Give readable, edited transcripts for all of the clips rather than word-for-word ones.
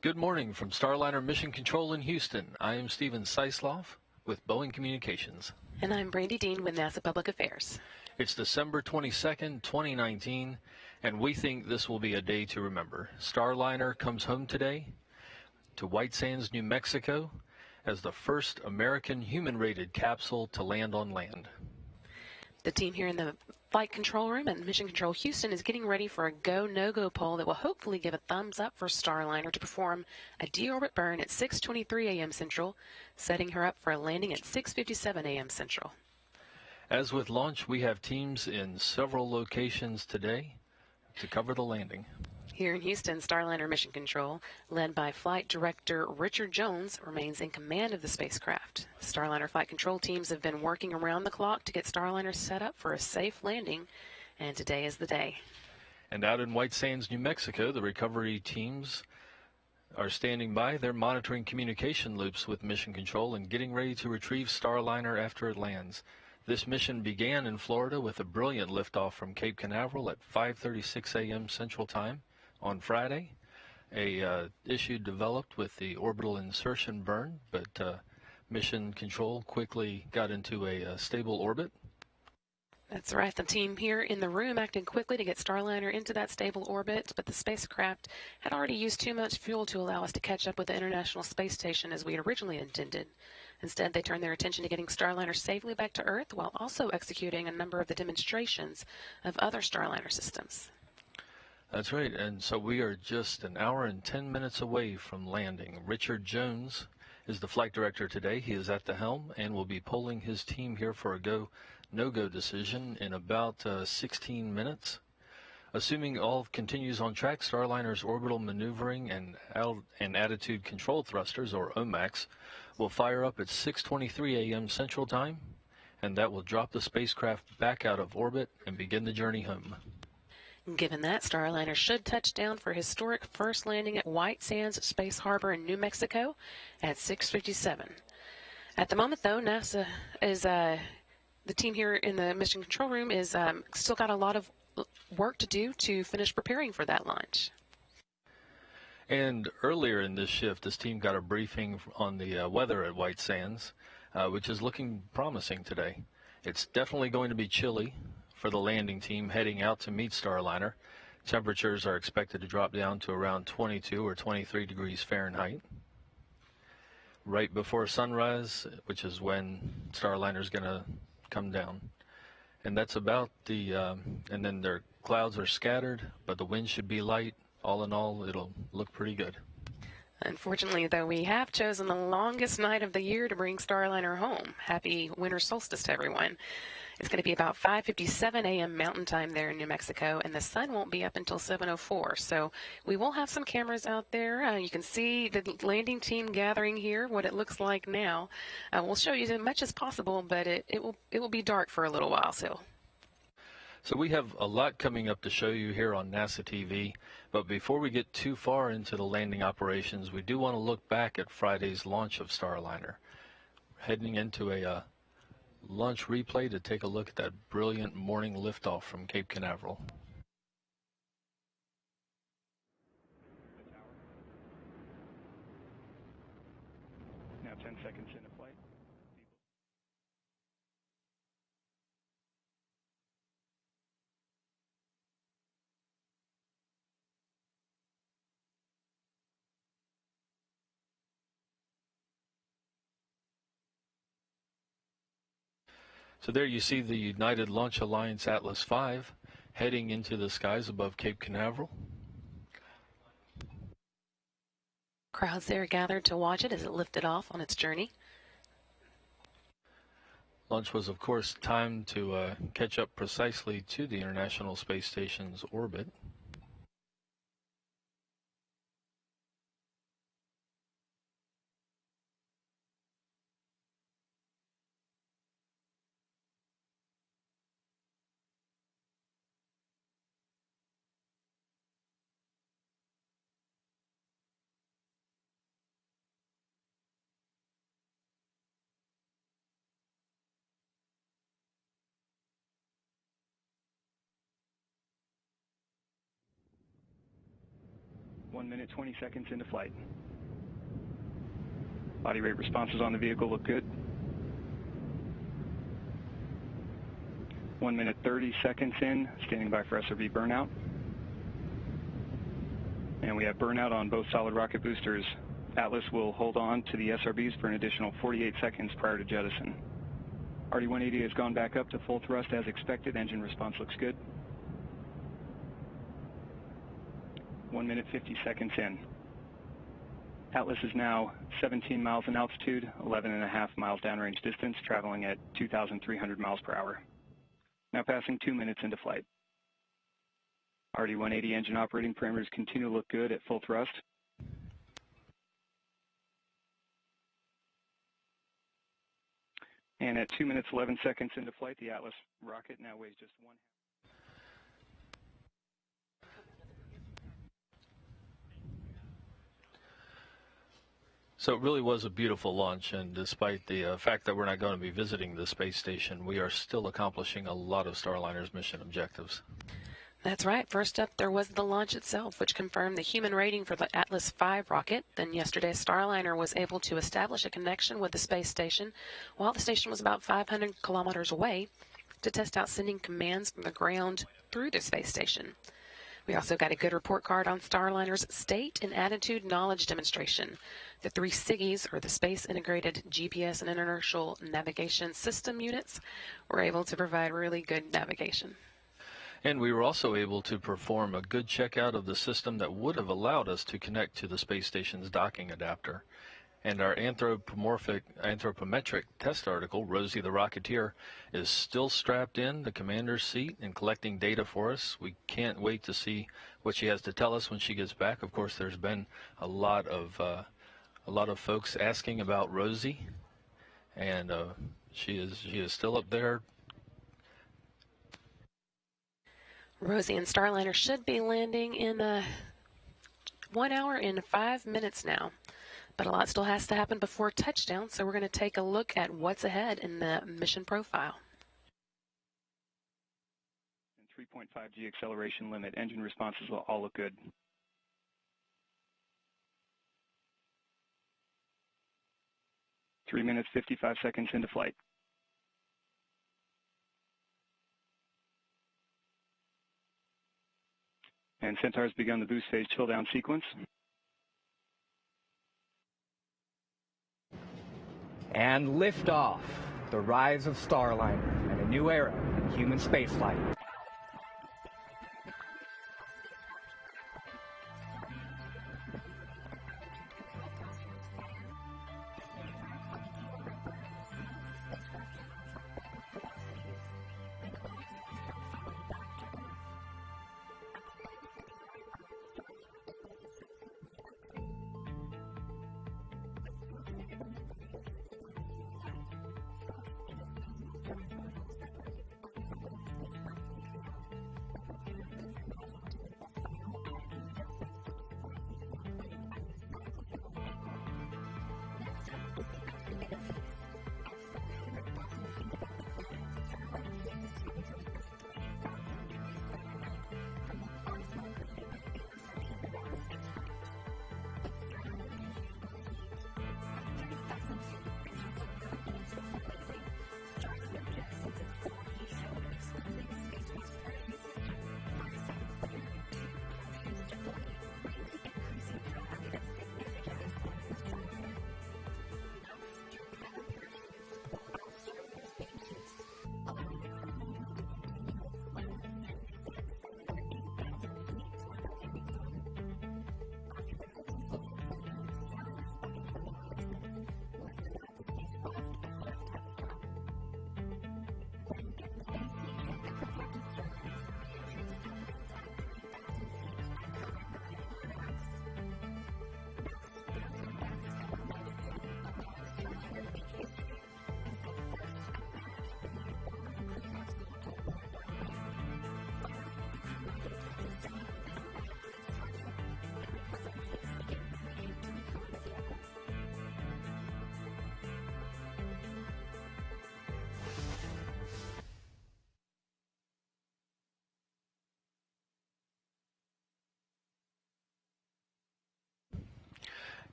Good morning from Starliner Mission Control in Houston. I am Steven Seisloff with Boeing Communications. And I'm Brandy Dean with NASA Public Affairs. It's December 22nd, 2019, and we think this will be a day to remember. Starliner comes home today to White Sands, New Mexico, as the first American human-rated capsule to land on land. The team here in the Flight Control Room at Mission Control Houston is getting ready for a go, no-go poll that will hopefully give a thumbs up for Starliner to perform a deorbit burn at 6:23 a.m. Central, setting her up for a landing at 6:57 a.m. Central. As with launch, we have teams in several locations today to cover the landing. Here in Houston, Starliner Mission Control, led by Flight Director Richard Jones, remains in command of the spacecraft. Starliner Flight Control teams have been working around the clock to get Starliner set up for a safe landing, and today is the day. And out in White Sands, New Mexico, the recovery teams are standing by. They're monitoring communication loops with Mission Control and getting ready to retrieve Starliner after it lands. This mission began in Florida with a brilliant liftoff from Cape Canaveral at 5:36 a.m. Central Time. On Friday, a issue developed with the orbital insertion burn, but Mission Control quickly got into a stable orbit. That's right. The team here in the room acted quickly to get Starliner into that stable orbit, but the spacecraft had already used too much fuel to allow us to catch up with the International Space Station as we had originally intended. Instead, they turned their attention to getting Starliner safely back to Earth while also executing a number of the demonstrations of other Starliner systems. That's right, and so we are just an hour and 10 minutes away from landing. Richard Jones is the flight director today. He is at the helm and will be polling his team here for a go, no-go decision in about 16 minutes. Assuming all continues on track, Starliner's orbital maneuvering and attitude control thrusters, or OMACs, will fire up at 6:23 a.m. Central Time, and that will drop the spacecraft back out of orbit and begin the journey home. Given that, Starliner should touch down for historic first landing at White Sands Space Harbor in New Mexico at 6:57. At the moment, though, NASA is the team here in the Mission Control Room is still got a lot of work to do to finish preparing for that launch. And earlier in this shift, this team got a briefing on the weather at White Sands, which is looking promising today. It's definitely going to be chilly for the landing team heading out to meet Starliner. Temperatures are expected to drop down to around 22 or 23 degrees Fahrenheit. Right before sunrise, which is when Starliner is going to come down. And that's about and then their clouds are scattered, but the wind should be light. All in all, it'll look pretty good. Unfortunately, though, we have chosen the longest night of the year to bring Starliner home. Happy winter solstice to everyone. It's going to be about 5:57 a.m. Mountain Time there in New Mexico, and the sun won't be up until 7:04. So we will have some cameras out there. You can see the landing team gathering here, what it looks like now. We'll show you as much as possible, but it will be dark for a little while still. So we have a lot coming up to show you here on NASA TV, but before we get too far into the landing operations, we do want to look back at Friday's launch of Starliner. Heading into a launch replay to take a look at that brilliant morning liftoff from Cape Canaveral. Now 10 seconds into flight. So there you see the United Launch Alliance Atlas V heading into the skies above Cape Canaveral. Crowds there gathered to watch it as it lifted off on its journey. Launch was, of course, timed to catch up precisely to the International Space Station's orbit. 1 minute, 20 seconds into flight. Body rate responses on the vehicle look good. 1 minute, 30 seconds in, standing by for SRB burnout. And we have burnout on both solid rocket boosters. Atlas will hold on to the SRBs for an additional 48 seconds prior to jettison. RD-180 has gone back up to full thrust as expected. Engine response looks good. 1 minute, 50 seconds in. Atlas is now 17 miles in altitude, 11.5 miles downrange distance, traveling at 2,300 miles per hour. Now passing 2 minutes into flight. RD-180 engine operating parameters continue to look good at full thrust. And at 2 minutes, 11 seconds into flight, the Atlas rocket now weighs just one. So it really was a beautiful launch, and despite the fact that we're not going to be visiting the space station, we are still accomplishing a lot of Starliner's mission objectives. That's right. First up, there was the launch itself, which confirmed the human rating for the Atlas V rocket. Then yesterday, Starliner was able to establish a connection with the space station while the station was about 500 kilometers away to test out sending commands from the ground through the space station. We also got a good report card on Starliner's state and attitude knowledge demonstration. The 3 SIGIs, or the Space Integrated GPS and Inertial Navigation System units, were able to provide really good navigation. And we were also able to perform a good checkout of the system that would have allowed us to connect to the space station's docking adapter. And our anthropometric test article, Rosie the Rocketeer, is still strapped in the commander's seat and collecting data for us. We can't wait to see what she has to tell us when she gets back. Of course, there's been a lot of folks asking about Rosie, and she is still up there. Rosie and Starliner should be landing in 1 hour and 5 minutes now. But a lot still has to happen before touchdown, so we're going to take a look at what's ahead in the mission profile. 3.5 G acceleration limit. Engine responses will all look good. Three minutes, 55 seconds into flight. And Centaur has begun the boost phase chill down sequence. And liftoff, the rise of Starliner and a new era in human spaceflight.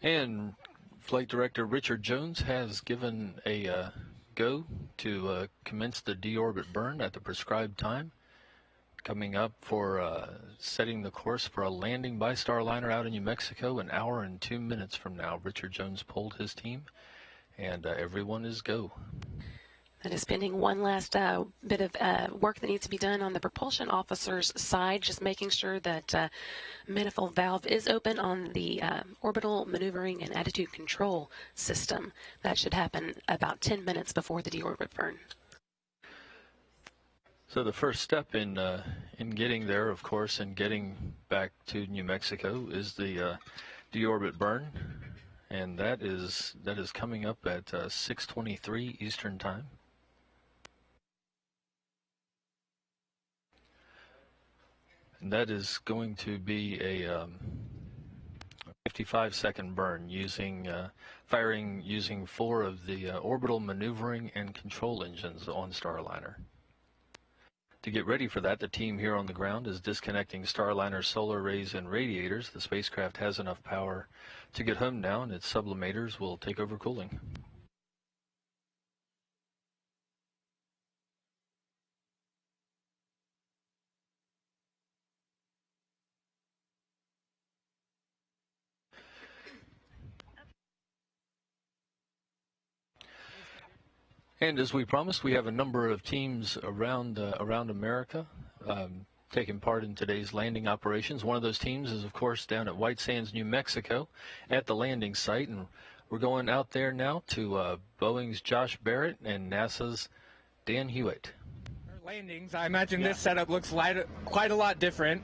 And Flight Director Richard Jones has given a go to commence the deorbit burn at the prescribed time. Coming up for setting the course for a landing by Starliner out in New Mexico an hour and 2 minutes from now. Richard Jones pulled his team, and everyone is go. That is pending one last bit of work that needs to be done on the propulsion officer's side, just making sure that manifold valve is open on the orbital maneuvering and attitude control system. That should happen about 10 minutes before the deorbit burn. So the first step in getting there, of course, and getting back to New Mexico is the deorbit burn, and that is coming up at 6:23 Eastern Time. And that is going to be a 55-second burn firing using 4 of the orbital maneuvering and control engines on Starliner. To get ready for that, the team here on the ground is disconnecting Starliner's solar arrays and radiators. The spacecraft has enough power to get home now, and its sublimators will take over cooling. And as we promised, we have a number of teams around America taking part in today's landing operations. One of those teams is, of course, down at White Sands, New Mexico, at the landing site. And we're going out there now to Boeing's Josh Barrett and NASA's Dan Hewitt. Landings, I imagine this setup looks quite a lot different.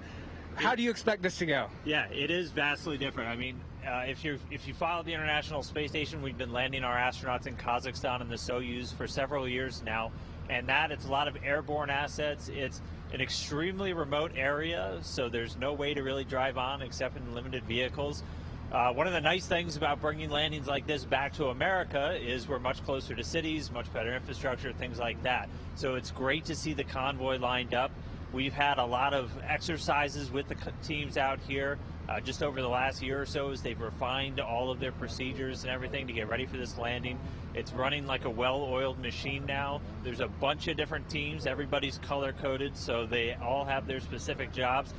How do you expect this to go? Yeah, it is vastly different. I mean, if you follow the International Space Station, we've been landing our astronauts in Kazakhstan in the Soyuz for several years now, and it's a lot of airborne assets. It's an extremely remote area, so there's no way to really drive on except in limited vehicles. One of the nice things about bringing landings like this back to America is we're much closer to cities, much better infrastructure, things like that. So it's great to see the convoy lined up. We've had a lot of exercises with the teams out here just over the last year or so as they've refined all of their procedures and everything to get ready for this landing. It's running like a well-oiled machine now. There's a bunch of different teams. Everybody's color-coded, so they all have their specific jobs,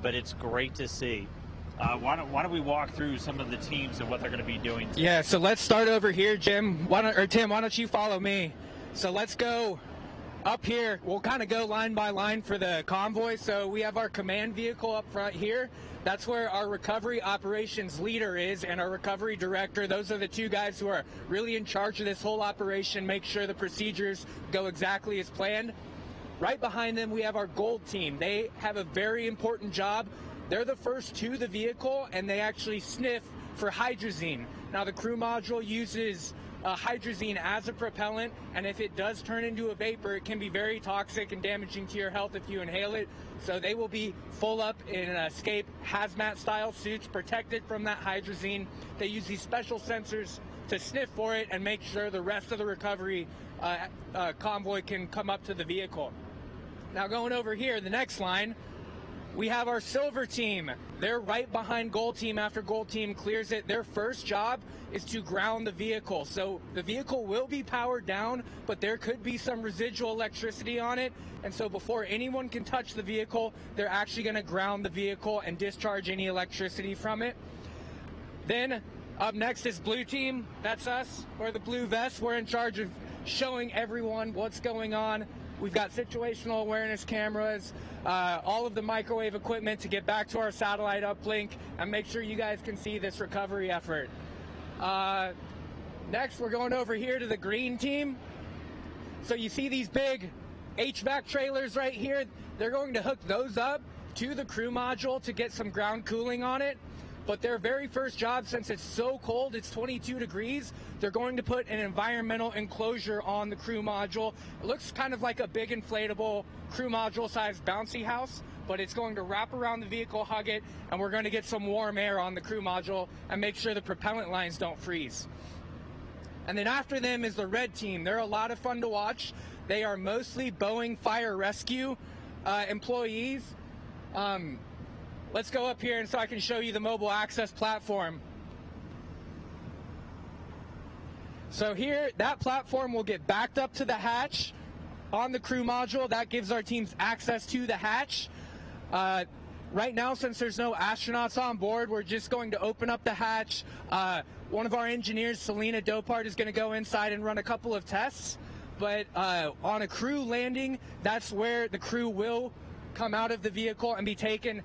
but it's great to see. Why don't we walk through some of the teams and what they're going to be doing today? Yeah, so let's start over here, Tim, why don't you follow me? So let's go up here. We'll kind of go line by line for the convoy. So we have our command vehicle up front here. That's where our recovery operations leader is and our recovery director. Those are the 2 guys who are really in charge of this whole operation, make sure the procedures go exactly as planned. Right behind them, we have our gold team. They have a very important job. They're the first to the vehicle, and they actually sniff for hydrazine. Now, the crew module uses hydrazine as a propellant, and if it does turn into a vapor, it can be very toxic and damaging to your health if you inhale it. So they will be full up in escape hazmat-style suits protected from that hydrazine. They use these special sensors to sniff for it and make sure the rest of the recovery convoy can come up to the vehicle. Now, going over here, the next line, we have our silver team. They're right behind gold team after gold team clears it. Their first job is to ground the vehicle. So the vehicle will be powered down, but there could be some residual electricity on it. And so before anyone can touch the vehicle, they're actually going to ground the vehicle and discharge any electricity from it. Then up next is blue team. That's us. We're the blue vests. We're in charge of showing everyone what's going on. We've got situational awareness cameras, all of the microwave equipment to get back to our satellite uplink and make sure you guys can see this recovery effort. Next, we're going over here to the green team. So you see these big HVAC trailers right here. They're going to hook those up to the crew module to get some ground cooling on it. But their very first job, since it's so cold, it's 22 degrees, they're going to put an environmental enclosure on the crew module. It looks kind of like a big inflatable crew module sized bouncy house, but it's going to wrap around the vehicle, hug it, and we're going to get some warm air on the crew module and make sure the propellant lines don't freeze. And then after them is the red team. They're a lot of fun to watch. They are mostly Boeing Fire Rescue employees. Let's go up here and so I can show you the mobile access platform. So here, that platform will get backed up to the hatch on the crew module. That gives our teams access to the hatch. Right now, since there's no astronauts on board, we're just going to open up the hatch. One of our engineers, Selena Dopart, is going to go inside and run a couple of tests. But on a crew landing, that's where the crew will come out of the vehicle and be taken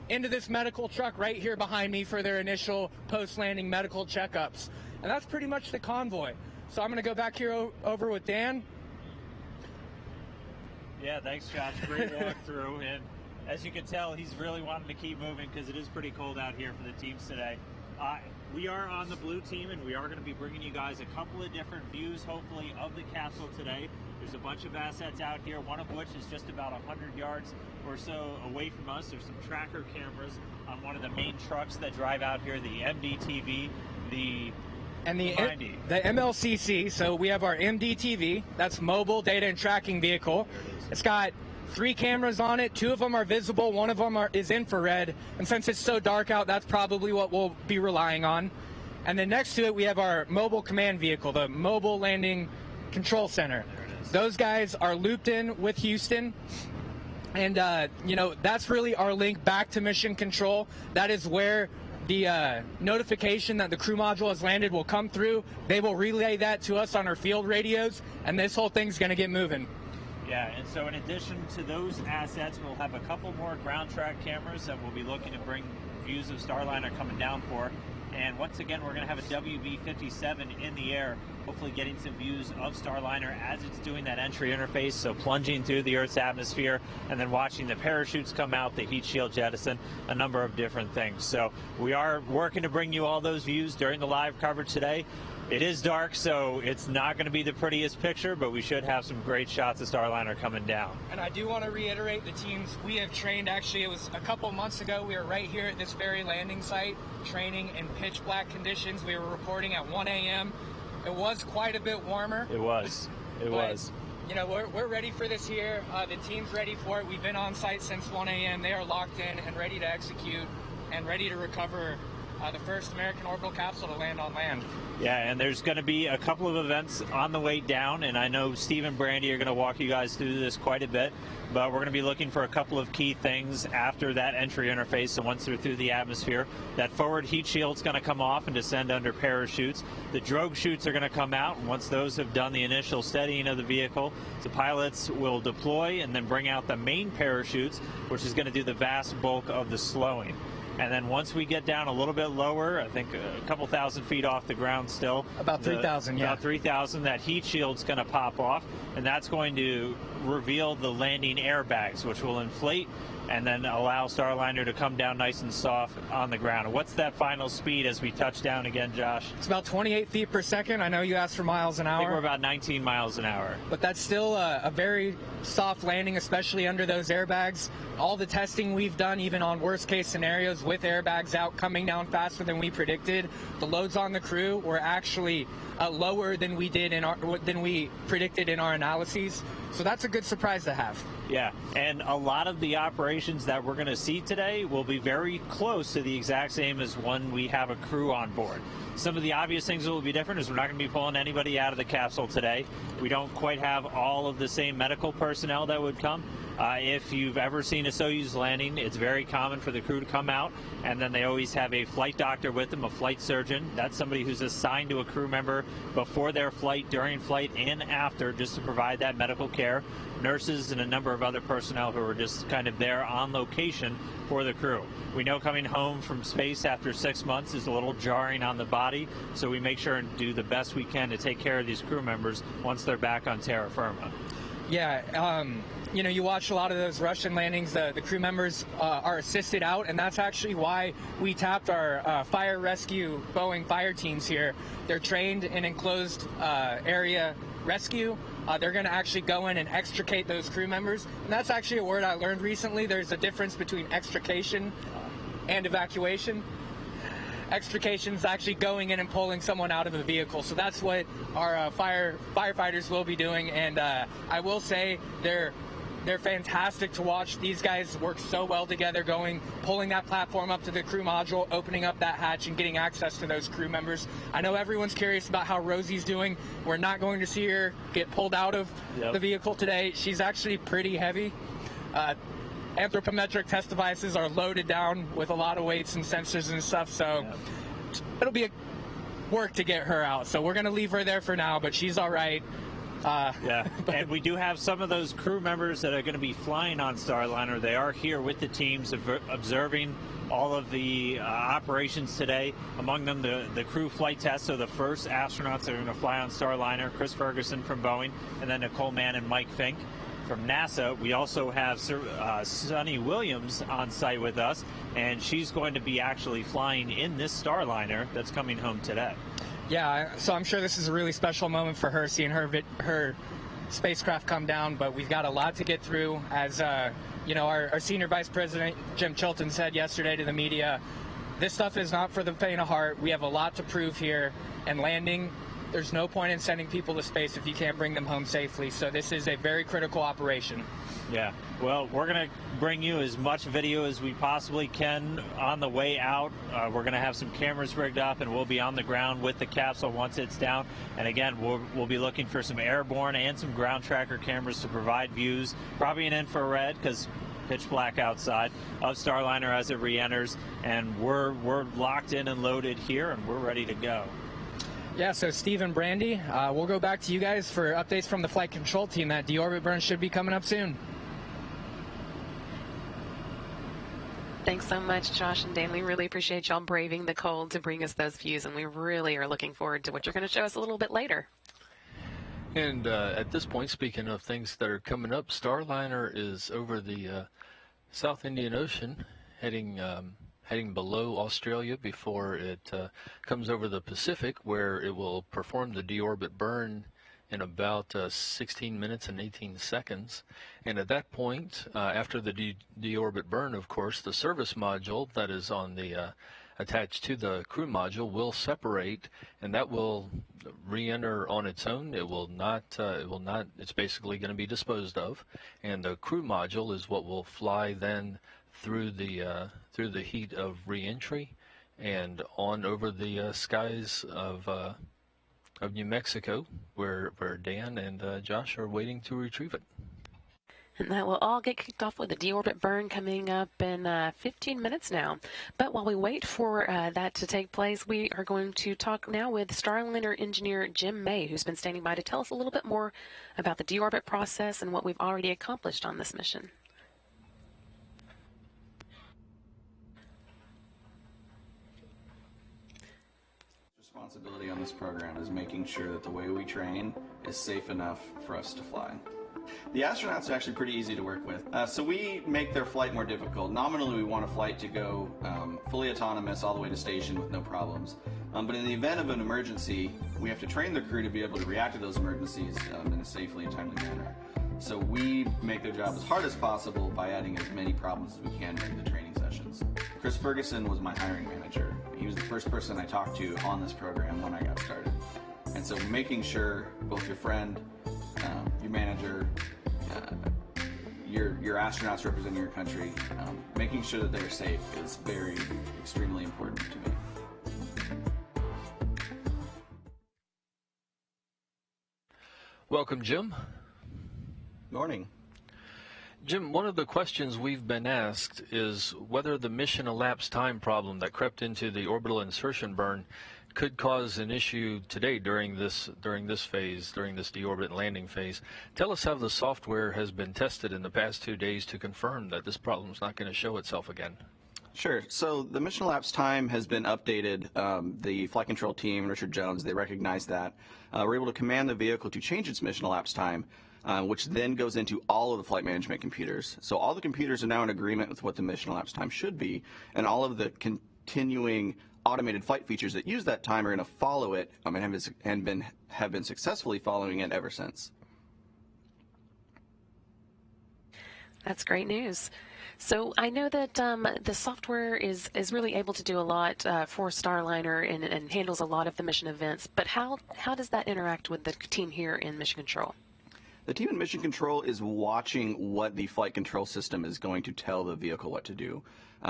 into this medical truck right here behind me for their initial post-landing medical checkups. And that's pretty much the convoy. So I'm going to go back here over with Dan. Yeah, thanks, Josh. Great walkthrough. And as you can tell, he's really wanting to keep moving because it is pretty cold out here for the teams today. We are on the blue team, and we are going to be bringing you guys a couple of different views, hopefully, of the capsule today. There's a bunch of assets out here, one of which is just about 100 yards or so away from us. There's some tracker cameras on one of the main trucks that drive out here, the MDTV, the MLCC. So we have our MDTV, that's Mobile Data and Tracking Vehicle. It's got 3 cameras on it. 2 of them are visible. One of them is infrared. And since it's so dark out, that's probably what we'll be relying on. And then next to it, we have our mobile command vehicle, the Mobile Landing Control Center. Those guys are looped in with Houston. And, that's really our link back to mission control. That is where the notification that the crew module has landed will come through. They will relay that to us on our field radios, and this whole thing's going to get moving. Yeah, and so in addition to those assets, we'll have a couple more ground track cameras that we'll be looking to bring views of Starliner coming down for. And once again, we're going to have a WB-57 in the air, hopefully getting some views of Starliner as it's doing that entry interface, so plunging through the Earth's atmosphere and then watching the parachutes come out, the heat shield jettison, a number of different things. So we are working to bring you all those views during the live coverage today. It is dark, so it's not going to be the prettiest picture, but we should have some great shots of Starliner coming down. And I do want to reiterate the teams we have trained. Actually, it was a couple months ago. We were right here at this very landing site, training in pitch black conditions. We were reporting at 1 a.m. It was quite a bit warmer. It was. We're ready for this here. The team's ready for it. We've been on site since 1 a.m. They are locked in and ready to execute and ready to recover the first American orbital capsule to land on land. Yeah, and there's going to be a couple of events on the way down, and I know Steve and Brandy are going to walk you guys through this quite a bit, but we're going to be looking for a couple of key things after that entry interface. So once they're through the atmosphere, that forward heat shield's going to come off and descend under parachutes. The drogue chutes are going to come out, and once those have done the initial steadying of the vehicle, the pilots will deploy and then bring out the main parachutes, which is going to do the vast bulk of the slowing. And then once we get down a little bit lower, I think a couple thousand feet off the ground still. About 3,000, yeah. About 3,000, that heat shield's going to pop off, and that's going to reveal the landing airbags, which will inflate and then allow Starliner to come down nice and soft on the ground. What's that final speed as we touch down again, Josh? It's about 28 feet per second. I know you asked for miles an hour. I think we're about 19 miles an hour. But that's still a very soft landing, especially under those airbags. All the testing we've done, even on worst case scenarios with airbags out, coming down faster than we predicted, the loads on the crew were actually lower than we predicted in our analyses. So that's a good surprise to have. Yeah, and a lot of the operations that we're going to see today will be very close to the exact same as when we have a crew on board. Some of the obvious things that will be different is we're not going to be pulling anybody out of the capsule today. We don't quite have all of the same medical personnel that would come. If you've ever seen a Soyuz landing, it's very common for the crew to come out, and then they always have a flight doctor with them, a flight surgeon. That's somebody who's assigned to a crew member before their flight, during flight, and after, just to provide that medical care. Nurses and a number of other personnel who are just kind of there on location for the crew. We know coming home from space after 6 months is a little jarring on the body, so we make sure and do the best we can to take care of these crew members once they're back on terra firma. Yeah, you watch a lot of those Russian landings, the crew members are assisted out, and that's actually why we tapped our fire rescue Boeing fire teams here. They're trained in enclosed area rescue. They're going to actually go in and extricate those crew members. And that's actually a word I learned recently. There's a difference between extrication and evacuation. Extrication is actually going in and pulling someone out of a vehicle. So that's what our firefighters will be doing. And I will say they're They're fantastic to watch. These guys work so well together, pulling that platform up to the crew module, opening up that hatch, and getting access to those crew members. I know everyone's curious about how Rosie's doing. We're not going to see her get pulled out of the vehicle today. She's actually pretty heavy. Anthropometric test devices are loaded down with a lot of weights and sensors and stuff, so it'll be a work to get her out. So we're going to leave her there for now, but she's all right. And we do have some of those crew members that are going to be flying on Starliner. They are here with the teams observing all of the operations today. Among them, the crew flight test. So the first astronauts that are going to fly on Starliner, Chris Ferguson from Boeing, and then Nicole Mann and Mike Fink from NASA. We also have Sunny Williams on site with us, and she's going to be actually flying in this Starliner that's coming home today. Yeah, so I'm sure this is a really special moment for her, seeing her spacecraft come down, but we've got a lot to get through. As our senior vice president, Jim Chilton, said yesterday to the media, this stuff is not for the faint of heart. We have a lot to prove here, and landing, there's no point in sending people to space if you can't bring them home safely, so this is a very critical operation. Yeah, well, we're going to bring you as much video as we possibly can on the way out. We're going to have some cameras rigged up, and we'll be on the ground with the capsule once it's down. And again, we'll be looking for some airborne and some ground tracker cameras to provide views, probably an infrared because pitch black outside, of Starliner as it re-enters. And we're locked in and loaded here, and we're ready to go. Yeah, so Steve and Brandy, we'll go back to you guys for updates from the flight control team. That deorbit burn should be coming up soon. Thanks so much, Josh and Dan. We really appreciate y'all braving the cold to bring us those views, and we really are looking forward to what you're going to show us a little bit later. And at this point, speaking of things that are coming up, Starliner is over the South Indian Ocean, heading below Australia before it comes over the Pacific, where it will perform the deorbit burn in about 16 minutes and 18 seconds. And at that point, after the deorbit burn, of course, the service module that is on the attached to the crew module will separate, and that will re-enter on its own. It will not. It's basically going to be disposed of, and the crew module is what will fly then through the heat of re-entry and on over the skies of New Mexico, where Dan and Josh are waiting to retrieve it. And that will all get kicked off with a deorbit burn coming up in 15 minutes now. But while we wait for that to take place, we are going to talk now with Starliner engineer Jim May, who's been standing by to tell us a little bit more about the deorbit process and what we've already accomplished on this mission. Responsibility on this program is making sure that the way we train is safe enough for us to fly. The astronauts are actually pretty easy to work with. So we make their flight more difficult. Nominally, we want a flight to go fully autonomous all the way to station with no problems. But in the event of an emergency, we have to train the crew to be able to react to those emergencies in a safely and timely manner. So we make their job as hard as possible by adding as many problems as we can during the training sessions. Chris Ferguson was my hiring manager. He was the first person I talked to on this program when I got started. And so making sure both your friend, your manager, your astronauts representing your country, making sure that they're safe is extremely important to me. Welcome, Jim. Morning. Jim, one of the questions we've been asked is whether the mission elapsed time problem that crept into the orbital insertion burn could cause an issue today during this phase, during this deorbit landing phase. Tell us how the software has been tested in the past 2 days to confirm that this problem is not going to show itself again. Sure. So the mission elapsed time has been updated. The flight control team, Richard Jones, they recognized that. We're able to command the vehicle to change its mission elapsed time, which then goes into all of the flight management computers. So all the computers are now in agreement with what the mission elapsed time should be, and all of the continuing automated flight features that use that time are going to follow it and have been successfully following it ever since. That's great news. So I know that the software is really able to do a lot for Starliner and handles a lot of the mission events, but how does that interact with the team here in Mission Control? The team in mission control is watching what the flight control system is going to tell the vehicle what to do.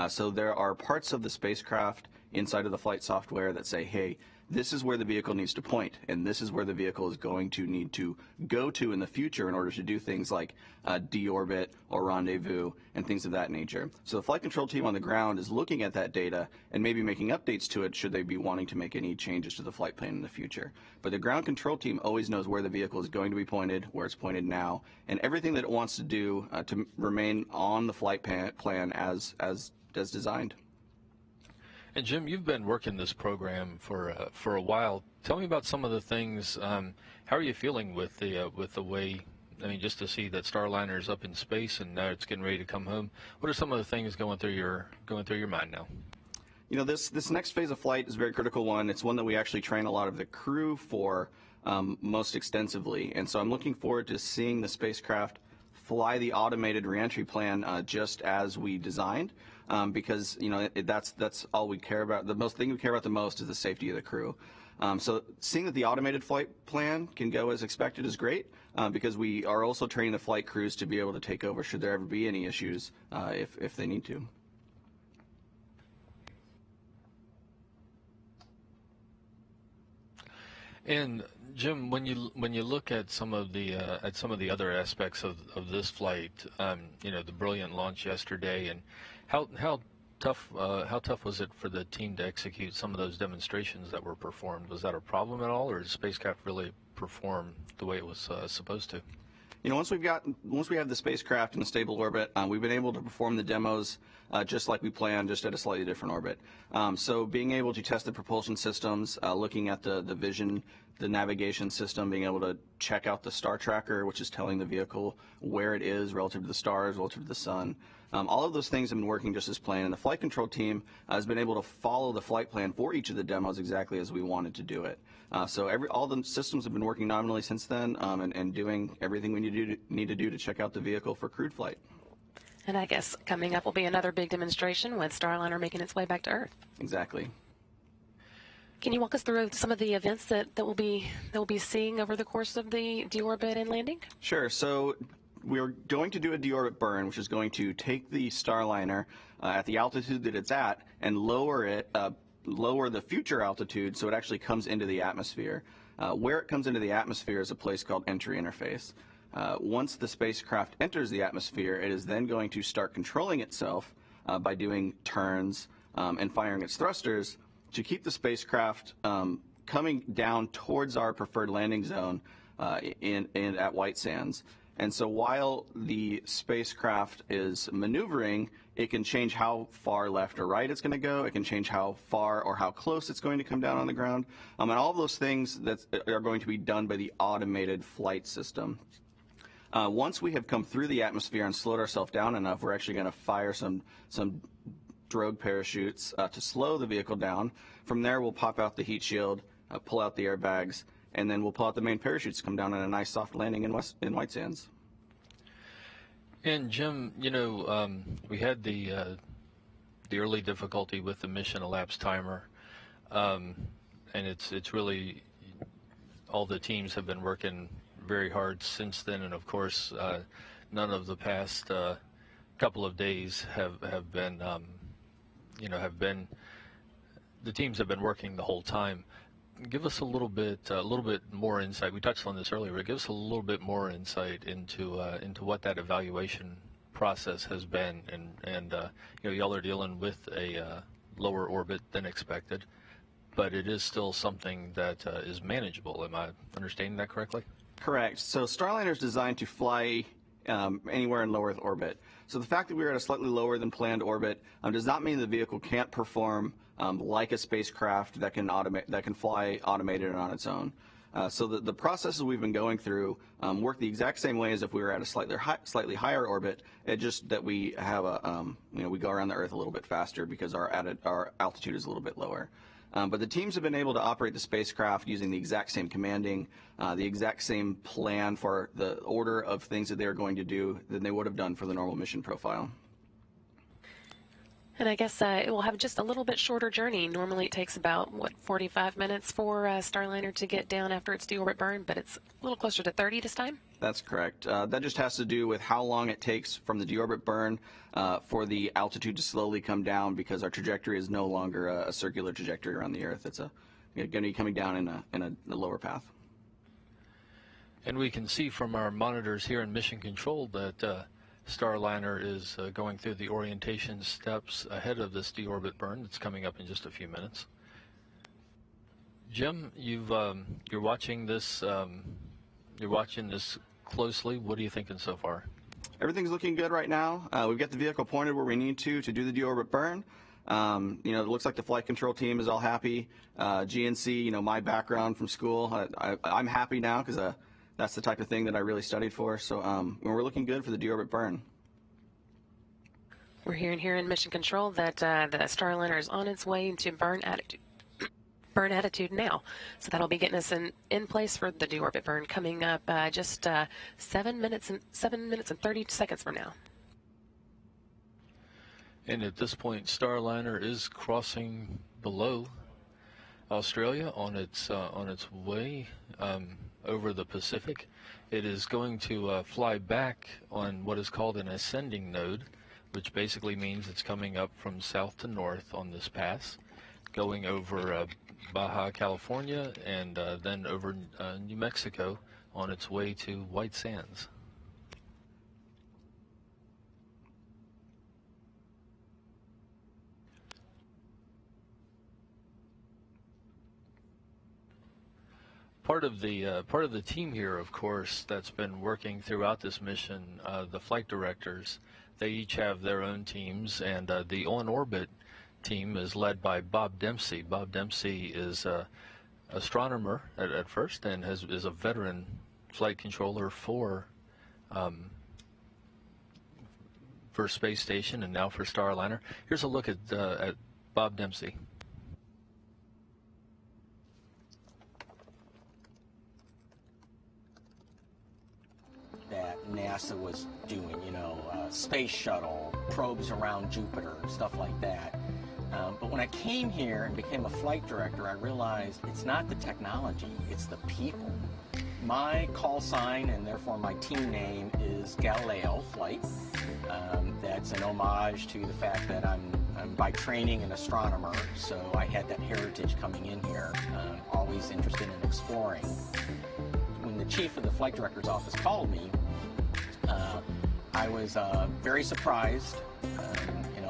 So there are parts of the spacecraft inside of the flight software that say, hey, this is where the vehicle needs to point, and this is where the vehicle is going to need to go to in the future in order to do things like deorbit or rendezvous and things of that nature. So the flight control team on the ground is looking at that data and maybe making updates to it should they be wanting to make any changes to the flight plan in the future. But the ground control team always knows where the vehicle is going to be pointed, where it's pointed now, and everything that it wants to do to remain on the flight plan as designed. And Jim, you've been working this program for a while. Tell me about some of the things. How are you feeling with the way? I mean, just to see that Starliner's up in space and now it's getting ready to come home. What are some of the things going through your mind now? You know, this next phase of flight is a very critical one. It's one that we actually train a lot of the crew for most extensively, and so I'm looking forward to seeing the spacecraft fly the automated reentry plan just as we designed. Because you know that's all we care about. The thing we care about the most is the safety of the crew. So seeing that the automated flight plan can go as expected is great because we are also training the flight crews to be able to take over should there ever be any issues if they need to. And Jim, when you look at some of the other aspects of this flight, you know, the brilliant launch yesterday, and how tough was it for the team to execute some of those demonstrations that were performed? Was that a problem at all, or did the spacecraft really perform the way it was supposed to? You know, once we have the spacecraft in a stable orbit, we've been able to perform the demos just like we planned, just at a slightly different orbit. So being able to test the propulsion systems, looking at the vision, the navigation system, being able to check out the star tracker, which is telling the vehicle where it is relative to the stars, relative to the sun. All of those things have been working just as planned, and the flight control team has been able to follow the flight plan for each of the demos exactly as we wanted to do it. So all the systems have been working nominally since then, and doing everything we need to do to check out the vehicle for crewed flight. And I guess coming up will be another big demonstration with Starliner making its way back to Earth. Exactly. Can you walk us through some of the events that we'll be seeing over the course of the deorbit and landing? Sure. So we're going to do a deorbit burn, which is going to take the Starliner at the altitude that it's at and lower the future altitude so it actually comes into the atmosphere. Where it comes into the atmosphere is a place called entry interface. Once the spacecraft enters the atmosphere, it is then going to start controlling itself by doing turns and firing its thrusters to keep the spacecraft coming down towards our preferred landing zone at White Sands. And so while the spacecraft is maneuvering, it can change how far left or right it's going to go. It can change how far or how close it's going to come down on the ground. And all of those things that are going to be done by the automated flight system. Once we have come through the atmosphere and slowed ourselves down enough, we're actually going to fire some drogue parachutes to slow the vehicle down. From there, we'll pop out the heat shield, pull out the airbags, and then we'll pull out the main parachutes to come down on a nice soft landing in White Sands. And Jim, you know, we had the early difficulty with the mission elapsed timer, and it's really all the teams have been working very hard since then, and of course, none of the past couple of days have been, the teams have been working the whole time. Give us a little bit more insight. We touched on this earlier, but give us a little bit more insight into what that evaluation process has been, and you know, y'all are dealing with a lower orbit than expected, but it is still something that is manageable. Am I understanding that correctly? Correct. So Starliner is designed to fly anywhere in low Earth orbit. So the fact that we are at a slightly lower than planned orbit does not mean the vehicle can't perform like a spacecraft that can fly automated and on its own. So the processes we've been going through work the exact same way as if we were at a slightly higher orbit. It just that we have we go around the Earth a little bit faster because our altitude is a little bit lower. But the teams have been able to operate the spacecraft using the exact same commanding, the exact same plan for the order of things that they're going to do than they would have done for the normal mission profile. And I guess it will have just a little bit shorter journey. Normally it takes about, 45 minutes for Starliner to get down after its deorbit burn, but it's a little closer to 30 this time? That's correct. That just has to do with how long it takes from the deorbit burn for the altitude to slowly come down, because our trajectory is no longer a circular trajectory around the Earth. It's going to be coming down in a lower path. And we can see from our monitors here in Mission Control that Starliner is going through the orientation steps ahead of this deorbit burn. It's coming up in just a few minutes. Jim, you're watching this. You're watching this closely. What are you thinking so far? Everything's looking good right now. We've got the vehicle pointed where we need to do the deorbit burn. It looks like the flight control team is all happy. GNC, my background from school, I'm happy now because that's the type of thing that I really studied for. So we're looking good for the deorbit burn. We're hearing here in Mission Control that the Starliner is on its way into burn attitude now. So that'll be getting us in place for the deorbit burn coming up just 7 minutes and 30 seconds from now. And at this point, Starliner is crossing below Australia on its way over the Pacific. It is going to fly back on what is called an ascending node, which basically means it's coming up from south to north on this pass, going over Baja California and then over New Mexico on its way to White Sands. Part of the team here, of course, that's been working throughout this mission, the flight directors, they each have their own teams, and the on-orbit team is led by Bob Dempsey. Bob Dempsey is an astronomer at first and is a veteran flight controller for Space Station and now for Starliner. Here's a look at Bob Dempsey. That NASA was doing, space shuttle, probes around Jupiter, stuff like that. But when I came here and became a flight director, I realized it's not the technology, it's the people. My call sign, and therefore my team name, is Galileo Flight. That's an homage to the fact that I'm by training an astronomer, so I had that heritage coming in here, always interested in exploring. When the chief of the flight director's office called me, I was very surprised.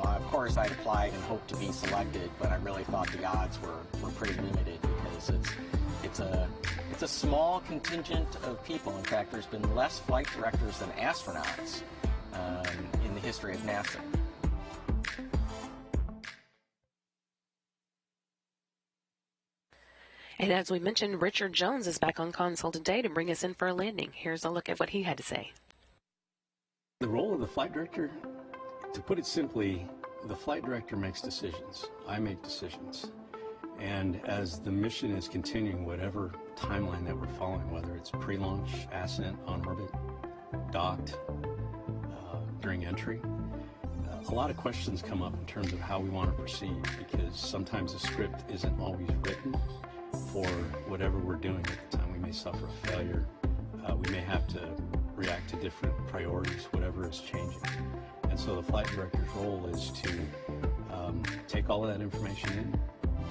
Of course, I'd applied and hoped to be selected, but I really thought the odds were pretty limited because it's a small contingent of people. In fact, there's been less flight directors than astronauts in the history of NASA. And as we mentioned, Richard Jones is back on console today to bring us in for a landing. Here's a look at what he had to say. The role of the flight director, to put it simply, the flight director makes decisions. I make decisions. And as the mission is continuing, whatever timeline that we're following, whether it's pre-launch, ascent, on orbit, docked, during entry, a lot of questions come up in terms of how we want to proceed, because sometimes the script isn't always written for whatever we're doing at the time. We may suffer a failure. We may have to react to different priorities, whatever is changing. And so the flight director's role is to take all of that information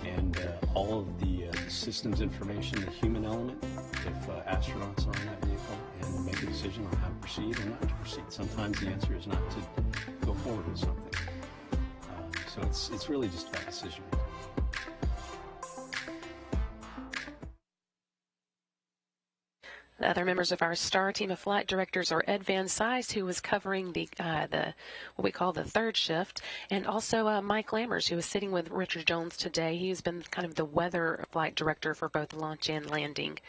in, and all of the systems information, the human element, if astronauts are on that vehicle, and make a decision on how to proceed or not to proceed. Sometimes the answer is not to go forward with something. So it's really just about decision making. The other members of our STAR team of flight directors are Ed Van Cise, who was covering the what we call the third shift, and also Mike Lammers, who is sitting with Richard Jones today. He's been kind of the weather flight director for both launch and landing.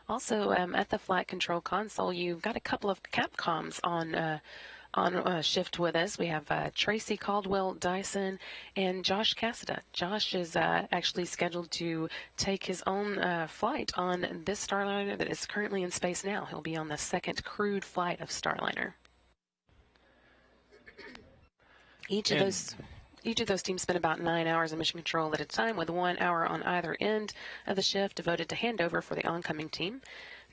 Also, at the flight control console, you've got a couple of Capcoms on shift with us. We have Tracy Caldwell Dyson and Josh Cassida. Josh is actually scheduled to take his own flight on this Starliner that is currently in space now. He'll be on the second crewed flight of Starliner. Each of those teams spent about 9 hours in mission control at a time, with 1 hour on either end of the shift devoted to handover for the oncoming team.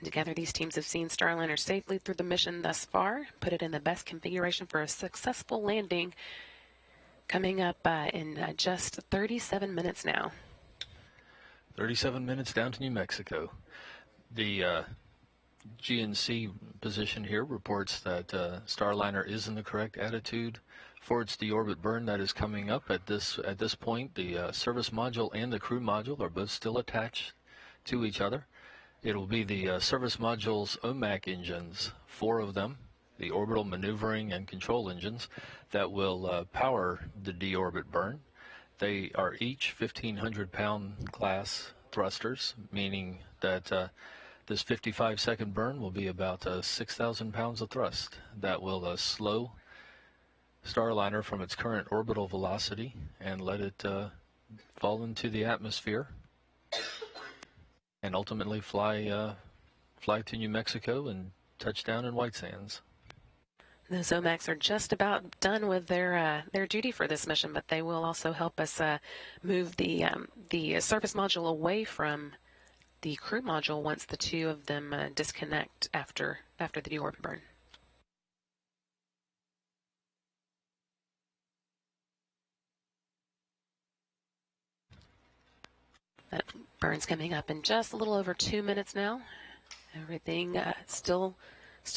Together, these teams have seen Starliner safely through the mission thus far, put it in the best configuration for a successful landing, coming up in just 37 minutes now. 37 minutes down to New Mexico. The GNC position here reports that Starliner is in the correct attitude for its deorbit burn that is coming up. At this point, the service module and the crew module are both still attached to each other. It will be the service module's OMAC engines, 4 of them, the orbital maneuvering and control engines, that will power the deorbit burn. They are each 1,500-pound class thrusters, meaning that this 55-second burn will be about 6,000 pounds of thrust. That will slow Starliner from its current orbital velocity and let it fall into the atmosphere and ultimately fly to New Mexico and touch down in White Sands. Those OMACs are just about done with their duty for this mission, but they will also help us move the service module away from the crew module once the 2 of them disconnect after the deorbit burn. That burn's coming up in just a little over 2 minutes now. Everything still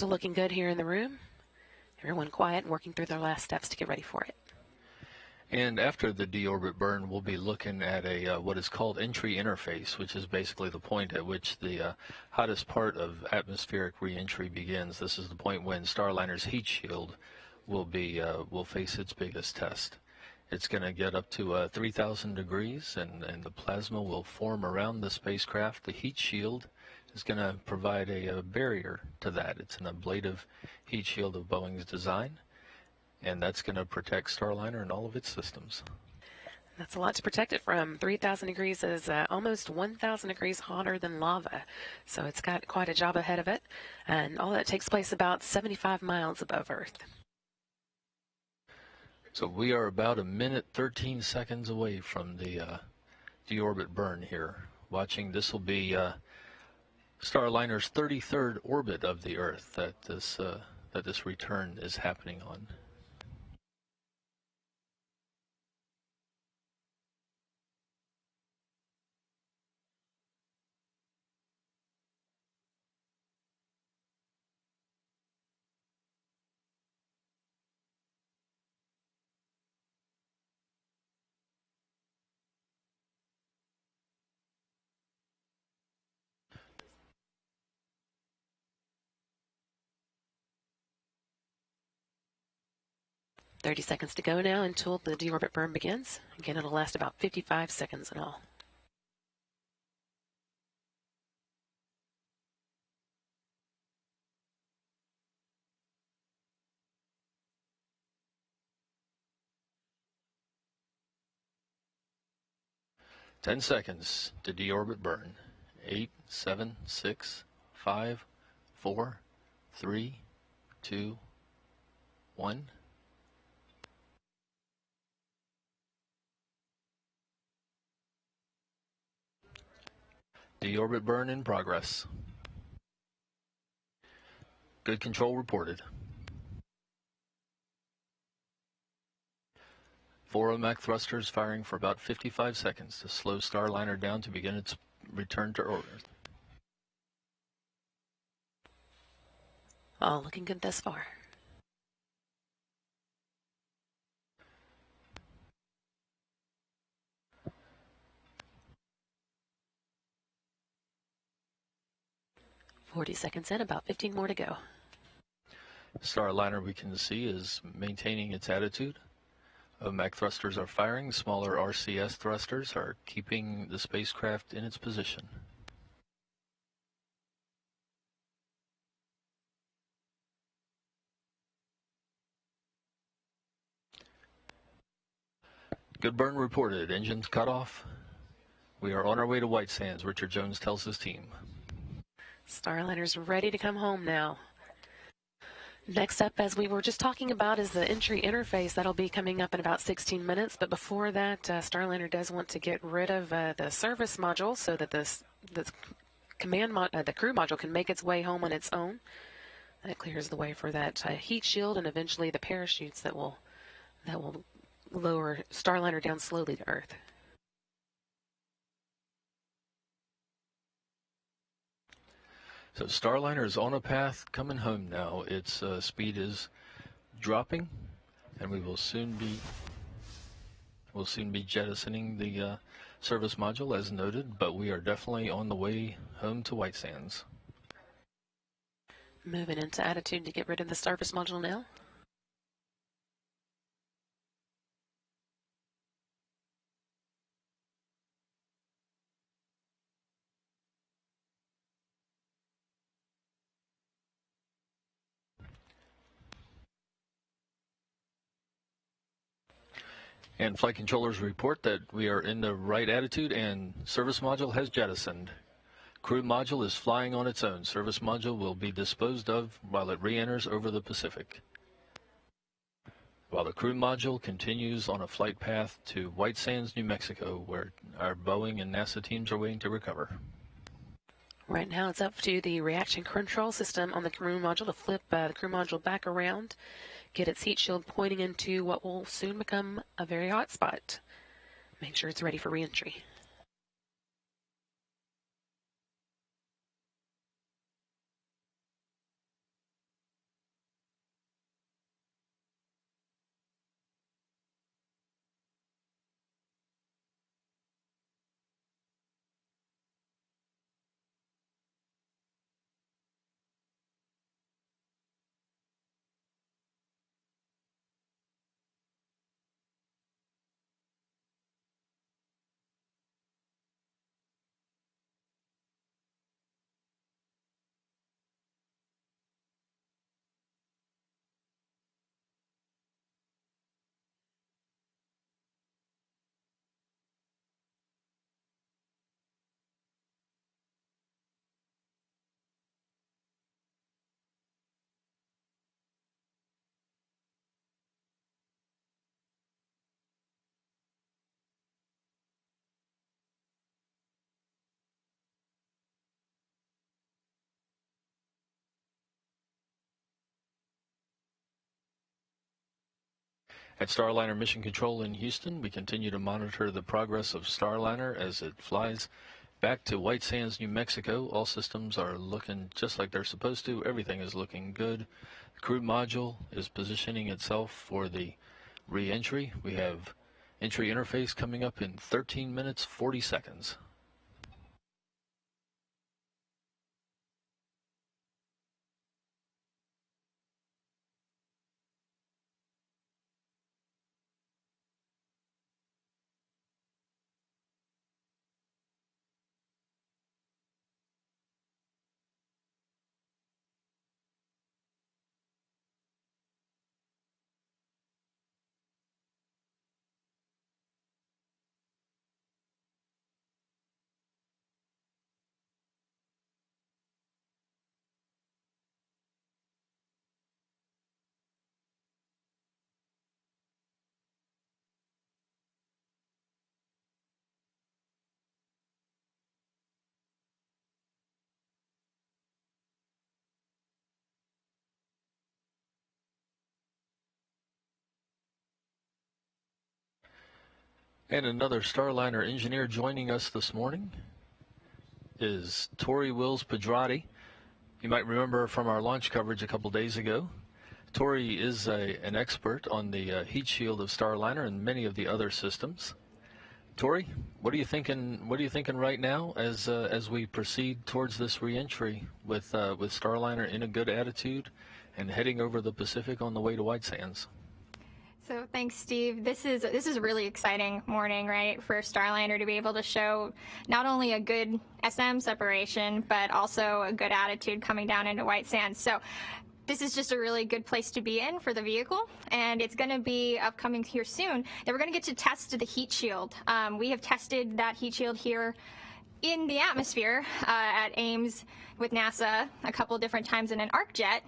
looking good here in the room. Everyone quiet and working through their last steps to get ready for it. And after the deorbit burn, we'll be looking at a what is called entry interface, which is basically the point at which the hottest part of atmospheric reentry begins. This is the point when Starliner's heat shield will face its biggest test. It's going to get up to 3,000 degrees, and the plasma will form around the spacecraft. The heat shield is going to provide a barrier to that. It's an ablative heat shield of Boeing's design, and that's going to protect Starliner and all of its systems. That's a lot to protect it from. 3,000 degrees is almost 1,000 degrees hotter than lava, so it's got quite a job ahead of it, and all that takes place about 75 miles above Earth. So we are about 1 minute 13 seconds away from the deorbit burn here. Watching, this will be Starliner's 33rd orbit of the Earth that this return is happening on. "30 seconds to go now until the deorbit burn begins. Again, it'll last about 55 seconds in all. Ten seconds to deorbit burn. 8, 7, 6, 5, 4, 3, 2, 1. Deorbit burn in progress. Good control reported. 4 OMAC thrusters firing for about 55 seconds to slow Starliner down to begin its return to Earth. All looking good thus far. "40 seconds in, about 15 more to go. Starliner, we can see, is maintaining its attitude. OMAC thrusters are firing. Smaller RCS thrusters are keeping the spacecraft in its position. Good burn reported. Engines cut off. We are on our way to White Sands, Richard Jones tells his team. Starliner's ready to come home now. Next up, as we were just talking about, is the entry interface. That'll be coming up in about 16 minutes. But before that, Starliner does want to get rid of the service module so that the the crew module can make its way home on its own. That clears the way for that heat shield and eventually the parachutes that will lower Starliner down slowly to Earth. So Starliner is on a path coming home now. Its speed is dropping, and we will soon be jettisoning the service module as noted, but we are definitely on the way home to White Sands. Moving into attitude to get rid of the service module now. And flight controllers report that we are in the right attitude and service module has jettisoned. Crew module is flying on its own. Service module will be disposed of while it re-enters over the Pacific. While the crew module continues on a flight path to White Sands, New Mexico, where our Boeing and NASA teams are waiting to recover. Right now it's up to the reaction control system on the crew module to flip the crew module back around, get its heat shield pointing into what will soon become a very hot spot. Make sure it's ready for re-entry. At Starliner Mission Control in Houston, we continue to monitor the progress of Starliner as it flies back to White Sands, New Mexico. All systems are looking just like they're supposed to. Everything is looking good. The crew module is positioning itself for the re-entry. We have entry interface coming up in 13 minutes, 40 seconds. And another Starliner engineer joining us this morning is Tori Wills Pedrati. You might remember from our launch coverage a couple days ago. Tori is an expert on the heat shield of Starliner and many of the other systems. Tori, what are you thinking? What are you thinking right now as we proceed towards this reentry with Starliner in a good attitude and heading over the Pacific on the way to White Sands? So thanks, Steve. This is a really exciting morning, right, for Starliner to be able to show not only a good SM separation, but also a good attitude coming down into White Sands. So this is just a really good place to be in for the vehicle, and it's going to be upcoming here soon that we're going to get to test the heat shield. We have tested that heat shield here in the atmosphere at Ames with NASA a couple different times in an arc jet.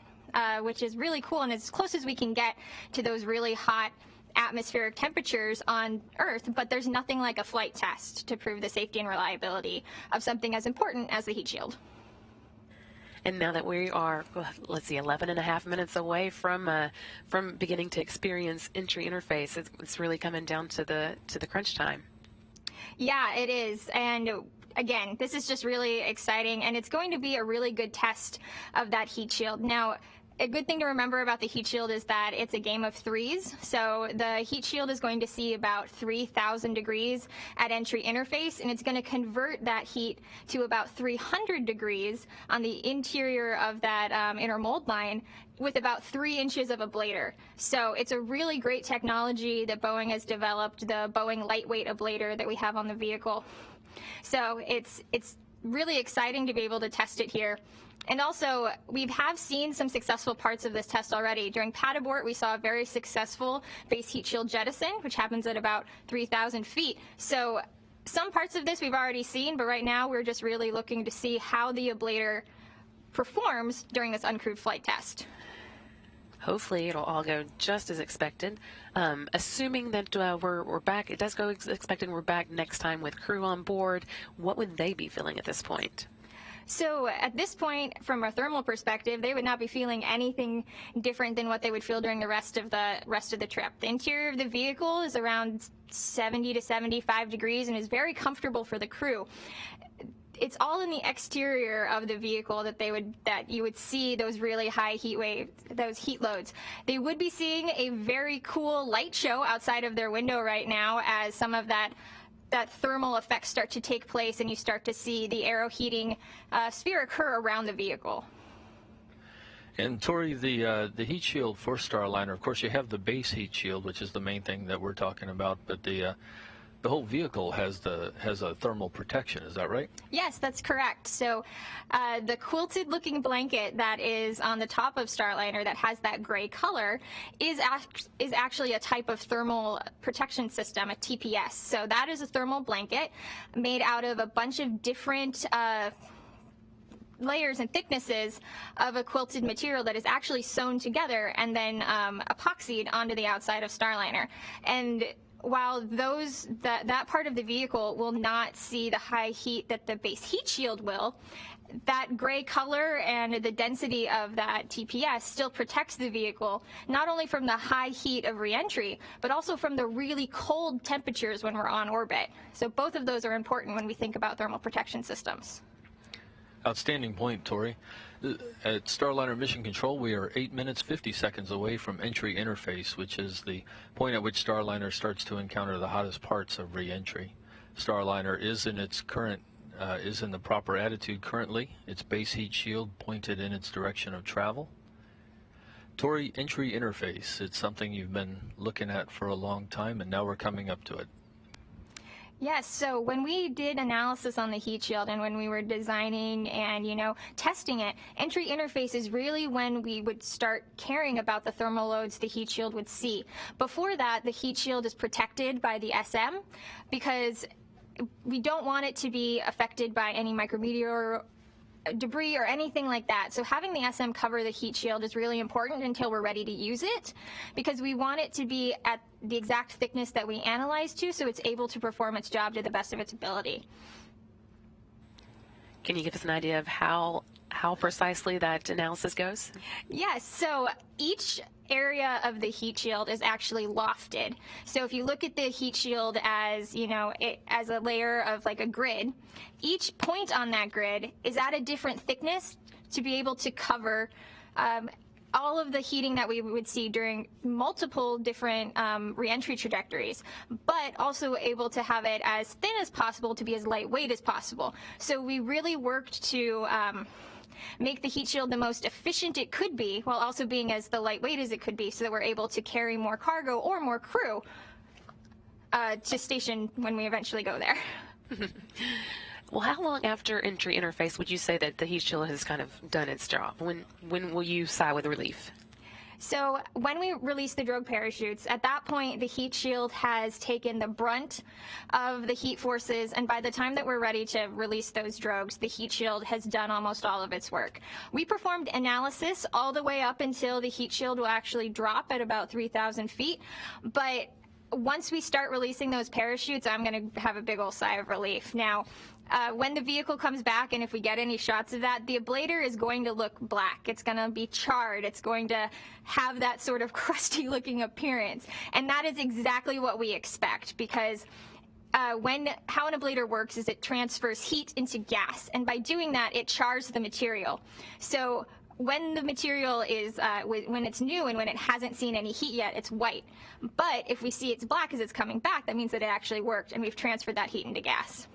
Which is really cool and as close as we can get to those really hot atmospheric temperatures on Earth, but there's nothing like a flight test to prove the safety and reliability of something as important as the heat shield. And now that we are, let's see, 11 and a half minutes away from beginning to experience entry interface, it's really coming down to the crunch time. Yeah, it is. And again, this is just really exciting, and it's going to be a really good test of that heat shield. Now, a good thing to remember about the heat shield is that it's a game of threes. So the heat shield is going to see about 3,000 degrees at entry interface, and it's going to convert that heat to about 300 degrees on the interior of that inner mold line with about 3 inches of ablator. So it's a really great technology that Boeing has developed, the Boeing lightweight ablator that we have on the vehicle. So it's really exciting to be able to test it here. And also, we have seen some successful parts of this test already. During pad abort, we saw a very successful base heat shield jettison, which happens at about 3,000 feet. So some parts of this we've already seen, but right now we're just really looking to see how the ablator performs during this uncrewed flight test. Hopefully it'll all go just as expected. Assuming that we're back, it does go as expected, we're back next time with crew on board, what would they be feeling at this point? So at this point, from a thermal perspective, they would not be feeling anything different than what they would feel during the rest of the trip. The interior of the vehicle is around 70 to 75 degrees and is very comfortable for the crew. It's all in the exterior of the vehicle that you would see those really high heat waves, those heat loads. They would be seeing a very cool light show outside of their window right now as some of that thermal effects start to take place and you start to see the aero heating sphere occur around the vehicle. And Tori, the heat shield for Starliner, of course you have the base heat shield, which is the main thing that we're talking about, but the whole vehicle has a thermal protection, is that right? Yes, that's correct. So the quilted looking blanket that is on the top of Starliner that has that gray color is actually a type of thermal protection system, a TPS. So that is a thermal blanket made out of a bunch of different layers and thicknesses of a quilted material that is actually sewn together and then epoxied onto the outside of Starliner. And while that part of the vehicle will not see the high heat that the base heat shield will, that gray color and the density of that TPS still protects the vehicle, not only from the high heat of reentry, but also from the really cold temperatures when we're on orbit. So both of those are important when we think about thermal protection systems. Outstanding point, Tori. At Starliner Mission Control, we are 8 minutes 50 seconds away from entry interface, which is the point at which Starliner starts to encounter the hottest parts of re-entry. Starliner is in its current is in the proper attitude currently. Its base heat shield pointed in its direction of travel. Tori, entry interface. It's something you've been looking at for a long time, and now we're coming up to it. Yes, so when we did analysis on the heat shield and when we were designing and, testing it, entry interface is really when we would start caring about the thermal loads the heat shield would see. Before that, the heat shield is protected by the SM because we don't want it to be affected by any micrometeor debris or anything like that. So having the SM cover the heat shield is really important until we're ready to use it, because we want it to be at the exact thickness that we analyze to, so it's able to perform its job to the best of its ability. Can you give us an idea of how precisely that analysis goes? Yes, so each area of the heat shield is actually lofted. So if you look at the heat shield as, as a layer of like a grid, each point on that grid is at a different thickness to be able to cover all of the heating that we would see during multiple different reentry trajectories, but also able to have it as thin as possible to be as lightweight as possible. So we really worked to make the heat shield the most efficient it could be while also being as the lightweight as it could be, so that we're able to carry more cargo or more crew to station when we eventually go there. Well, how long after entry interface would you say that the heat shield has kind of done its job? When will you sigh with relief? So when we release the drogue parachutes, at that point the heat shield has taken the brunt of the heat forces, and by the time that we're ready to release those drogues, the heat shield has done almost all of its work. We performed analysis all the way up until the heat shield will actually drop at about 3,000 feet, but once we start releasing those parachutes, I'm going to have a big old sigh of relief. Now, when the vehicle comes back, and if we get any shots of that, the ablator is going to look black. It's going to be charred. It's going to have that sort of crusty looking appearance. And that is exactly what we expect, because how an ablator works is it transfers heat into gas. And by doing that, it chars the material. So when the material is, when it's new and when it hasn't seen any heat yet, it's white. But if we see it's black as it's coming back, that means that it actually worked and we've transferred that heat into gas.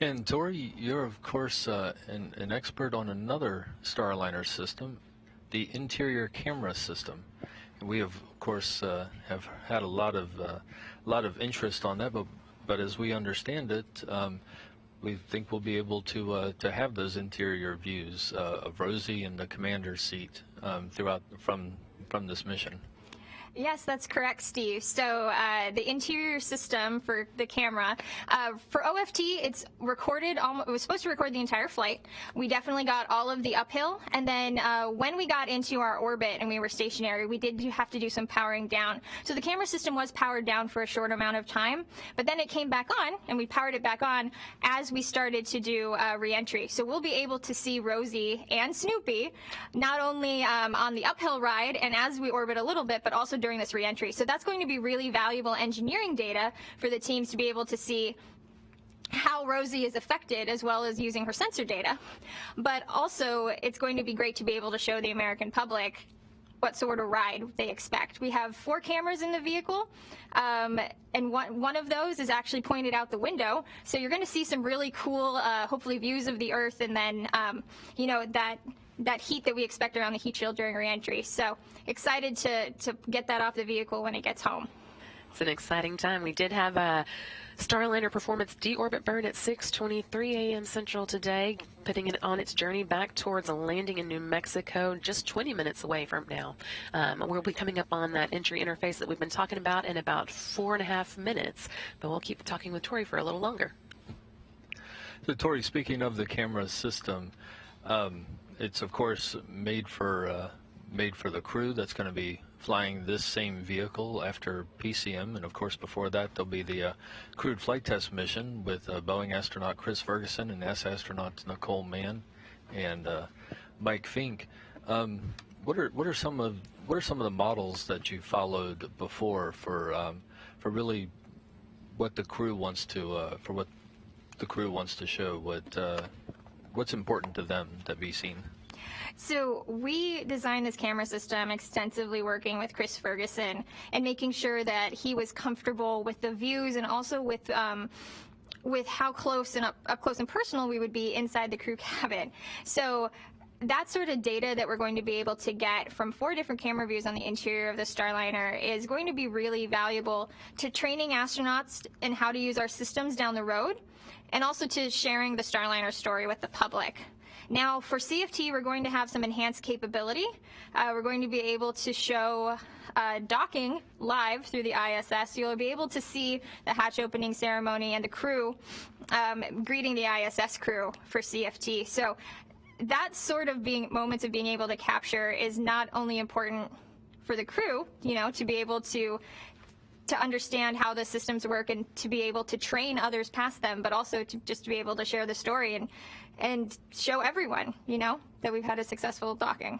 And Tori, you're of course an expert on another Starliner system, the interior camera system. And we of course have had a lot of interest on that, but as we understand it, we think we'll be able to have those interior views of Rosie in the commander's seat throughout from this mission. Yes, that's correct, Steve. So the interior system for the camera, for OFT, it's recorded, it was supposed to record the entire flight. We definitely got all of the uphill. And then when we got into our orbit and we were stationary, we did have to do some powering down. So the camera system was powered down for a short amount of time, but then it came back on and we powered it back on as we started to do re-entry. So we'll be able to see Rosie and Snoopy, not only on the uphill ride and as we orbit a little bit, but also during this re-entry. So that's going to be really valuable engineering data for the teams to be able to see how Rosie is affected, as well as using her sensor data. But also, it's going to be great to be able to show the American public what sort of ride they expect. We have 4 cameras in the vehicle, and one of those is actually pointed out the window. So you're going to see some really cool, hopefully, views of the Earth, and then, you know, that heat that we expect around the heat shield during re-entry. So excited to get that off the vehicle when it gets home. It's an exciting time. We did have a Starliner Performance deorbit burn at 6:23 a.m. Central today, putting it on its journey back towards a landing in New Mexico, just 20 minutes away from now. We'll be coming up on that entry interface that we've been talking about in about 4.5 minutes, but we'll keep talking with Tori for a little longer. So Tori, speaking of the camera system, it's of course made for the crew that's going to be flying this same vehicle after PCM, and of course before that there'll be the crewed flight test mission with Boeing astronaut Chris Ferguson and NASA astronaut Nicole Mann and Mike Fink. What are some of the models that you followed before for really what the crew wants to show, what's important to them to be seen? So we designed this camera system extensively working with Chris Ferguson and making sure that he was comfortable with the views and also with how close and up close and personal we would be inside the crew cabin. So that sort of data that we're going to be able to get from 4 different camera views on the interior of the Starliner is going to be really valuable to training astronauts in how to use our systems down the road, and also to sharing the Starliner story with the public. Now, for CFT, we're going to have some enhanced capability. We're going to be able to show docking live through the ISS. You'll be able to see the hatch opening ceremony and the crew greeting the ISS crew for CFT. So that sort of moments of being able to capture is not only important for the crew, you know, to be able to understand how the systems work and to be able to train others past them, but also to just be able to share the story and show everyone, you know, that we've had a successful docking.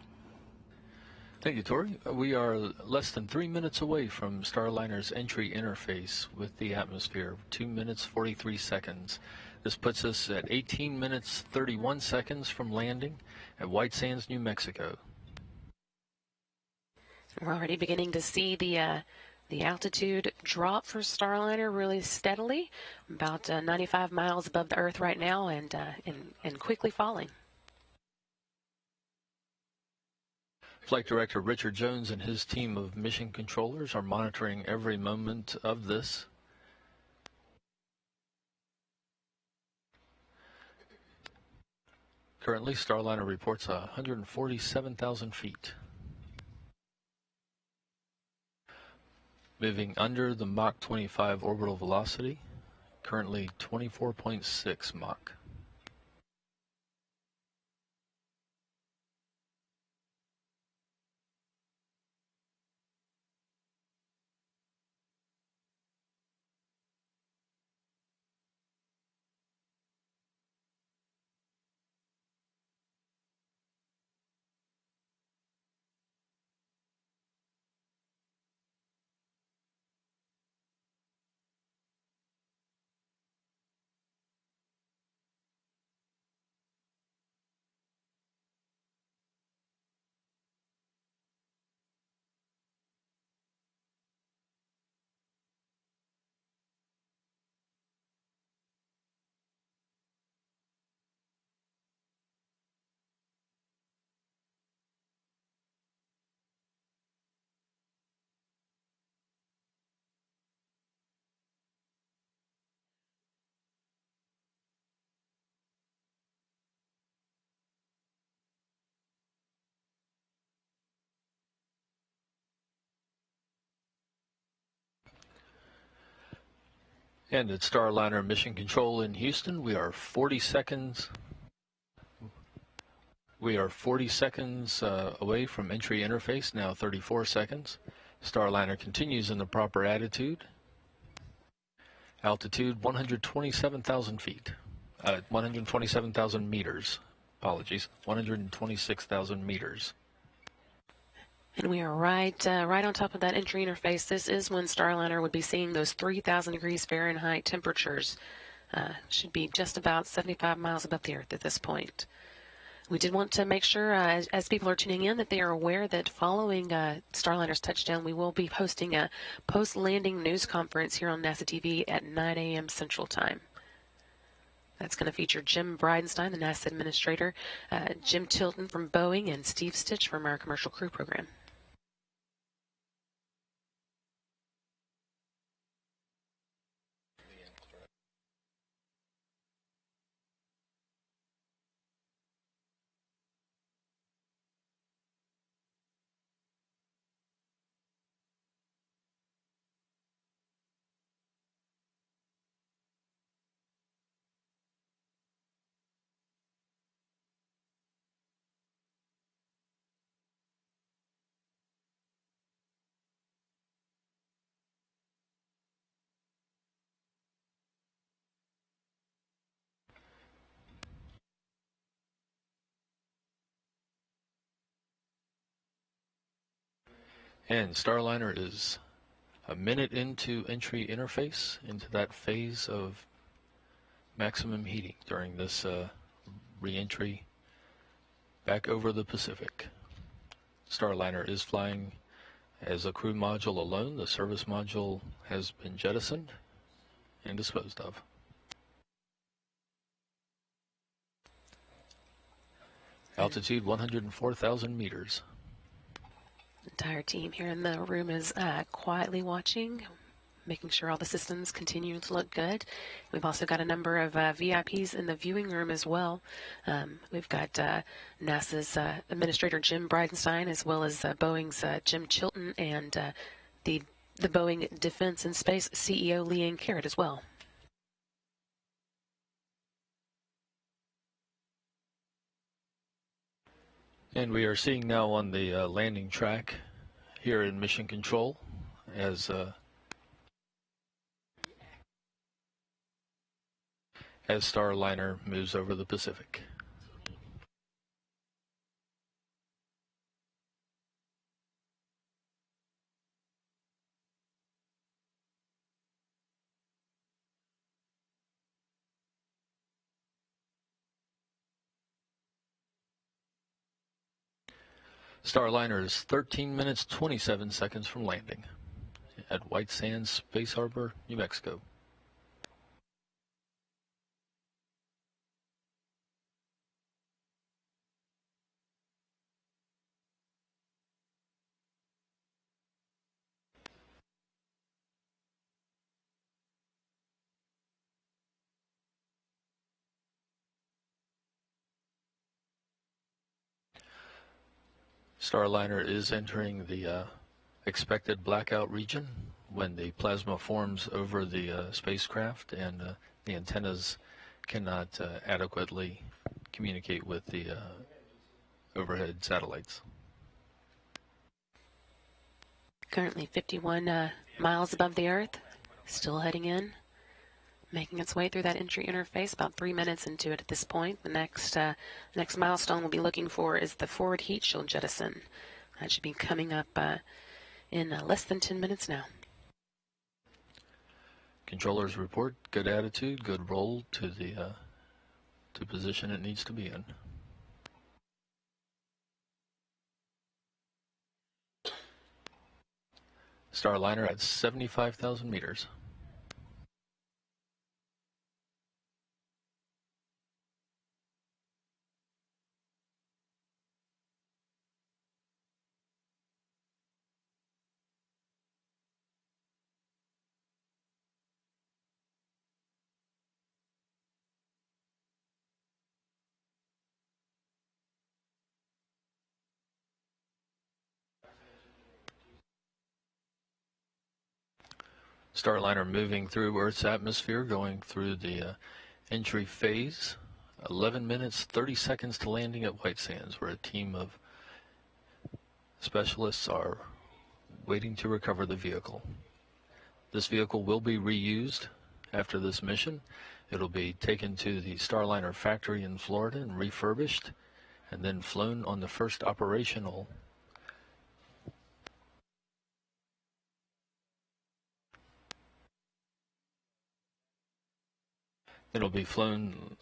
Thank you, Tori. We are less than 3 minutes away from Starliner's entry interface with the atmosphere, 2 minutes 43 seconds. This puts us at 18 minutes 31 seconds from landing at White Sands, New Mexico. We're already beginning to see the altitude drop for Starliner really steadily, about 95 miles above the Earth right now, and quickly falling. Flight Director Richard Jones and his team of mission controllers are monitoring every moment of this. Currently, Starliner reports 147,000 feet. moving under the Mach 25 orbital velocity, currently 24.6 Mach. And at Starliner Mission Control in Houston, we are 40 seconds. We are 40 seconds away from entry interface, now 34 seconds. Starliner continues in the proper attitude. Altitude 127,000 feet. 127,000 meters. Apologies. 126,000 meters. And we are right on top of that entry interface. This is when Starliner would be seeing those 3,000 degrees Fahrenheit temperatures. Should be just about 75 miles above the Earth at this point. We did want to make sure, as people are tuning in, that they are aware that following Starliner's touchdown, we will be hosting a post-landing news conference here on NASA TV at 9 a.m. Central Time. That's going to feature Jim Bridenstine, the NASA administrator, Jim Tilton from Boeing, and Steve Stitch from our commercial crew program. And Starliner is a minute into entry interface, into that phase of maximum heating during this re-entry back over the Pacific. Starliner is flying as a crew module alone. The service module has been jettisoned and disposed of. Altitude 104,000 meters. The entire team here in the room is quietly watching, making sure all the systems continue to look good. We've also got a number of VIPs in the viewing room as well. We've got NASA's Administrator Jim Bridenstine, as well as Boeing's Jim Chilton, and the Boeing Defense and Space CEO Leanne Carrot as well. And we are seeing now on the landing track here in Mission Control as Starliner moves over the Pacific. Starliner is 13 minutes 27 seconds from landing at White Sands Space Harbor, New Mexico. Starliner is entering the expected blackout region when the plasma forms over the spacecraft and the antennas cannot adequately communicate with the overhead satellites. Currently 51 miles above the Earth, still heading in, making its way through that entry interface, about 3 minutes into it at this point. The next milestone we'll be looking for is the forward heat shield jettison. That should be coming up in less than 10 minutes now. Controllers report good attitude, good roll to the to position it needs to be in. Starliner at 75,000 meters. Starliner moving through Earth's atmosphere, going through the entry phase. 11 minutes, 30 seconds to landing at White Sands, where a team of specialists are waiting to recover the vehicle. This vehicle will be reused after this mission. It'll be taken to the Starliner factory in Florida and refurbished, and then flown on the first operational It'll be flown,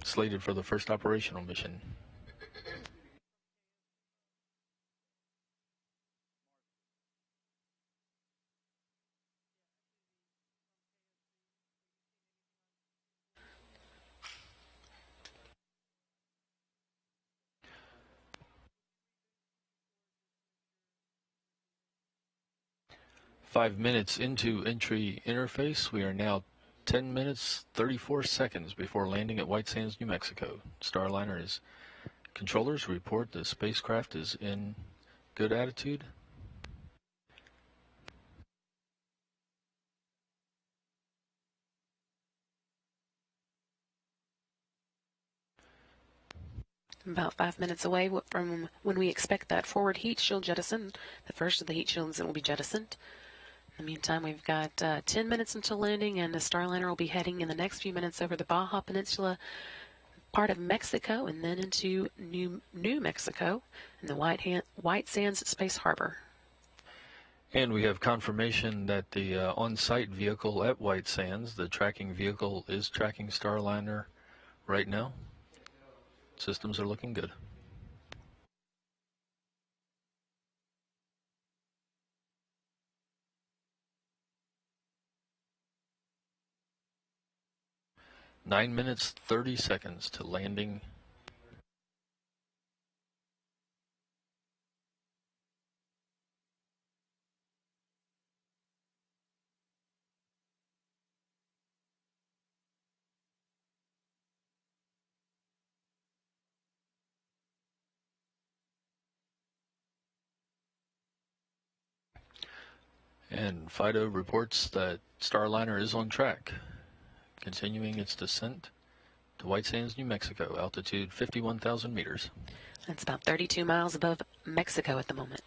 slated for the first operational mission. Five minutes into entry interface, we are now 10 minutes, 34 seconds before landing at White Sands, New Mexico. Starliner's controllers report the spacecraft is in good attitude. About 5 minutes away from when we expect that forward heat shield jettison, the first of the heat shields that will be jettisoned. In the meantime, we've got 10 minutes until landing, and the Starliner will be heading in the next few minutes over the Baja Peninsula, part of Mexico, and then into New Mexico in the White Sands Space Harbor. And we have confirmation that the on-site vehicle at White Sands, the tracking vehicle, is tracking Starliner right now. Systems are looking good. Nine minutes, 30 seconds to landing. And FIDO reports that Starliner is on track, continuing its descent to White Sands, New Mexico, altitude 51,000 meters. That's about 32 miles above Mexico at the moment.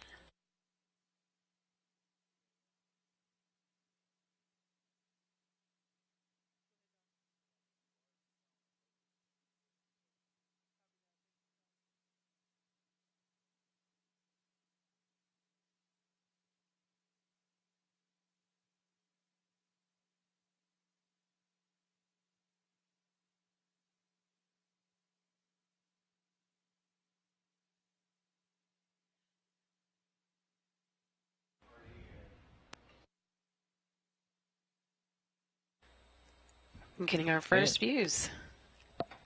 Getting our first views.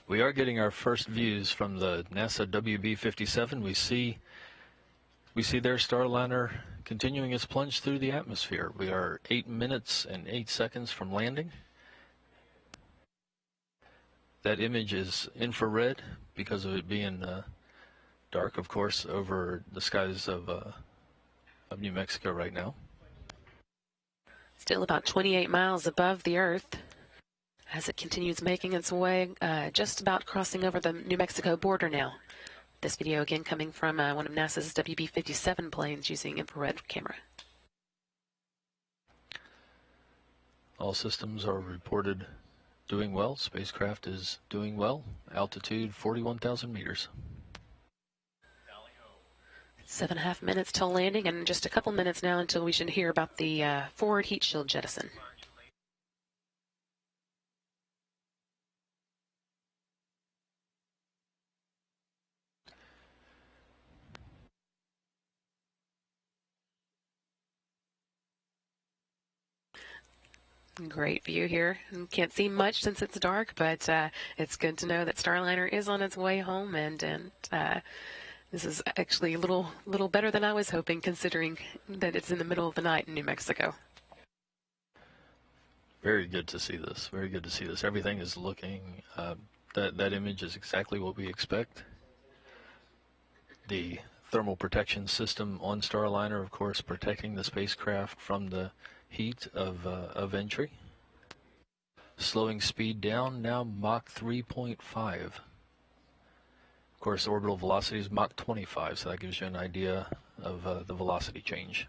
We are getting our first views from the NASA WB-57. We see their Starliner continuing its plunge through the atmosphere. We are 8 minutes and 8 seconds from landing. That image is infrared because of it being dark, of course, over the skies of New Mexico right now. Still about 28 miles above the Earth as it continues making its way, just about crossing over the New Mexico border now. This video again coming from one of NASA's WB-57 planes using infrared camera. All systems are reported doing well. Spacecraft is doing well. Altitude 41,000 meters. 7.5 minutes till landing, and just a couple minutes now until we should hear about the forward heat shield jettison. Great view here. Can't see much since it's dark, but it's good to know that Starliner is on its way home, and this is actually a little better than I was hoping, considering that it's in the middle of the night in New Mexico. Very good to see this. Very good to see this. Everything is looking, that image is exactly what we expect. The thermal protection system on Starliner, of course, protecting the spacecraft from the heat of entry. Slowing speed down, now Mach 3.5. Of course, orbital velocity is Mach 25, so that gives you an idea of the velocity change.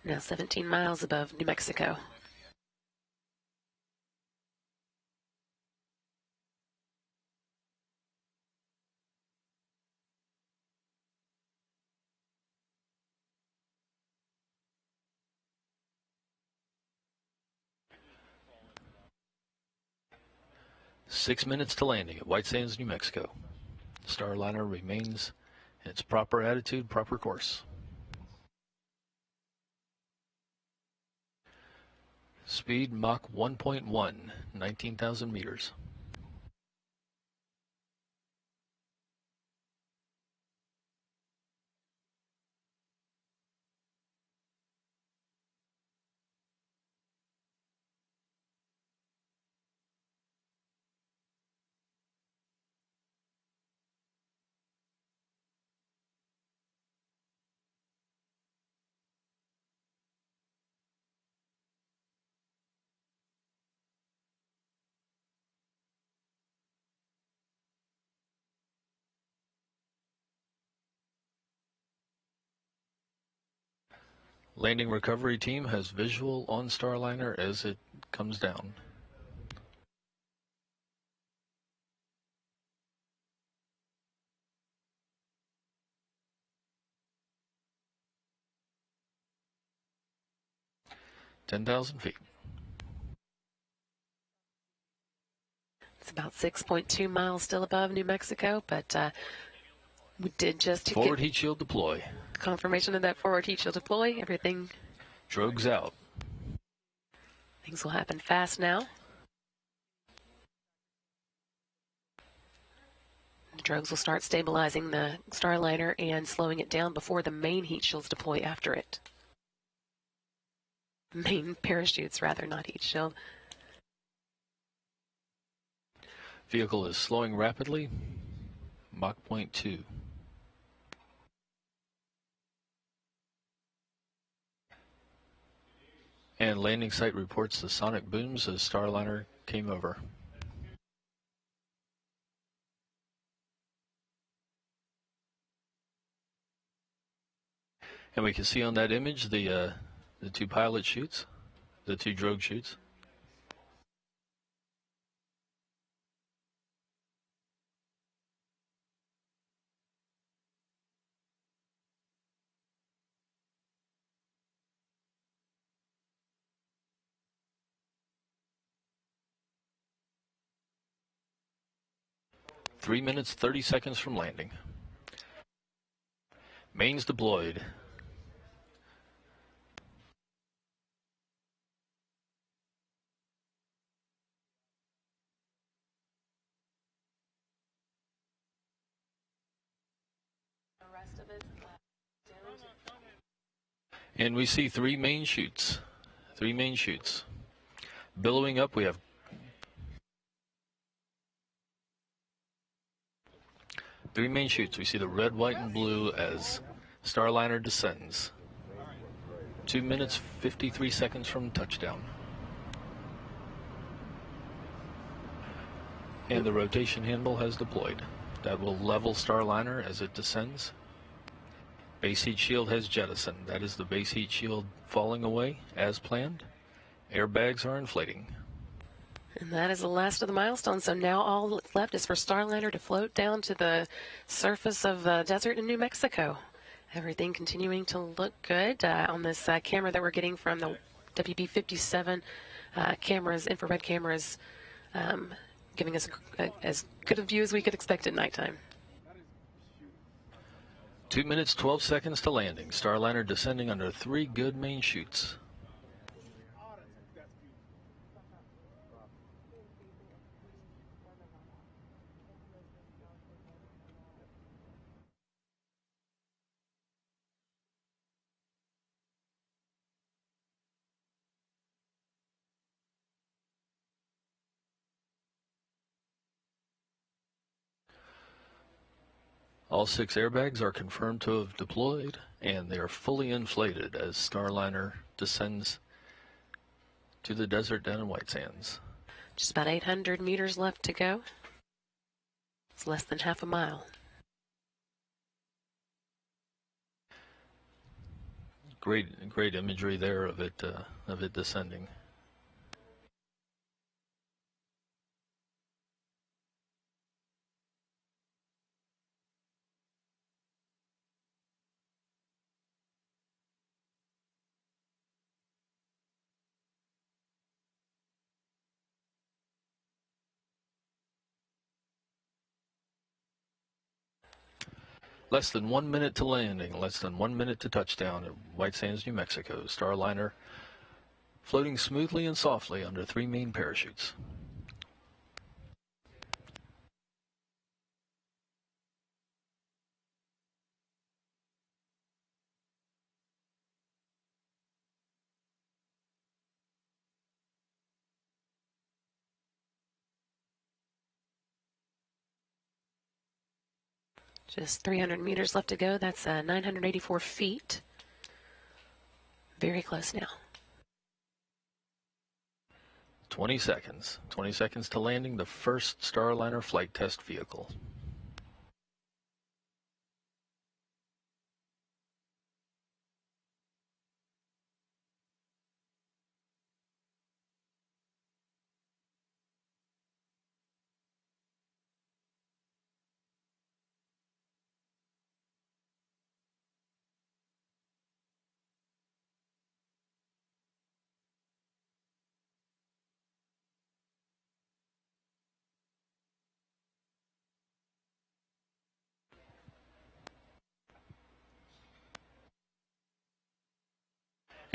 Now 17 miles above New Mexico. Six minutes to landing at White Sands, New Mexico. Starliner remains in its proper attitude, proper course. Speed Mach 1.1, 19,000 meters. Landing recovery team has visual on Starliner as it comes down. (10,000 feet). It's about 6.2 miles still above New Mexico, but we did just Forward get heat shield deploy. confirmation of that forward heat shield deploy. Everything, Drogues out. things will happen fast now. The drogues will start stabilizing the Starliner and slowing it down before the main heat shields deploy after it. Main parachutes, rather, not heat shield. Vehicle is slowing rapidly. Mach 0.2. And landing site reports the sonic booms as Starliner came over. And we can see on that image the two pilot chutes, the two drogue chutes. Three minutes, 30 seconds from landing. Mains deployed. And we see three main chutes. Three main chutes. Billowing up, we have three main chutes. We see the red, white, and blue as Starliner descends. 2 minutes, 53 seconds from touchdown. And the rotation handle has deployed. That will level Starliner as it descends. Base heat shield has jettisoned. That is the base heat shield falling away as planned. Airbags are inflating. And that is the last of the milestones. So now all that's left is for Starliner to float down to the surface of the desert in New Mexico. Everything continuing to look good on this camera that we're getting from the WB-57 cameras, infrared cameras, giving us as good a view as we could expect at nighttime. 2 minutes, 12 seconds to landing. Starliner descending under 3 good main chutes. All 6 airbags are confirmed to have deployed, and they are fully inflated as Starliner descends to the desert down in White Sands. Just about 800 meters left to go. It's less than half a mile. Great imagery there of it descending. Less than 1 minute to landing, less than 1 minute to touchdown at White Sands, New Mexico. Starliner floating smoothly and softly under 3 main parachutes. Just 300 meters left to go. That's 984 feet. Very close now. 20 seconds. 20 seconds to landing the first Starliner flight test vehicle.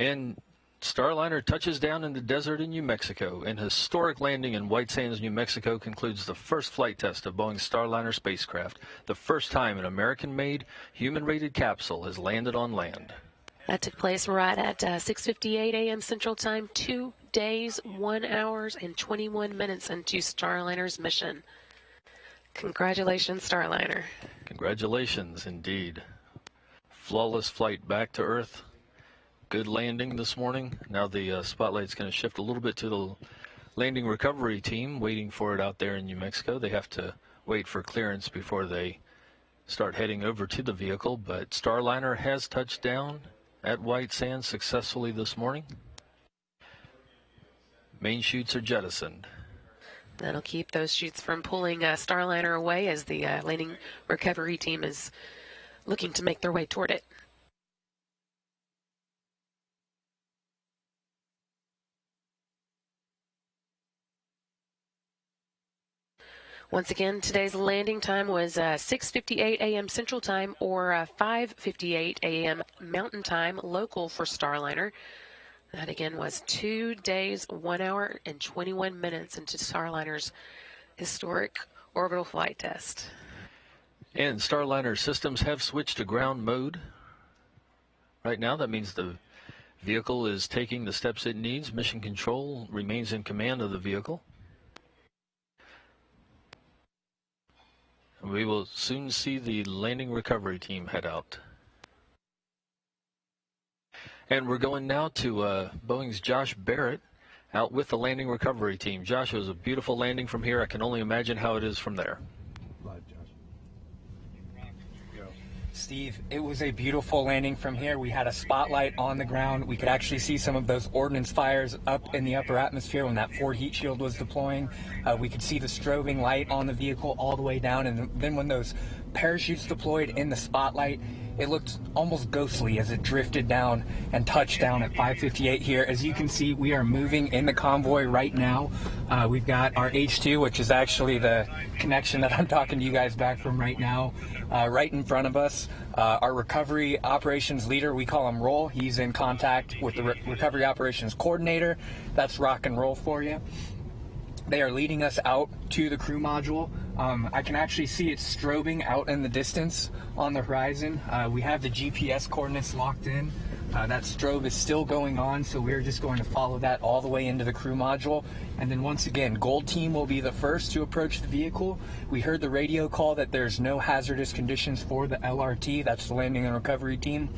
And Starliner touches down in the desert in New Mexico. An historic landing in White Sands, New Mexico concludes the first flight test of Boeing Starliner spacecraft. The first time an American-made, human-rated capsule has landed on land. That took place right at 6:58 a.m. Central Time, 2 days, 1 hour, and 21 minutes into Starliner's mission. Congratulations, Starliner. Congratulations, indeed. Flawless flight back to Earth. Good landing this morning. Now the spotlight's going to shift a little bit to the landing recovery team waiting for it out there in New Mexico. They have to wait for clearance before they start heading over to the vehicle, but Starliner has touched down at White Sands successfully this morning. Main chutes are jettisoned. That'll keep those chutes from pulling Starliner away as the landing recovery team is looking to make their way toward it. Once again, today's landing time was 6:58 a.m. Central Time or 5:58 a.m. Mountain Time local for Starliner. That again was 2 days, 1 hour, and 21 minutes into Starliner's historic orbital flight test. And Starliner systems have switched to ground mode. Right now, that means the vehicle is taking the steps it needs. Mission Control remains in command of the vehicle. We will soon see the landing recovery team head out. And we're going now to Boeing's Josh Barrett out with the landing recovery team. Josh, it was a beautiful landing from here. I can only imagine how it is from there. Steve, it was a beautiful landing from here. We had a spotlight on the ground. We could actually see some of those ordnance fires up in the upper atmosphere when that forward heat shield was deploying. We could see the strobing light on the vehicle all the way down, and then when those parachutes deployed in the spotlight, it looked almost ghostly as it drifted down and touched down at 5:58 here. As you can see, we are moving in the convoy right now. We've got our H2, which is actually the connection that I'm talking to you guys back from right now, right in front of us. Our recovery operations leader, we call him Roll. He's in contact with the recovery operations coordinator. That's rock and roll for you. They are leading us out to the crew module. I can actually see it strobing out in the distance on the horizon. We have the GPS coordinates locked in. That strobe is still going on, so we're just going to follow that all the way into the crew module. And then once again, Gold Team will be the first to approach the vehicle. We heard the radio call that there's no hazardous conditions for the LRT. That's the landing and recovery team.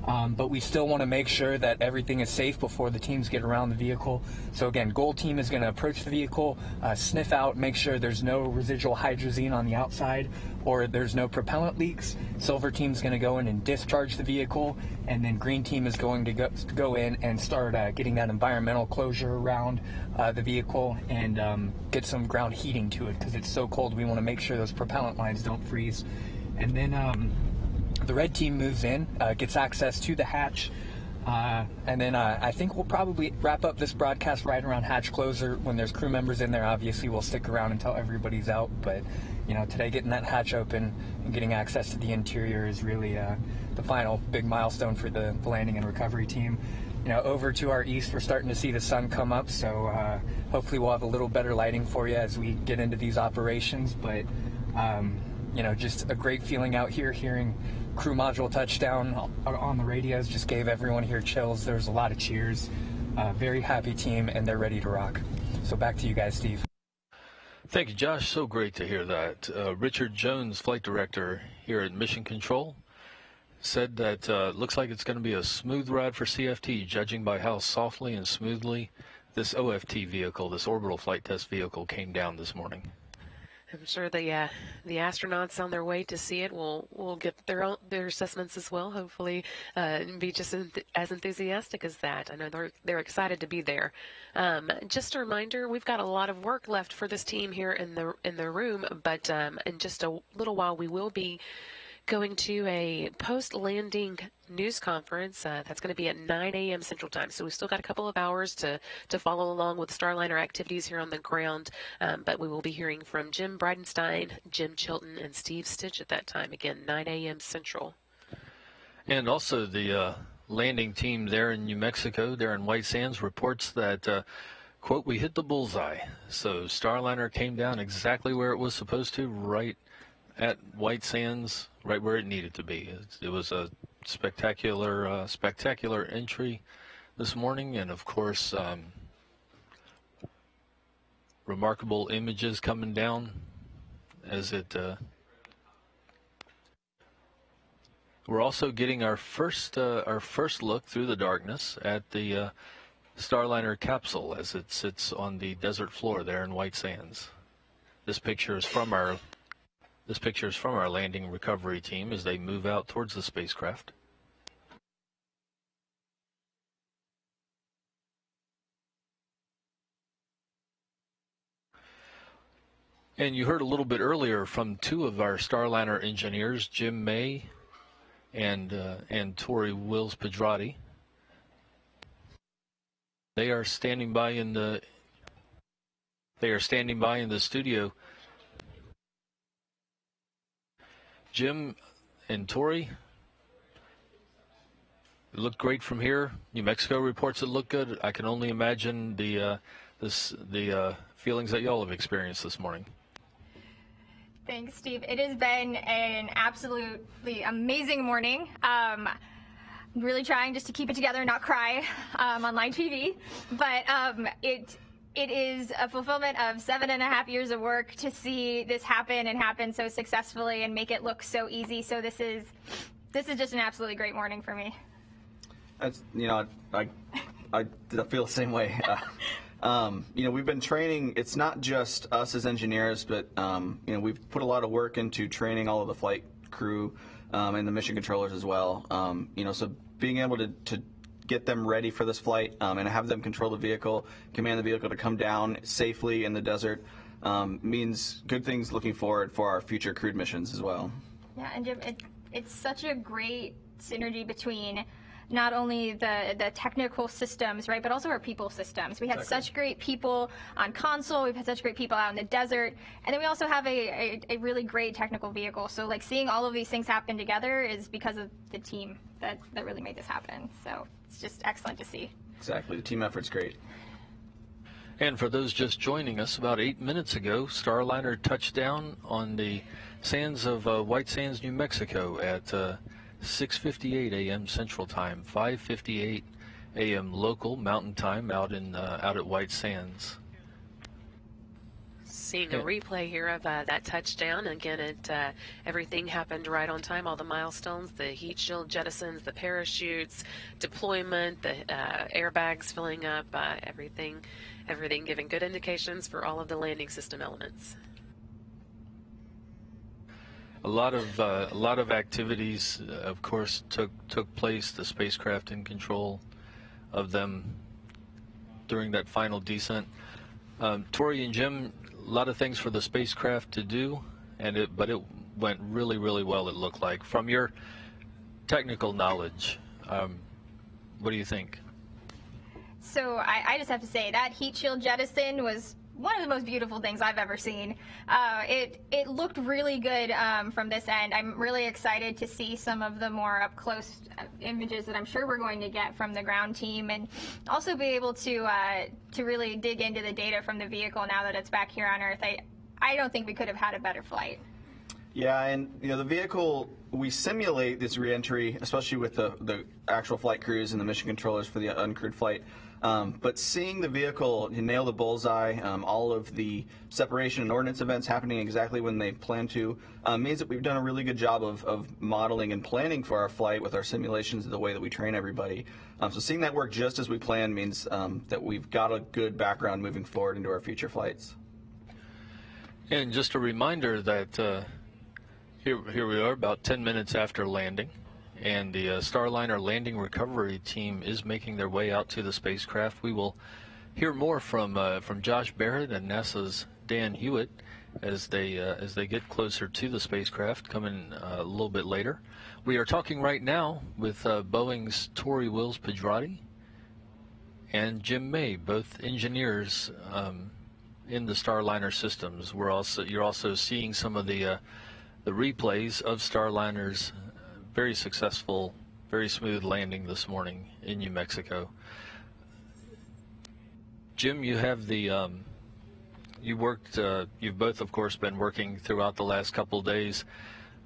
But we still want to make sure that everything is safe before the teams get around the vehicle. So again, Gold Team is going to approach the vehicle, sniff out, make sure there's no residual hydrazine on the outside or there's no propellant leaks. Silver Team is going to go in and discharge the vehicle, and then Green Team is going to go in and start getting that environmental closure around the vehicle and get some ground heating to it because it's so cold. We want to make sure those propellant lines don't freeze. And then the red team moves in, gets access to the hatch, and then I think we'll probably wrap up this broadcast right around hatch closer. When there's crew members in there, obviously we'll stick around until everybody's out, but you know, today getting that hatch open and getting access to the interior is really the final big milestone for the landing and recovery team. You know, over to our east, we're starting to see the sun come up, so hopefully we'll have a little better lighting for you as we get into these operations, but you know, just a great feeling out here, hearing crew module touchdown on the radios just gave everyone here chills. There's a lot of cheers. Very happy team, and they're ready to rock. So back to you guys, Steve. Thank you, Josh. So great to hear that. Richard Jones, flight director here at Mission Control, said that looks like it's going to be a smooth ride for CFT, judging by how softly and smoothly this OFT vehicle, this orbital flight test vehicle, came down this morning. I'm sure the astronauts on their way to see it will get their assessments as well. Hopefully, be just as enthusiastic as that. I know they're excited to be there. Just a reminder, we've got a lot of work left for this team here in the room, but in just a little while we will be going to a post-landing news conference. That's going to be at 9 a.m. Central Time. So we've still got a couple of hours to follow along with Starliner activities here on the ground. But we will be hearing from Jim Bridenstine, Jim Chilton, and Steve Stitch at that time. Again, 9 a.m. Central. And also the landing team there in New Mexico, there in White Sands, reports that, quote, we hit the bullseye. So Starliner came down exactly where it was supposed to, right at White Sands, right where it needed to be. It was a spectacular entry this morning, and of course, remarkable images coming down as it. We're also getting our first look through the darkness at the Starliner capsule as it sits on the desert floor there in White Sands. This picture is from our landing recovery team as they move out towards the spacecraft. And you heard a little bit earlier from two of our Starliner engineers, Jim May and Tori Wills-Pedrati. They are standing by in the studio. Jim and Tori, it looked great from here. New Mexico reports it looked good. I can only imagine the feelings that y'all have experienced this morning. Thanks, Steve. It has been an absolutely amazing morning. I'm really trying just to keep it together and not cry on live TV, but it is a fulfillment of 7.5 years of work to see this happen so successfully and make it look so easy. So this is just an absolutely great morning for me. That's, I feel the same way. We've been training. It's not just us as engineers, but we've put a lot of work into training all of the flight crew and the mission controllers as well. So being able to get them ready for this flight and have them control the vehicle, command the vehicle to come down safely in the desert means good things looking forward for our future crewed missions as well. Yeah, and Jim, it's such a great synergy between not only the technical systems, right, but also our people systems. We had such great people on console, we've had such great people out in the desert, and then we also have a really great technical vehicle. So like seeing all of these things happen together is because of the team that really made this happen. So it's just excellent to see. Exactly, the team effort's great. And for those just joining us, about 8 minutes ago, Starliner touched down on the sands of White Sands, New Mexico at 6:58 a.m. Central Time, 5:58 a.m. local Mountain Time out at White Sands. Seeing a replay here of that touchdown. Again, everything happened right on time. All the milestones, the heat shield jettisons, the parachutes, deployment, the airbags filling up, everything giving good indications for all of the landing system elements. A lot of activities, of course, took place. The spacecraft in control of them during that final descent. Tori and Jim, a lot of things for the spacecraft to do, but it went really, really well. It looked like. From your technical knowledge, what do you think? So I just have to say that heat shield jettison was one of the most beautiful things I've ever seen. It looked really good from this end. I'm really excited to see some of the more up close images that I'm sure we're going to get from the ground team, and also be able to really dig into the data from the vehicle now that it's back here on Earth. I don't think we could have had a better flight. Yeah, and the vehicle, we simulate this reentry, especially with the actual flight crews and the mission controllers for the uncrewed flight. But seeing the vehicle nail the bullseye, all of the separation and ordnance events happening exactly when they plan to, means that we've done a really good job of modeling and planning for our flight with our simulations of the way that we train everybody. So seeing that work just as we planned means that we've got a good background moving forward into our future flights. And just a reminder that here we are about 10 minutes after landing. And the Starliner landing recovery team is making their way out to the spacecraft. We will hear more from Josh Barrett and NASA's Dan Hewitt as they get closer to the spacecraft, coming a little bit later. We are talking right now with Boeing's Tori Wills-Pedrati and Jim May, both engineers in the Starliner systems. You're also seeing some of the replays of Starliner's very successful, very smooth landing this morning in New Mexico. Jim, you have you've both, of course, been working throughout the last couple of days.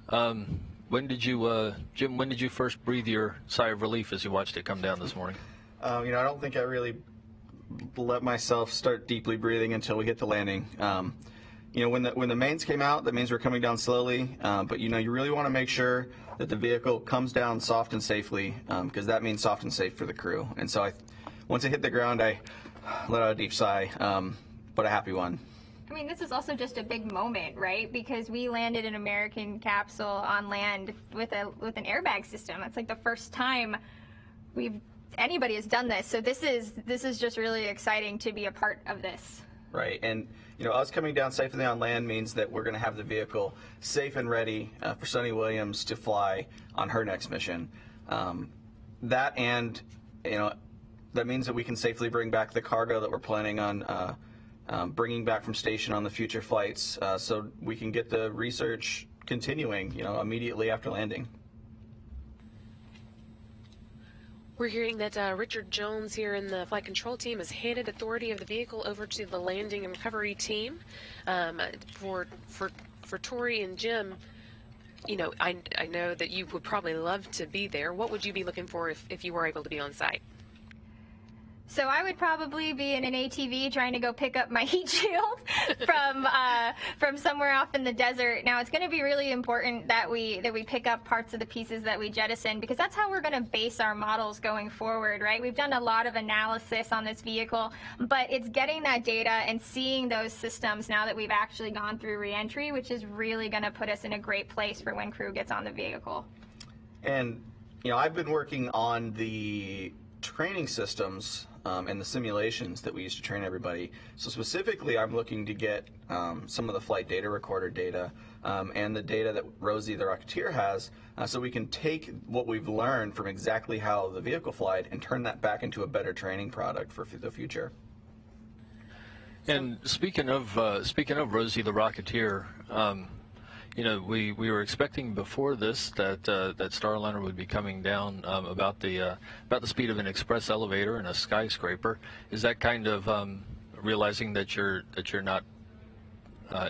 When did you first breathe your sigh of relief as you watched it come down this morning? I don't think I really let myself start deeply breathing until we hit the landing. When the mains came out, that means we're coming down slowly, but you really want to make sure that the vehicle comes down soft and safely, because that means soft and safe for the crew. And so once it hit the ground, I let out a deep sigh, but a happy one. I mean, this is also just a big moment, right? Because we landed an American capsule on land with an airbag system. It's like the first time anybody has done this. So this is just really exciting to be a part of this. Right, and us coming down safely on land means that we're going to have the vehicle safe and ready for Sunny Williams to fly on her next mission. That means that we can safely bring back the cargo that we're planning on bringing back from station on the future flights, so we can get the research continuing, immediately after landing. We're hearing that Richard Jones here in the flight control team has handed authority of the vehicle over to the landing and recovery team. For Tori and Jim, I know that you would probably love to be there. What would you be looking for if you were able to be on site? So I would probably be in an ATV trying to go pick up my heat shield. from somewhere off in the desert. Now, it's going to be really important that we pick up parts of the pieces that we jettison, because that's how we're going to base our models going forward, right? We've done a lot of analysis on this vehicle, but it's getting that data and seeing those systems now that we've actually gone through reentry, which is really going to put us in a great place for when crew gets on the vehicle. And, you know, I've been working on the training systems and the simulations that we use to train everybody. So specifically, I'm looking to get some of the flight data recorder data and the data that Rosie the Rocketeer has, so we can take what we've learned from exactly how the vehicle flied and turn that back into a better training product for the future. And speaking of Rosie the Rocketeer, you know, we were expecting before this that Starliner would be coming down about the speed of an express elevator in a skyscraper. Is that kind of realizing that you're not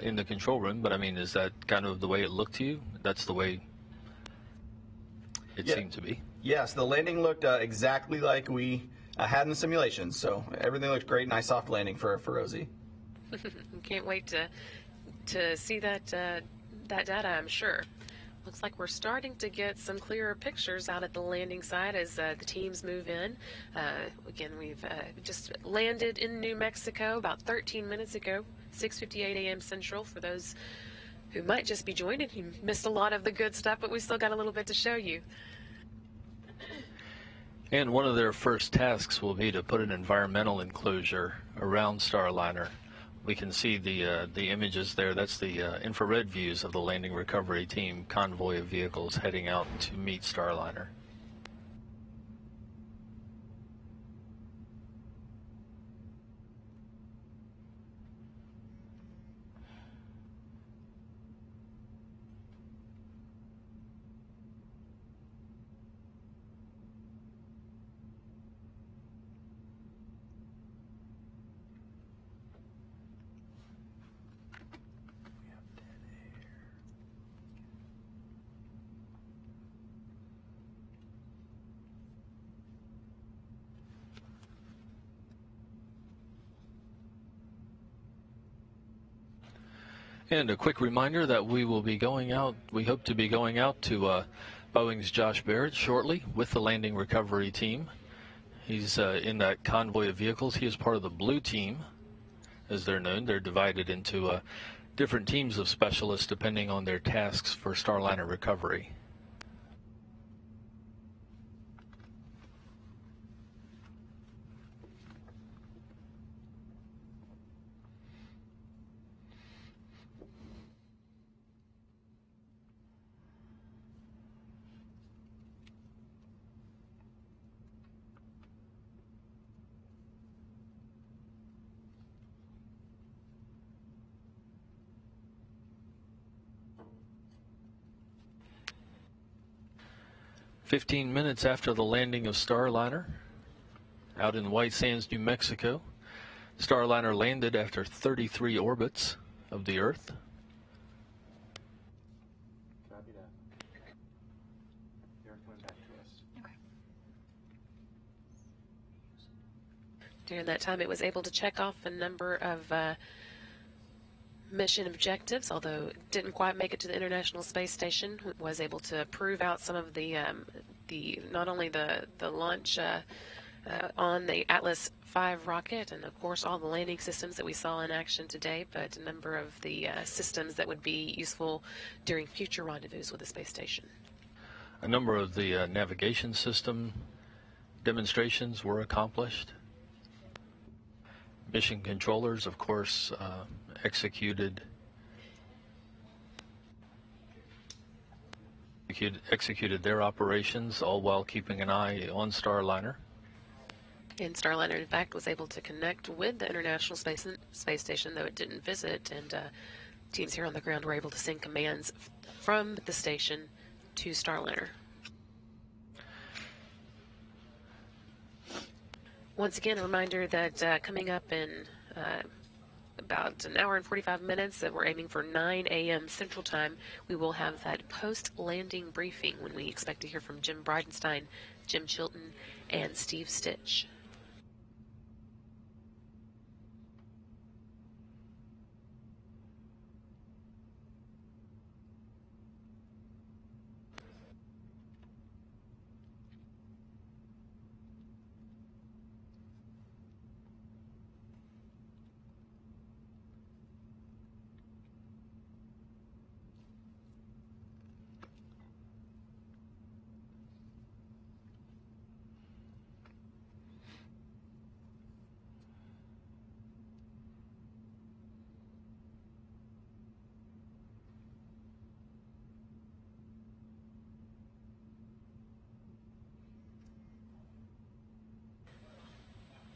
in the control room? But I mean, is that kind of the way it looked to you? That's the way it seemed to be. Yes, the landing looked exactly like we had in the simulations. So everything looked great. Nice soft landing for Rosie. Can't wait to see that data, I'm sure. Looks like we're starting to get some clearer pictures out at the landing site as the teams move in. Again, we've just landed in New Mexico about 13 minutes ago, 6:58 a.m. Central. For those who might just be joining, you missed a lot of the good stuff, but we still got a little bit to show you. And one of their first tasks will be to put an environmental enclosure around Starliner. We can see the images there. That's the infrared views of the landing recovery team convoy of vehicles heading out to meet Starliner. And a quick reminder that we will be going out, we hope to be going out to Boeing's Josh Barrett shortly with the landing recovery team. He's in that convoy of vehicles. He is part of the blue team, as they're known. They're divided into different teams of specialists depending on their tasks for Starliner recovery. "15 minutes after the landing of Starliner out in White Sands, New Mexico. Starliner landed after 33 orbits of the Earth. Copy that. They're coming back to us. Okay. During that time, it was able to check off a number of mission objectives, although it didn't quite make it to the International Space Station. It was able to prove out some of the not only the launch on the Atlas V rocket, and of course all the landing systems that we saw in action today, but a number of the systems that would be useful during future rendezvous with the space station. A number of the navigation system demonstrations were accomplished. Mission controllers, of course, executed their operations, all while keeping an eye on Starliner. And Starliner, in fact, was able to connect with the International Space Station, though it didn't visit, and teams here on the ground were able to send commands from the station to Starliner. Once again, a reminder that coming up in about an hour and 45 minutes, that we're aiming for 9 a.m. Central Time, we will have that post-landing briefing when we expect to hear from Jim Bridenstine, Jim Chilton, and Steve Stitch.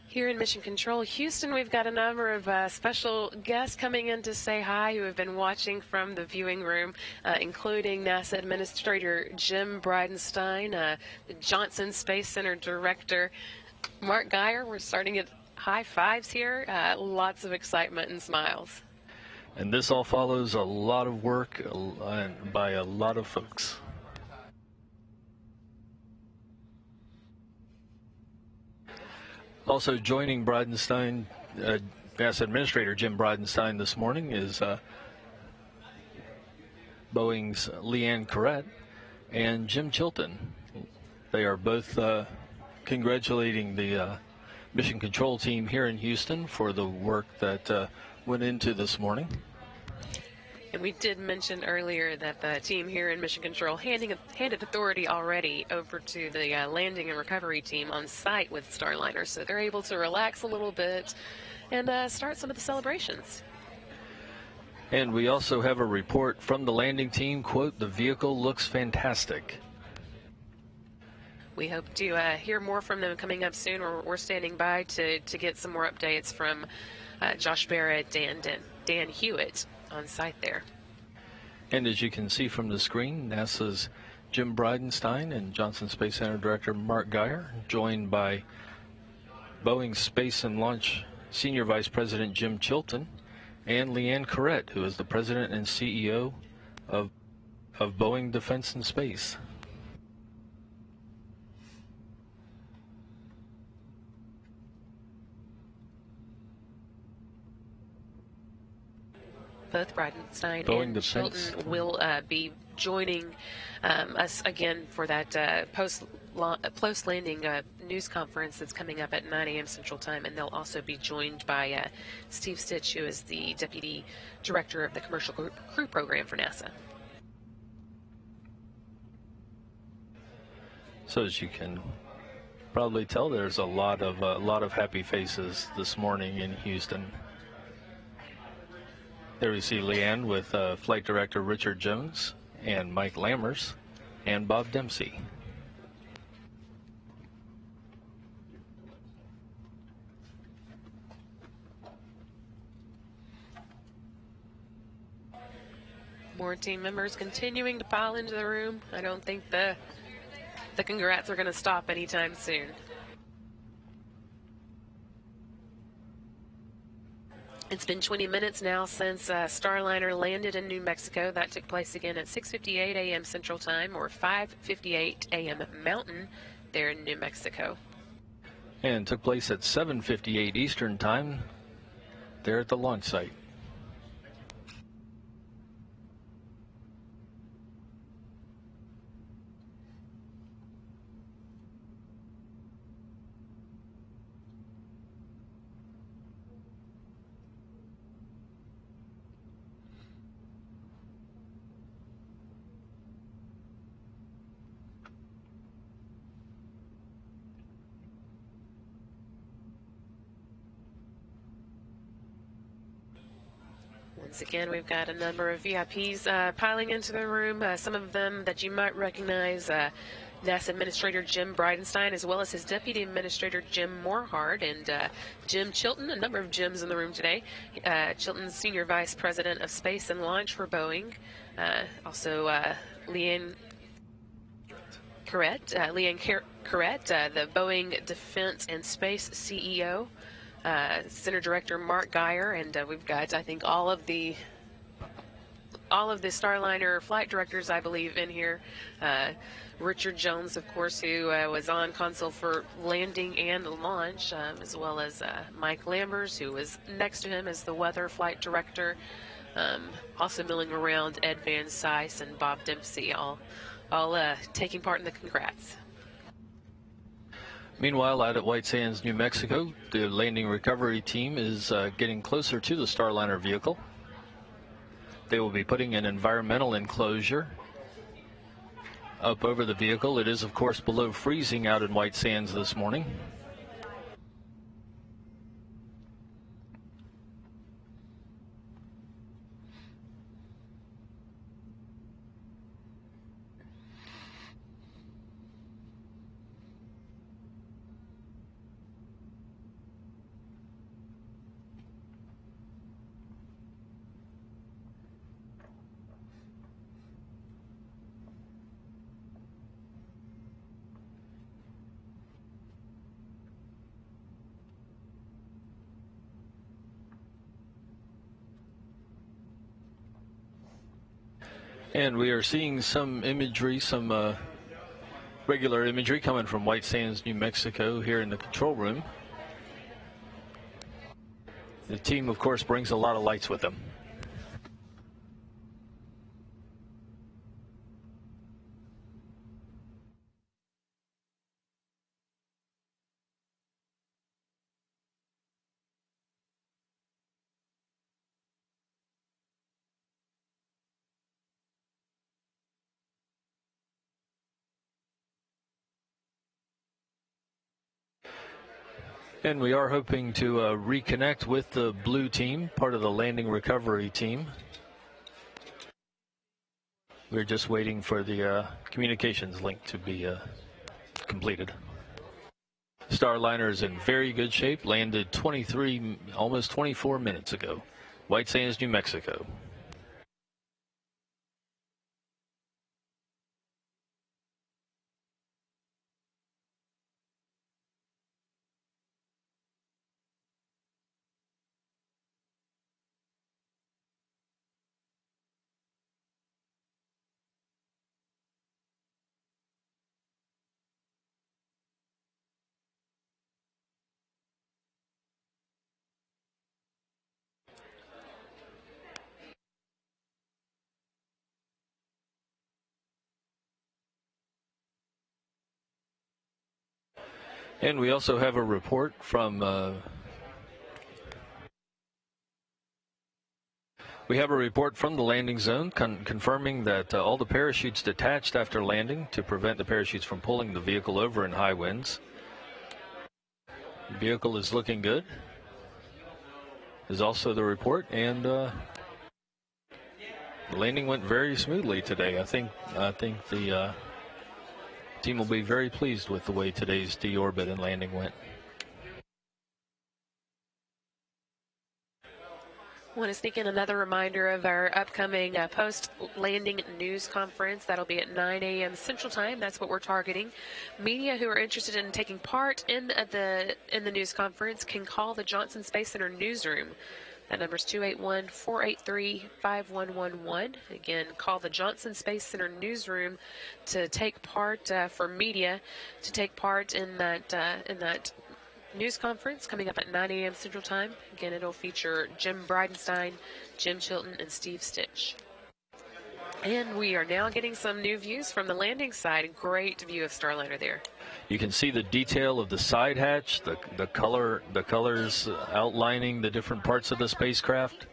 Here in Mission Control, Houston, we've got a number of special guests coming in to say hi who have been watching from the viewing room, including NASA Administrator Jim Bridenstine, the Johnson Space Center Director Mark Geyer. We're starting at high fives here, lots of excitement and smiles. And this all follows a lot of work by a lot of folks. Also joining Bridenstine, NASA Administrator Jim Bridenstine this morning is Boeing's Leanne Corrett and Jim Chilton. They are both congratulating the Mission Control team here in Houston for the work that went into this morning. And we did mention earlier that the team here in Mission Control handed authority already over to the landing and recovery team on site with Starliner, so they're able to relax a little bit and start some of the celebrations. And we also have a report from the landing team, quote, "The vehicle looks fantastic." We hope to hear more from them coming up soon. We're standing by to get some more updates from Josh Barrett and Dan Hewitt on site there. And as you can see from the screen, NASA's Jim Bridenstine and Johnson Space Center Director Mark Geyer, joined by Boeing Space and Launch Senior Vice President Jim Chilton and Leanne Corrett, who is the President and CEO of Boeing Defense and Space. Both Bridenstine Boeing and Chilton will be joining us again for that post-landing news conference that's coming up at 9 a.m. Central Time, and they'll also be joined by Steve Stitch, who is the Deputy Director of the Commercial Crew Program for NASA. So as you can probably tell, there's a lot of happy faces this morning in Houston. There we see Leanne with Flight Director Richard Jones and Mike Lammers and Bob Dempsey. More team members continuing to pile into the room. I don't think the congrats are going to stop anytime soon. It's been 20 minutes now since Starliner landed in New Mexico. That took place again at 6:58 a.m. Central Time, or 5:58 a.m. Mountain there in New Mexico. And took place at 7:58 Eastern Time there at the launch site. Once again, we've got a number of VIPs piling into the room, some of them that you might recognize, NASA Administrator Jim Bridenstine, as well as his Deputy Administrator Jim Morehard, and Jim Chilton, a number of Jims in the room today. Chilton's Senior Vice President of Space and Launch for Boeing. Also Leanne Corrett, the Boeing Defense and Space CEO. Center Director Mark Geyer, and we've got, I think, all of the Starliner flight directors, I believe, in here. Richard Jones, of course, who was on console for landing and launch, as well as Mike Lammers, who was next to him as the weather flight director. Also milling around Ed Van Cise and Bob Dempsey, all taking part in the congrats. Meanwhile, out at White Sands, New Mexico, the landing recovery team is getting closer to the Starliner vehicle. They will be putting an environmental enclosure up over the vehicle. It is, of course, below freezing out in White Sands this morning. And we are seeing some imagery, some regular imagery coming from White Sands, New Mexico here in the control room. The team, of course, brings a lot of lights with them. And we are hoping to reconnect with the blue team, part of the landing recovery team. We're just waiting for the communications link to be completed. Starliner is in very good shape, landed 23, almost 24 minutes ago. White Sands, New Mexico. And we also have a report from the landing zone confirming that all the parachutes detached after landing to prevent the parachutes from pulling the vehicle over in high winds. The vehicle is looking good, is also the report, and the landing went very smoothly today. I think the team will be very pleased with the way today's deorbit and landing went. I want to sneak in another reminder of our upcoming post-landing news conference. That'll be at 9 a.m. Central Time. That's what we're targeting. Media who are interested in taking part in the news conference can call the Johnson Space Center newsroom. That number is 281-483-5111. Again, call the Johnson Space Center newsroom to take part, for media, to take part in that news conference coming up at 9 a.m. Central Time. Again, it'll feature Jim Bridenstine, Jim Chilton, and Steve Stitch. And we are now getting some new views from the landing side. Great view of Starliner there. You can see the detail of the side hatch, the colors outlining the different parts of the spacecraft.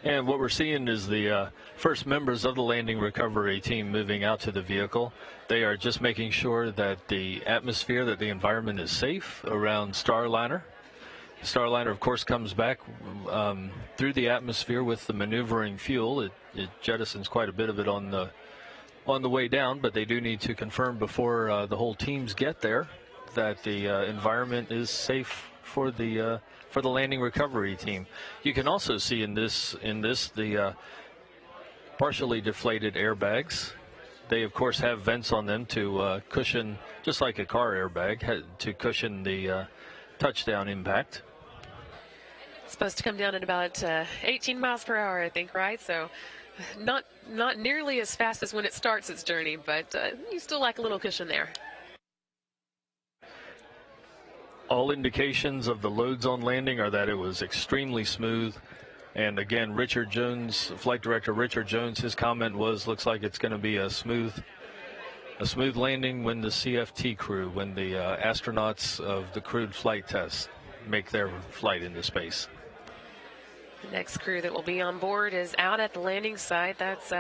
And what we're seeing is the first members of the landing recovery team moving out to the vehicle. They are just making sure that the atmosphere, that the environment is safe around Starliner. Starliner, of course, comes back through the atmosphere with the maneuvering fuel. It jettisons quite a bit of it on the way down, but they do need to confirm before the whole teams get there that the environment is safe for the landing recovery team. You can also see in this the partially deflated airbags. They of course have vents on them to cushion, just like a car airbag, to cushion the touchdown impact. It's supposed to come down at about 18 miles per hour, I think, right? So not nearly as fast as when it starts its journey, but you still like a little cushion there. All indications of the loads on landing are that it was extremely smooth. And again, Richard Jones, Flight Director Richard Jones, his comment was, looks like it's going to be a smooth landing when the CFT crew, when the astronauts of the crewed flight test make their flight into space. The next crew that will be on board is out at the landing site. That's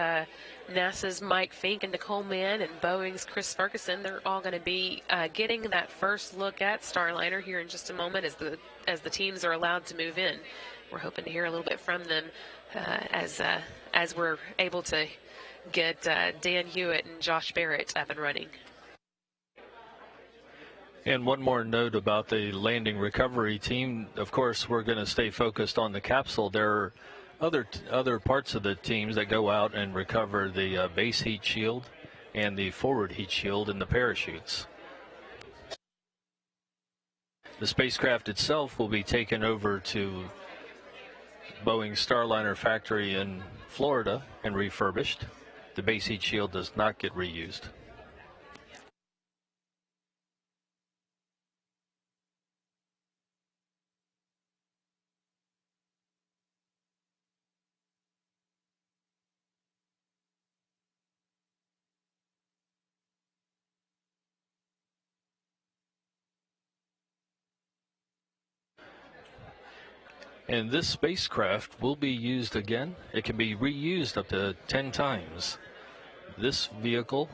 NASA's Mike Fink and Nicole Mann and Boeing's Chris Ferguson. They're all going to be getting that first look at Starliner here in just a moment as the teams are allowed to move in. We're hoping to hear a little bit from them as we're able to get Dan Hewitt and Josh Barrett up and running. And one more note about the landing recovery team. Of course, we're going to stay focused on the capsule. There are other parts of the teams that go out and recover the base heat shield and the forward heat shield and the parachutes. The spacecraft itself will be taken over to Boeing Starliner factory in Florida and refurbished. The base heat shield does not get reused. And this spacecraft will be used again. It can be reused up to 10 times. This vehicle,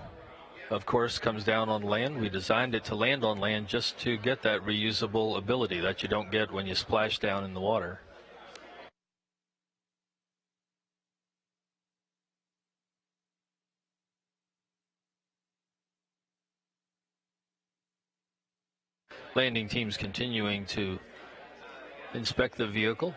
of course, comes down on land. We designed it to land on land just to get that reusable ability that you don't get when you splash down in the water. Landing teams continuing to inspect the vehicle.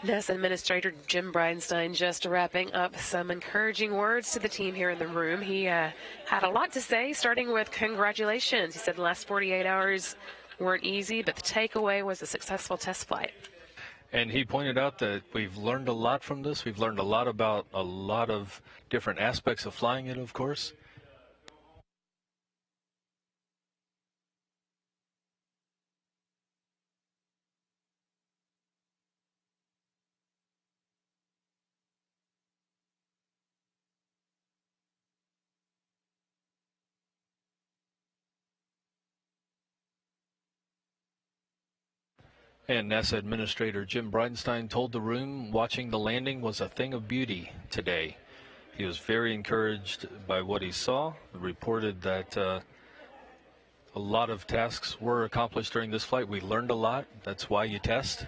NASA Administrator Jim Bridenstine just wrapping up some encouraging words to the team here in the room. He had a lot to say, starting with congratulations. He said the last 48 hours weren't easy, but the takeaway was a successful test flight. And he pointed out that we've learned a lot from this. We've learned a lot about a lot of different aspects of flying it, of course. And NASA Administrator Jim Bridenstine told the room watching the landing was a thing of beauty today. He was very encouraged by what he saw, reported that a lot of tasks were accomplished during this flight. We learned a lot. That's why you test.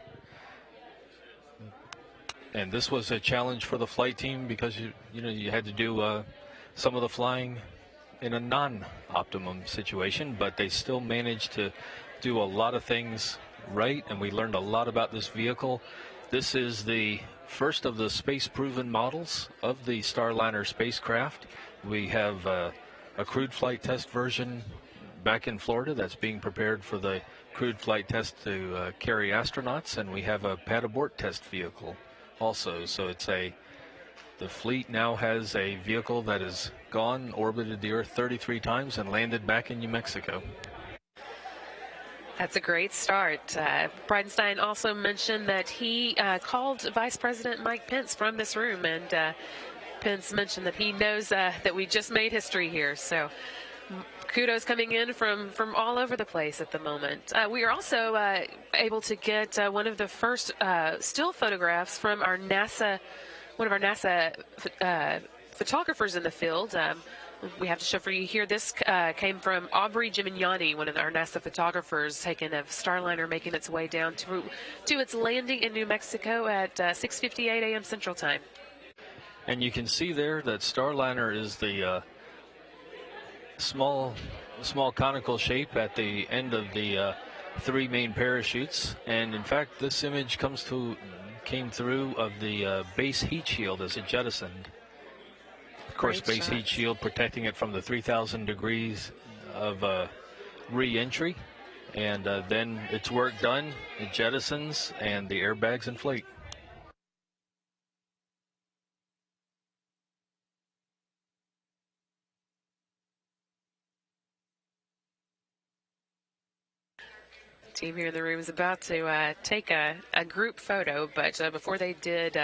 And this was a challenge for the flight team because you had to do some of the flying in a non-optimum situation, but they still managed to do a lot of things right, and we learned a lot about this vehicle. This is the first of the space-proven models of the Starliner spacecraft. We have a crewed flight test version back in Florida that's being prepared for the crewed flight test to carry astronauts, and we have a pad abort test vehicle also. So the fleet now has a vehicle that has orbited the Earth 33 times and landed back in New Mexico. That's a great start. Bridenstine also mentioned that he called Vice President Mike Pence from this room, and Pence mentioned that he knows that we just made history here. So kudos coming in from all over the place at the moment. We are also able to get one of the first still photographs from one of our NASA photographers in the field. We have to show for you here. This came from Aubrey Gimignani, one of our NASA photographers, taken of Starliner making its way down to its landing in New Mexico at 6:58 a.m. Central Time. And you can see there that Starliner is the small conical shape at the end of the three main parachutes. And in fact, this image came through of the base heat shield as it jettisoned. Of course, base heat shield protecting it from the 3,000 degrees of re-entry, and then its work done, it jettisons and the airbags inflate. The team here in the room is about to take a group photo, but before they did,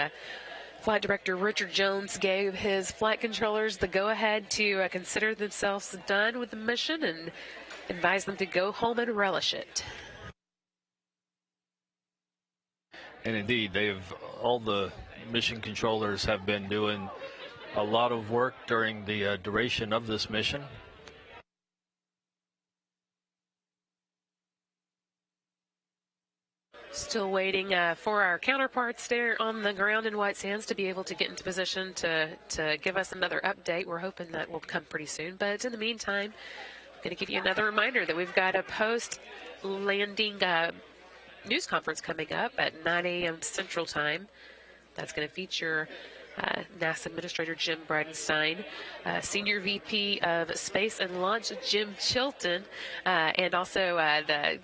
Flight Director Richard Jones gave his flight controllers the go-ahead to consider themselves done with the mission and advised them to go home and relish it. And indeed, all the mission controllers have been doing a lot of work during the duration of this mission. Still waiting for our counterparts there on the ground in White Sands to be able to get into position to give us another update. We're hoping that will come pretty soon. But in the meantime, I'm going to give you another reminder that we've got a post-landing news conference coming up at 9 a.m. Central Time. That's going to feature NASA Administrator Jim Bridenstine, Senior VP of Space and Launch Jim Chilton, and also the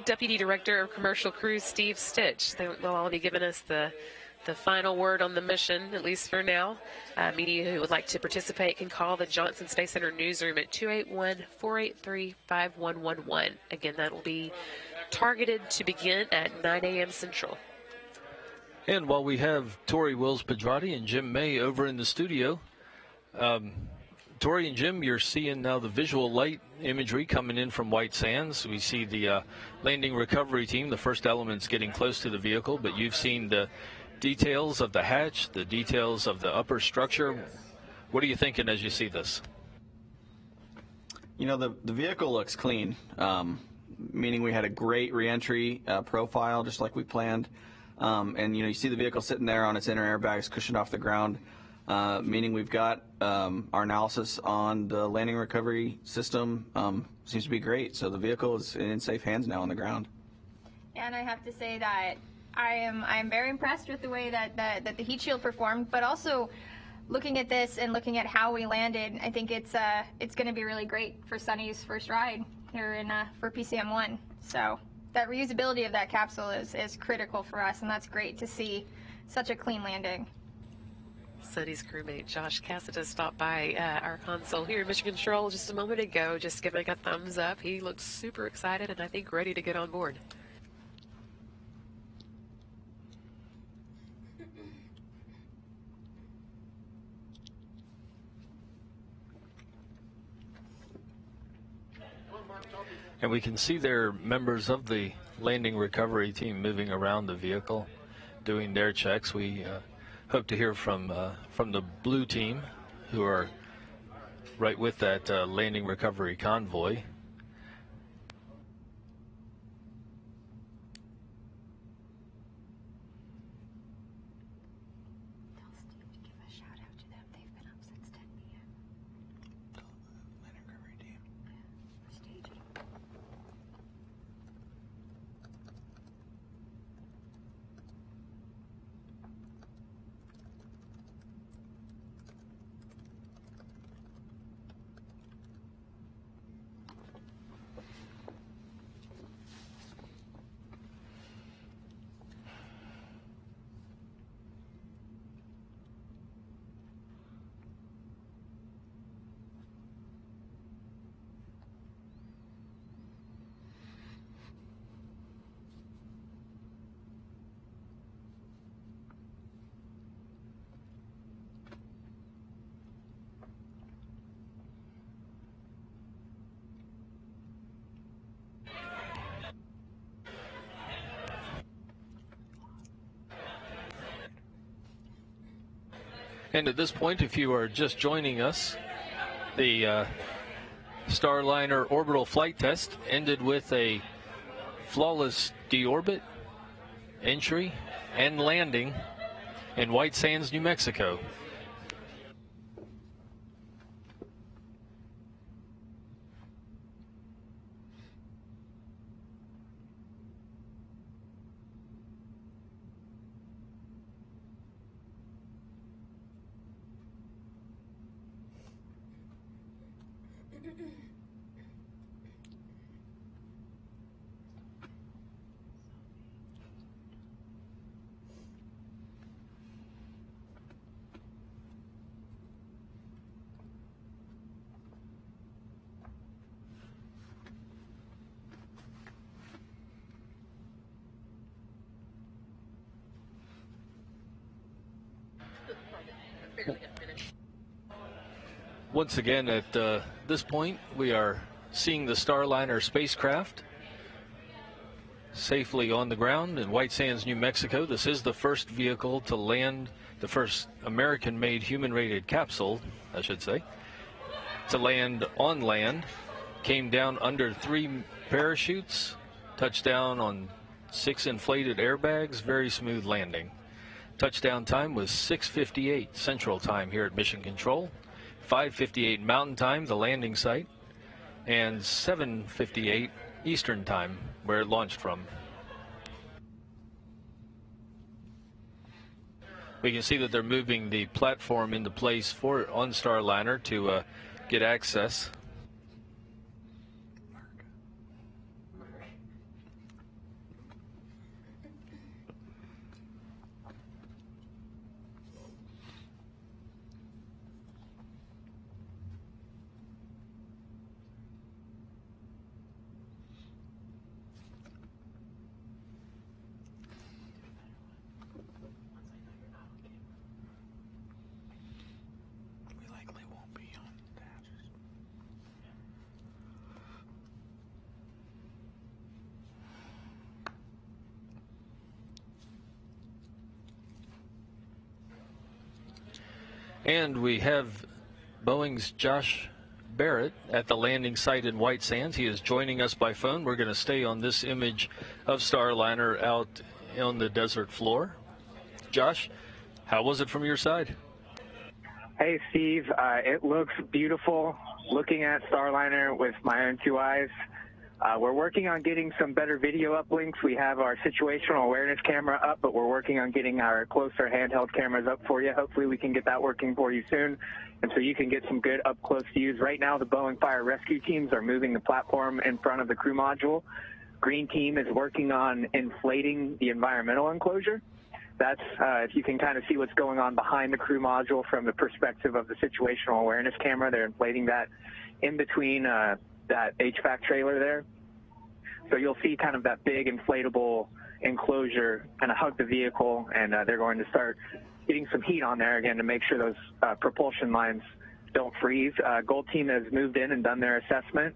Deputy Director of Commercial Crews, Steve Stitch. They'll all be giving us the final word on the mission, at least for now. Media who would like to participate can call the Johnson Space Center newsroom at 281-483-5111. Again, that will be targeted to begin at 9 a.m. Central. And while we have Tori Wills-Pedrati and Jim May over in the studio, Tori and Jim, you're seeing now the visual light imagery coming in from White Sands. We see the landing recovery team, the first elements getting close to the vehicle, but you've seen the details of the hatch, the details of the upper structure. What are you thinking as you see this? You know, the vehicle looks clean, meaning we had a great reentry profile, just like we planned. And, you see the vehicle sitting there on its inner airbags cushioned off the ground. Meaning we've got our analysis on the landing recovery system seems to be great. So the vehicle is in safe hands now on the ground. And I have to say that I'm very impressed with the way that the heat shield performed, but also looking at this and looking at how we landed, I think it's going to be really great for Sunny's first ride here for PCM1. So that reusability of that capsule is critical for us, and that's great to see such a clean landing. Sunny's crewmate Josh Cassida stopped by our console here in Mission Control just a moment ago, just giving a thumbs up. He looks super excited and I think ready to get on board. And we can see there members of the landing recovery team moving around the vehicle, doing their checks. We hope to hear from the blue team, who are right with that landing recovery convoy. And at this point, if you are just joining us, the Starliner Orbital flight test ended with a flawless deorbit, entry, and landing in White Sands, New Mexico. Once again, at this point, we are seeing the Starliner spacecraft safely on the ground in White Sands, New Mexico. This is the first vehicle to land, the first American-made human-rated capsule, I should say, to land on land. Came down under 3 parachutes, touched down on 6 inflated airbags, very smooth landing. Touchdown time was 6:58 Central Time here at Mission Control, 5:58 Mountain Time, the landing site, and 7:58 Eastern Time, where it launched from. We can see that they're moving the platform into place on Starliner to get access. And we have Boeing's Josh Barrett at the landing site in White Sands. He is joining us by phone. We're going to stay on this image of Starliner out on the desert floor. Josh, how was it from your side? Hey, Steve. It looks beautiful. Looking at Starliner with my own 2 eyes We're working on getting some better video uplinks. We have our situational awareness camera up, but we're working on getting our closer handheld cameras up for you. Hopefully we can get that working for you soon, and so you can get some good up-close views. Right now, the Boeing fire rescue teams are moving the platform in front of the crew module. Green team is working on inflating the environmental enclosure. That's, if you can kind of see what's going on behind the crew module from the perspective of the situational awareness camera, they're inflating that in between that HVAC trailer there. So you'll see kind of that big inflatable enclosure kind of hug the vehicle, and they're going to start getting some heat on there again to make sure those propulsion lines don't freeze. Gold team has moved in and done their assessment.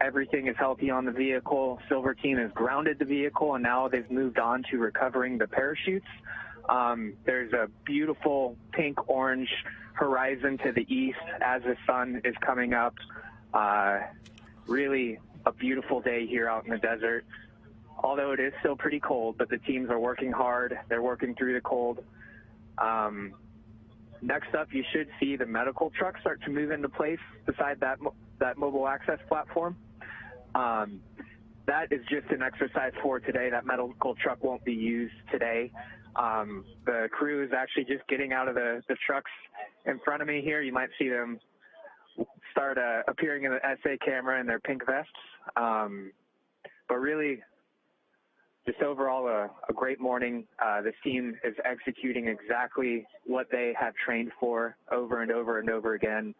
Everything is healthy on the vehicle. Silver team has grounded the vehicle, and now they've moved on to recovering the parachutes. There's a beautiful pink-orange horizon to the east as the sun is coming up. Really a beautiful day here out in the desert, although it is still pretty cold, but the teams are working hard. They're working through the cold. Next up, you should see the medical truck start to move into place beside that mobile access platform. That is just an exercise for today. That medical truck won't be used today. The crew is actually just getting out of the trucks in front of me here. You might see them start appearing in the SA camera in their pink vests. But really, just overall a great morning. This team is executing exactly what they have trained for over and over and over again.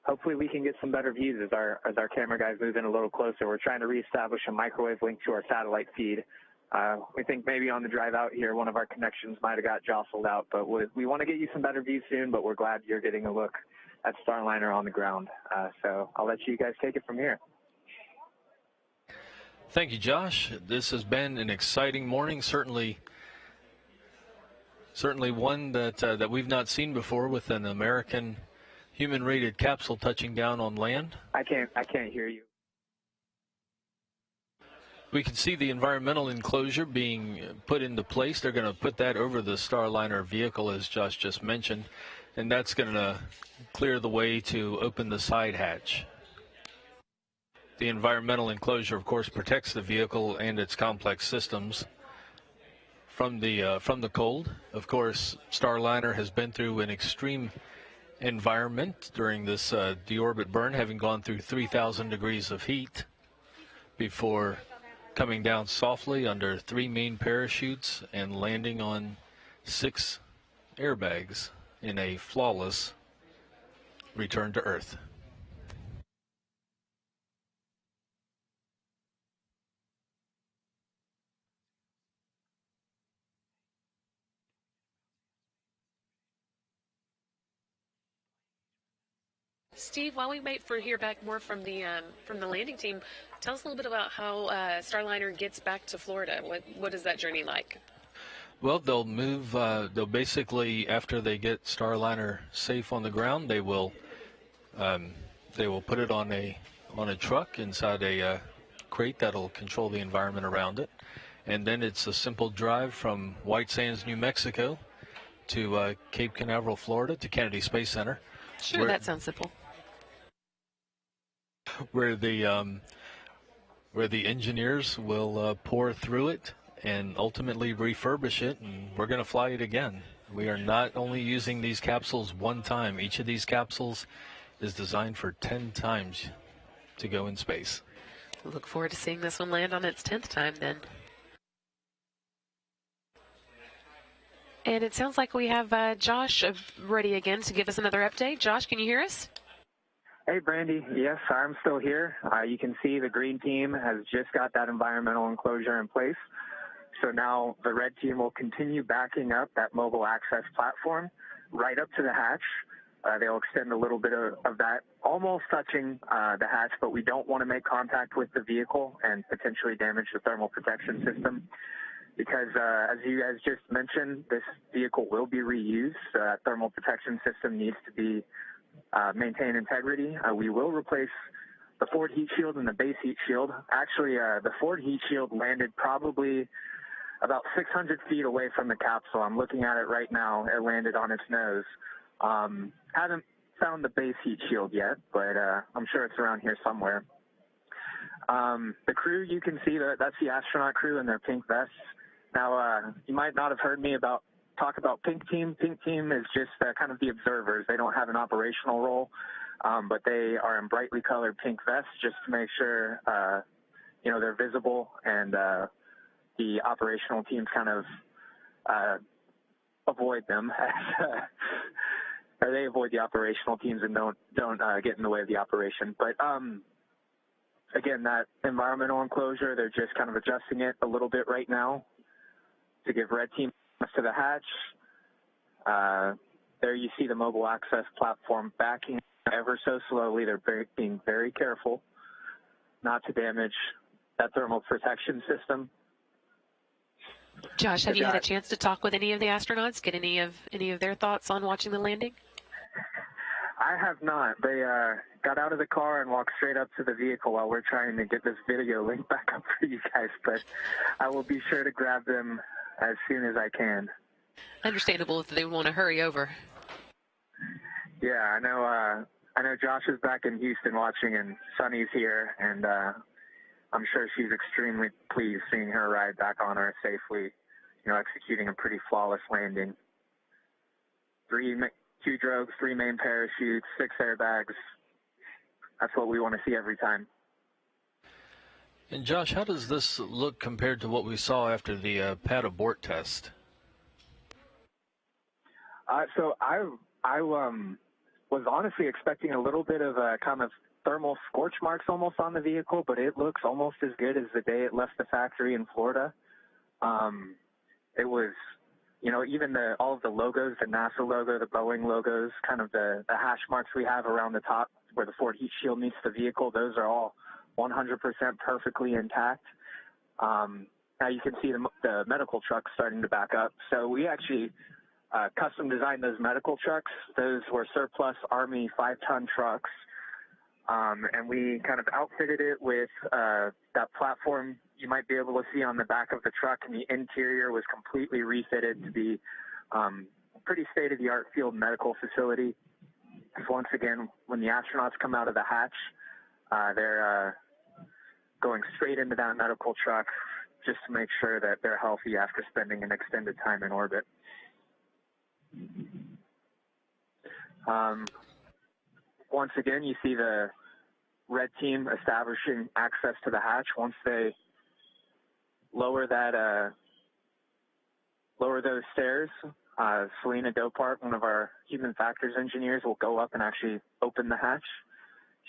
Hopefully we can get some better views as our camera guys move in a little closer. We're trying to reestablish a microwave link to our satellite feed. We think maybe on the drive out here, one of our connections might have got jostled out, but we want to get you some better views soon, but we're glad you're getting a look at Starliner on the ground. So I'll let you guys take it from here. Thank you, Josh. This has been an exciting morning, certainly one that we've not seen before, with an American human-rated capsule touching down on land. I can't hear you. We can see the environmental enclosure being put into place. They're going to put that over the Starliner vehicle, as Josh just mentioned, and that's going to clear the way to open the side hatch. The environmental enclosure, of course, protects the vehicle and its complex systems from the cold. Of course, Starliner has been through an extreme environment during this deorbit burn, having gone through 3,000 degrees of heat before coming down softly under 3 main parachutes and landing on 6 airbags in a flawless return to Earth. Steve, while we wait for hear back more from the landing team, tell us a little bit about how Starliner gets back to Florida. What is that journey like? Well, they'll move. They'll basically, after they get Starliner safe on the ground, they will put it on a truck inside a crate that'll control the environment around it, and then it's a simple drive from White Sands, New Mexico, to Cape Canaveral, Florida, to Kennedy Space Center. Sure, that sounds simple. Where the engineers will pour through it and ultimately refurbish it, and we're going to fly it again. We are not only using these capsules one time. Each of these capsules is designed for 10 times to go in space. We'll look forward to seeing this one land on its 10th time then. And it sounds like we have Josh ready again to give us another update. Josh, can you hear us? Hey, Brandy. Yes, I'm still here. You can see the green team has just got that environmental enclosure in place. So now the red team will continue backing up that mobile access platform right up to the hatch. They'll extend a little bit of that, almost touching the hatch, but we don't want to make contact with the vehicle and potentially damage the thermal protection system. Because as you guys just mentioned, this vehicle will be reused. So that thermal protection system needs to be maintain integrity. We will replace the forward heat shield and the base heat shield. Actually, the forward heat shield landed probably about 600 feet away from the capsule. I'm looking at it right now. It landed on its nose. Hasn't found the base heat shield yet, but I'm sure it's around here somewhere. The crew, you can see that's the astronaut crew in their pink vests. Now, you might not have heard me talk about Pink Team. Pink Team is just kind of the observers. They don't have an operational role, but they are in brightly colored pink vests just to make sure, they're visible, and the operational teams kind of avoid them. Or they avoid the operational teams and don't get in the way of the operation. But again, that environmental enclosure, they're just kind of adjusting it a little bit right now to give red team to the hatch. There you see the mobile access platform backing ever so slowly. They're being very careful not to damage that thermal protection system. Josh, have you had a chance to talk with any of the astronauts, get any of their thoughts on watching the landing? I have not. They got out of the car and walked straight up to the vehicle while we're trying to get this video link back up for you guys, but I will be sure to grab them as soon as I can. Understandable if they want to hurry over. Yeah, I know Josh is back in Houston watching, and Sunny's here, and I'm sure she's extremely pleased seeing her ride back on Earth safely, executing a pretty flawless landing. 2 drogues, 3 main parachutes, 6 airbags. That's what we want to see every time. And Josh, how does this look compared to what we saw after the pad abort test? So I was honestly expecting a little bit of a kind of thermal scorch marks almost on the vehicle, but it looks almost as good as the day it left the factory in Florida. It was, even all of the logos, the NASA logo, the Boeing logos, kind of the hash marks we have around the top where the forward heat shield meets the vehicle, those are all 100% perfectly intact. Now you can see the medical trucks starting to back up. So we actually custom designed those medical trucks. Those were surplus Army 5-ton trucks. And we kind of outfitted it with that platform you might be able to see on the back of the truck, and the interior was completely refitted to be a pretty state-of-the-art field medical facility. Because once again, when the astronauts come out of the hatch, they're going straight into that medical truck just to make sure that they're healthy after spending an extended time in orbit. Once again, you see the red team establishing access to the hatch. Once they lower those stairs, Selena Dopart, one of our human factors engineers, will go up and actually open the hatch.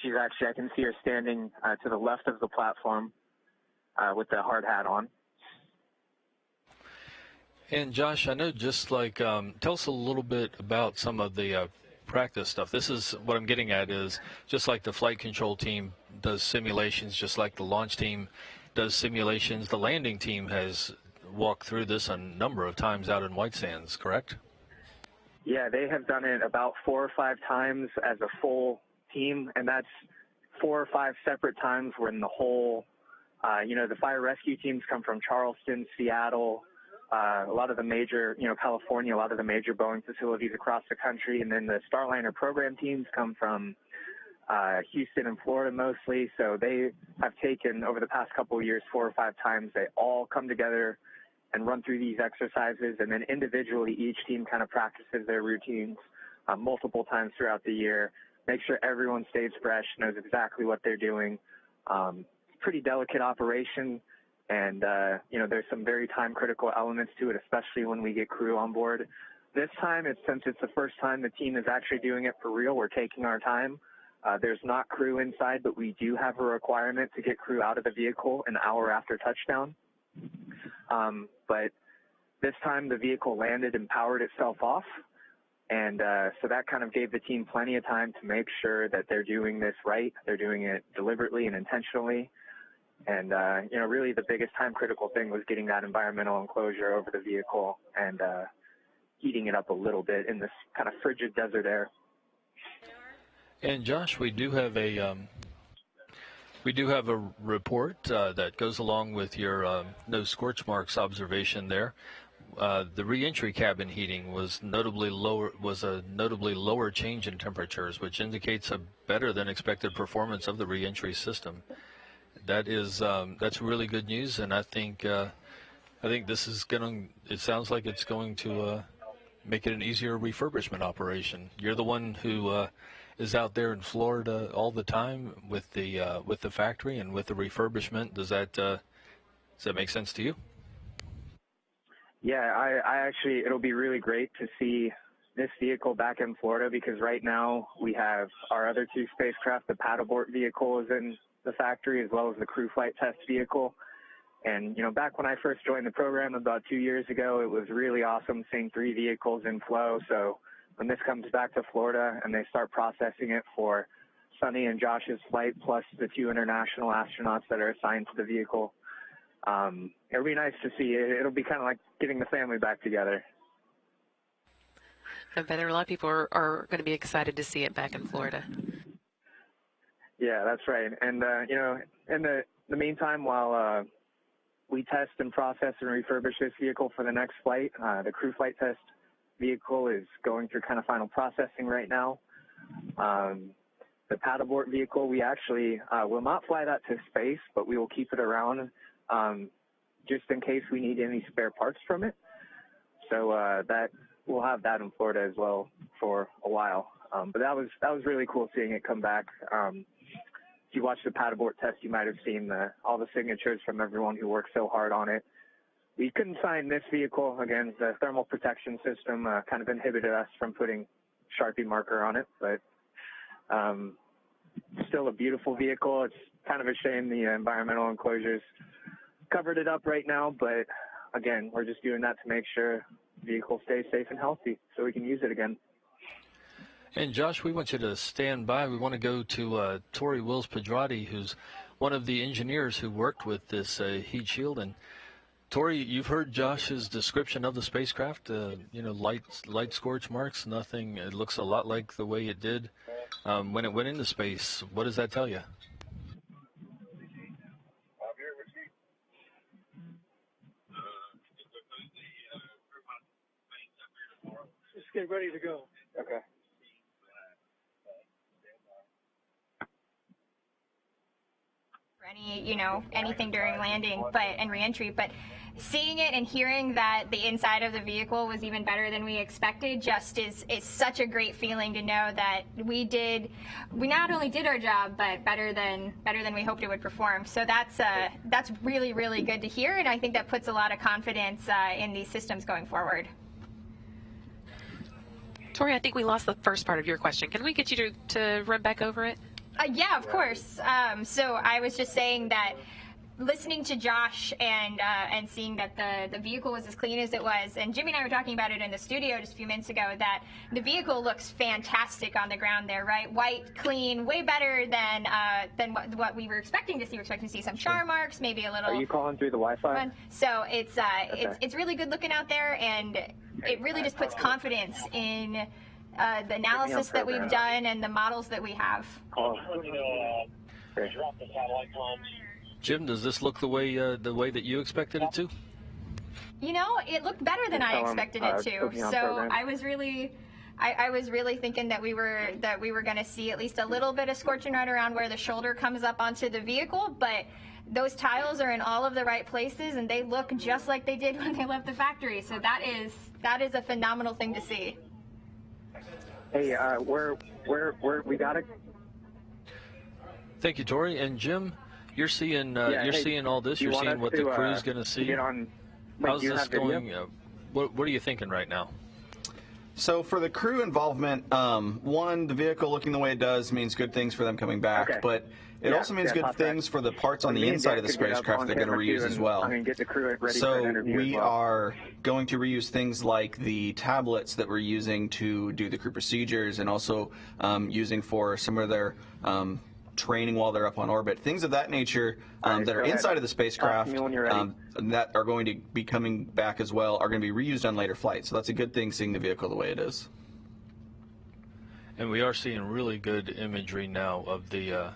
I can see her standing to the left of the platform with the hard hat on. And Josh, I know just like, tell us a little bit about some of the practice stuff. This is what I'm getting at is just like the flight control team does simulations, just like the launch team does simulations, the landing team has walked through this a number of times out in White Sands, correct? Yeah, they have done it about 4 or 5 times as a full team, and that's 4 or 5 separate times when the whole, the fire rescue teams come from Charleston, Seattle, a lot of the major, California, a lot of the major Boeing facilities across the country, and then the Starliner program teams come from Houston and Florida mostly. So they have taken, over the past couple of years, 4 or 5 times, they all come together and run through these exercises, and then individually each team kind of practices their routines multiple times throughout the year, make sure everyone stays fresh, knows exactly what they're doing. Pretty delicate operation. And, there's some very time-critical elements to it, especially when we get crew on board. This time, since it's the first time the team is actually doing it for real, we're taking our time. There's not crew inside, but we do have a requirement to get crew out of the vehicle an hour after touchdown. But this time, the vehicle landed and powered itself off. And so that kind of gave the team plenty of time to make sure that they're doing this right. They're doing it deliberately and intentionally. And, really the biggest time-critical thing was getting that environmental enclosure over the vehicle and heating it up a little bit in this kind of frigid desert air. And, Josh, we do have a report that goes along with your no scorch marks observation there. the re-entry cabin heating was notably lower. Was a notably lower change in temperatures, which indicates a better than expected performance of the re-entry system. That's really good news, and I think this is going. It sounds like it's going to make it an easier refurbishment operation. You're the one who is out there in Florida all the time with the factory and with the refurbishment. Does that make sense to you? Yeah, I actually, it'll be really great to see this vehicle back in Florida, because right now we have our other two spacecraft. The paddleboard vehicle is in the factory, as well as the crew flight test vehicle. And, you know, back when I first joined the program about 2 years ago, it was really awesome seeing 3 vehicles in flow. So when this comes back to Florida and they start processing it for Sunny and Josh's flight, plus the 2 international astronauts that are assigned to the vehicle, it'll be nice to see. It'll be kind of like getting the family back together. I bet a lot of people are going to be excited to see it back in Florida. Yeah, that's right. And, you know, in the meantime, while we test and process and refurbish this vehicle for the next flight, the crew flight test vehicle is going through kind of final processing right now. The paddleboard vehicle, we actually will not fly that to space, but we will keep it around just in case we need any spare parts from it. So that we'll have that in Florida as well for a while. But that was really cool seeing it come back. If you watched the paddleboard test, you might have seen all the signatures from everyone who worked so hard on it. We couldn't sign this vehicle. Again, the thermal protection system kind of inhibited us from putting Sharpie marker on it, but still a beautiful vehicle. It's kind of a shame the environmental enclosures covered it up right now, but again, we're just doing that to make sure the vehicle stays safe and healthy so we can use it again. And Josh, we want you to stand by. We want to go to Tori Wills-Pedrati, who's one of the engineers who worked with this heat shield. And Tori, you've heard Josh's description of the spacecraft. You know, light scorch marks, nothing. It looks a lot like the way it did when it went into space. What does that tell you? Just get ready to go. Okay. Anything during landing and reentry, but seeing it and hearing that the inside of the vehicle was even better than we expected just is such a great feeling to know that we not only did our job, but better than we hoped it would perform. So that's really, really good to hear, and I think that puts a lot of confidence in these systems going forward. Tori, I think we lost the first part of your question. Can we get you to run back over it? Yeah, of course. So I was just saying that listening to Josh and seeing that the vehicle was as clean as it was, and Jimmy and I were talking about it in the studio just a few minutes ago, that the vehicle looks fantastic on the ground there, right? White, clean, way better than what we were expecting to see. We were expecting to see some char marks, maybe a little. Are you calling through the Wi-Fi? So it's really good looking out there, and it really just puts confidence in the analysis that we've done and the models that we have. Jim, does this look the way that you expected it to? You know, it looked better than I expected it to. So I was really thinking that we were going to see at least a little bit of scorching right around where the shoulder comes up onto the vehicle, but those tiles are in all of the right places and they look just like they did when they left the factory. So that is a phenomenal thing to see. Hey, we got it. Thank you, Tori. And Jim, you're seeing seeing all this. You're seeing what the crew's going to see. How's this going? What are you thinking right now? So for the crew involvement, one, the vehicle looking the way it does means good things for them coming back, but it also means good things for the parts on the inside of the spacecraft they're going to reuse as well. So we are going to reuse things like the tablets that we're using to do the crew procedures, and also using for some of their training while they're up on orbit, things of that nature that are inside of the spacecraft that are going to be coming back as well are going to be reused on later flights. So that's a good thing, seeing the vehicle the way it is. And we are seeing really good imagery now of the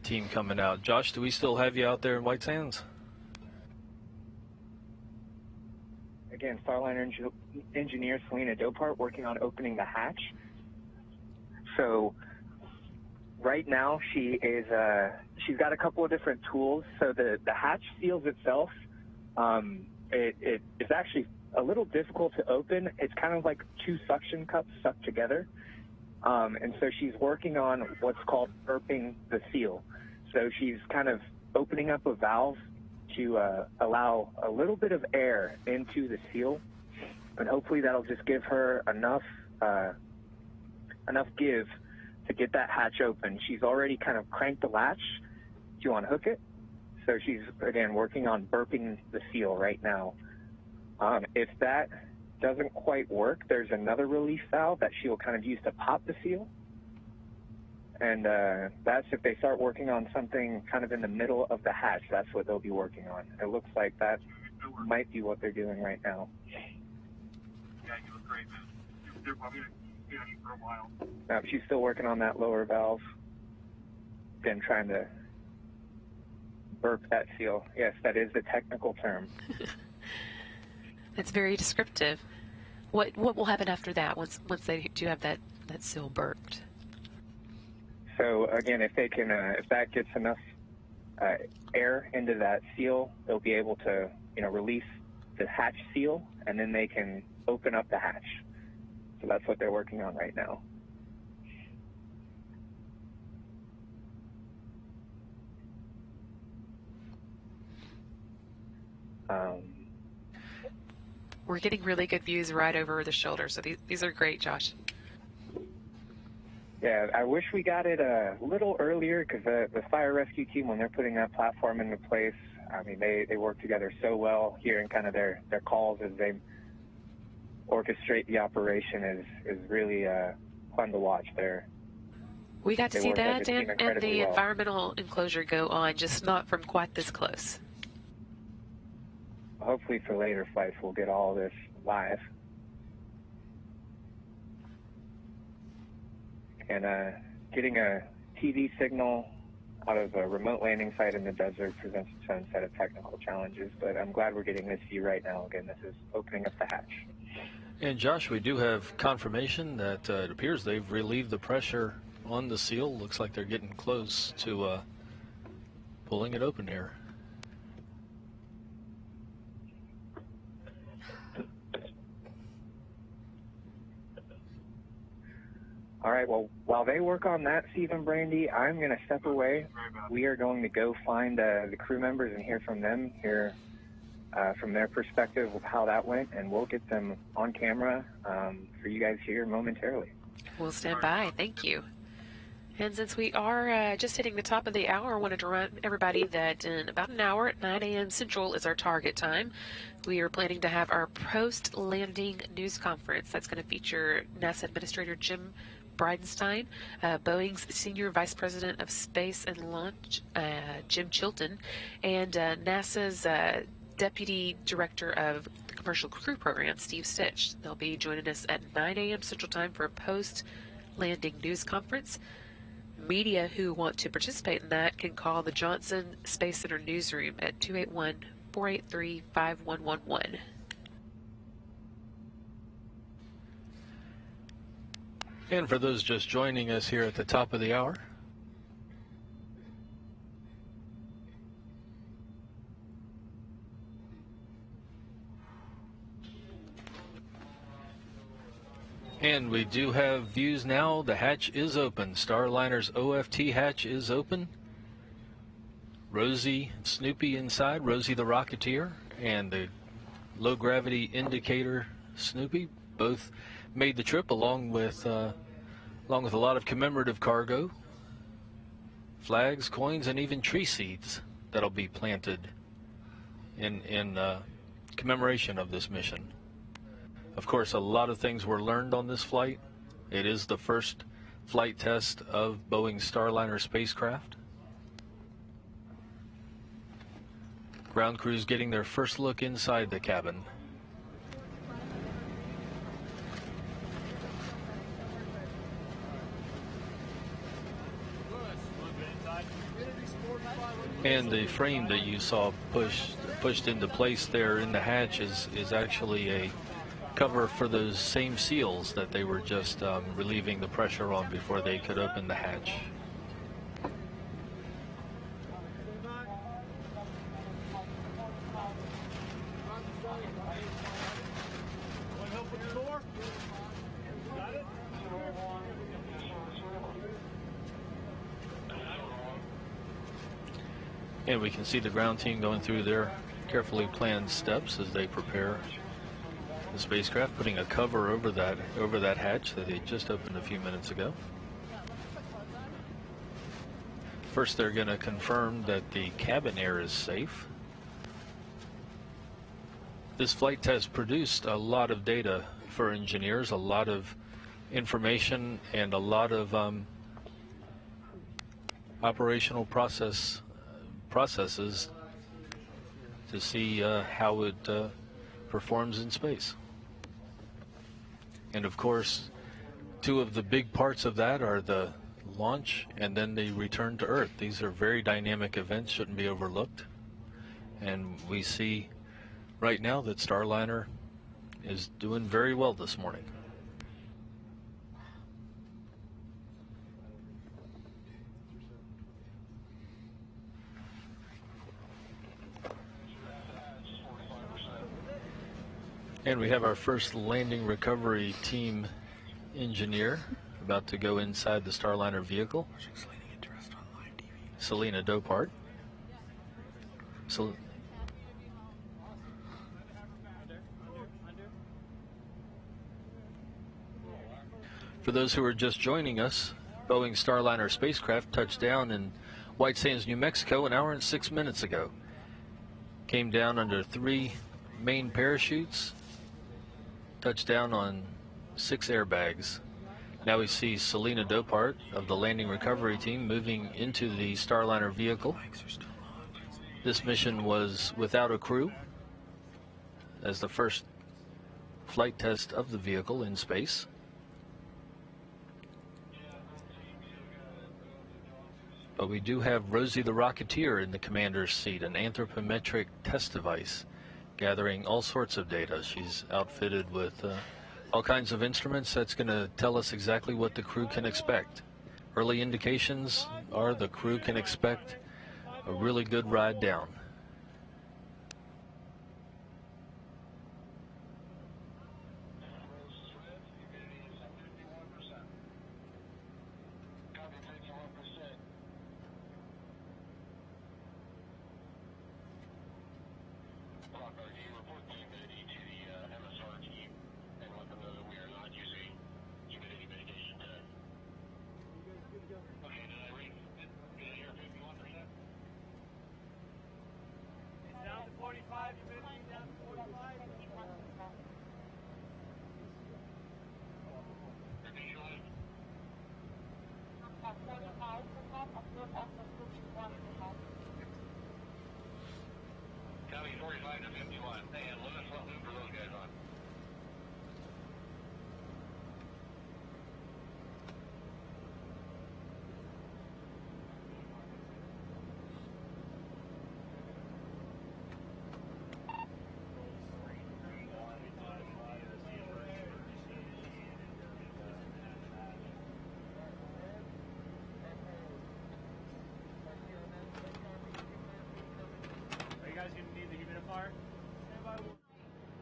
team coming out. Josh, do we still have you out there in White Sands? again, Starliner engineer Selena Dopart working on opening the hatch. So right now she's got a couple of different tools. So the hatch seals itself, it's actually a little difficult to open. It's kind of like two suction cups stuck together. And so she's working on what's called burping the seal. So she's kind of opening up a valve to allow a little bit of air into the seal, and hopefully that'll just give her enough give to get that hatch open. She's already kind of cranked the latch to unhook it, so she's again working on burping the seal right now. If that doesn't quite work, there's another release valve that she'll kind of use to pop the seal. And that's if they start working on something kind of in the middle of the hatch, that's what they'll be working on. It looks like that might be what they're doing right now. Yeah, you look great, man. They're probably going to be for a while. Now, she's still working on that lower valve. Again, trying to burp that seal. Yes, that is the technical term. That's very descriptive. What will happen after that once they do have that seal burped? So again, if they can, if that gets enough air into that seal, they'll be able to, release the hatch seal, and then they can open up the hatch. So that's what they're working on right now. We're getting really good views right over the shoulder, so these are great, Josh. Yeah, I wish we got it a little earlier, because the fire rescue team, when they're putting that platform into place, I mean, they work together so well. Hearing kind of their calls as they orchestrate the operation is really fun to watch there. We got to see that and the well. environmental enclosure go on, just not from quite this close. Hopefully for later flights, we'll get all this live. And getting a TV signal out of a remote landing site in the desert presents its own set of technical challenges, but I'm glad we're getting this view right now. Again, this is opening up the hatch. And Josh, we do have confirmation that it appears they've relieved the pressure on the seal. Looks like they're getting close to pulling it open here. All right, well, while they work on that, Steve and Brandy, I'm going to step away. We are going to go find the crew members and hear from them, from their perspective of how that went, and we'll get them on camera for you guys here momentarily. We'll stand by. Thank you. And since we are just hitting the top of the hour, I wanted to remind everybody that in about an hour at 9 a.m. Central is our target time. We are planning to have our post-landing news conference. That's going to feature NASA Administrator Jim Bridenstine, Boeing's Senior Vice President of Space and Launch, Jim Chilton, and NASA's Deputy Director of the Commercial Crew Program, Steve Stitch. They'll be joining us at 9 a.m. Central Time for a post-landing news conference. Media who want to participate in that can call the Johnson Space Center newsroom at 281-483-5111. And for those just joining us here at the top of the hour, and we do have views now. The hatch is open. Starliner's OFT hatch is open. Rosie and Snoopy inside, Rosie the Rocketeer, and the low-gravity indicator Snoopy, both made the trip along with a lot of commemorative cargo, flags, coins, and even tree seeds that'll be planted in commemoration of this mission. Of course, a lot of things were learned on this flight. It is the first flight test of Boeing Starliner spacecraft. Ground crews getting their first look inside the cabin. And the frame that you saw pushed into place there in the hatch is actually a cover for those same seals that they were just relieving the pressure on before they could open the hatch. And we can see the ground team going through their carefully planned steps as they prepare the spacecraft, putting a cover over that hatch that they just opened a few minutes ago. First, they're going to confirm that the cabin air is safe. This flight test produced a lot of data for engineers, a lot of information, and a lot of operational processes to see how it performs in space. And of course, two of the big parts of that are the launch and then the return to Earth. These are very dynamic events, shouldn't be overlooked. And we see right now that Starliner is doing very well this morning. And we have our first landing recovery team engineer about to go inside the Starliner vehicle. Selena Dopart. For those who are just joining us, Boeing Starliner spacecraft touched down in White Sands, New Mexico an hour and 6 minutes ago. Came down under 3 main parachutes, touched down on 6 airbags. Now we see Selena Dopart of the landing recovery team moving into the Starliner vehicle. This mission was without a crew as the first flight test of the vehicle in space. But we do have Rosie the Rocketeer in the commander's seat, an anthropometric test device, gathering all sorts of data. She's outfitted with all kinds of instruments that's going to tell us exactly what the crew can expect. Early indications are the crew can expect a really good ride down.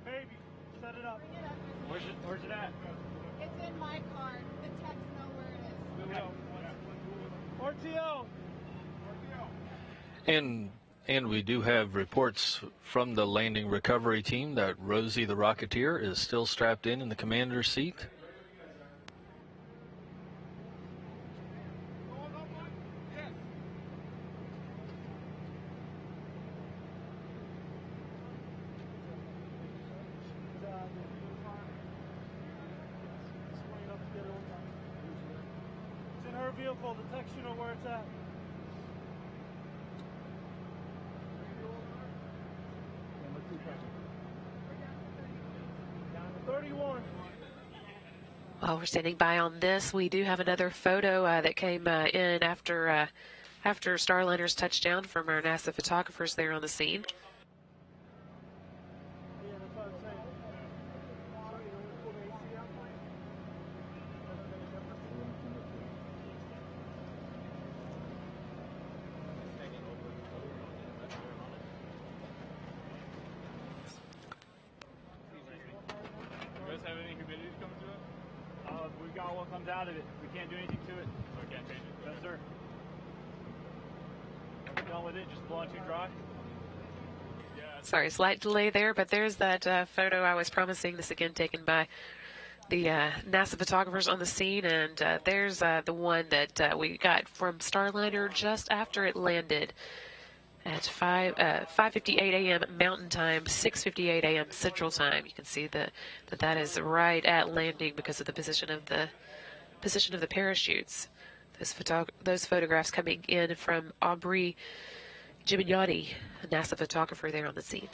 Baby, set it up. Where's it at? It's in my car. The techs know where it is. RTO. And we do have reports from the landing recovery team that Rosie the Rocketeer is still strapped in the commander's seat. It's in her vehicle. The techs know where it's at. 31. While we're standing by on this, we do have another photo that came in after after Starliner's touchdown from our NASA photographers there on the scene. Have any humidity coming to it? We've got what comes out of it. We can't do anything to it. So I can't change it? Yes, sir. When we're done with it, just blow it too dry. Yeah. Sorry, slight delay there, but there's that photo I was promising. This again taken by the NASA photographers on the scene, and there's the one that we got from Starliner just after it landed at 5:58 a.m. Mountain Time, 6:58 a.m. Central Time. You can see that is right at landing because of the position of the parachutes. Those photographs coming in from Aubrey Gimignani, a NASA photographer there on the scene.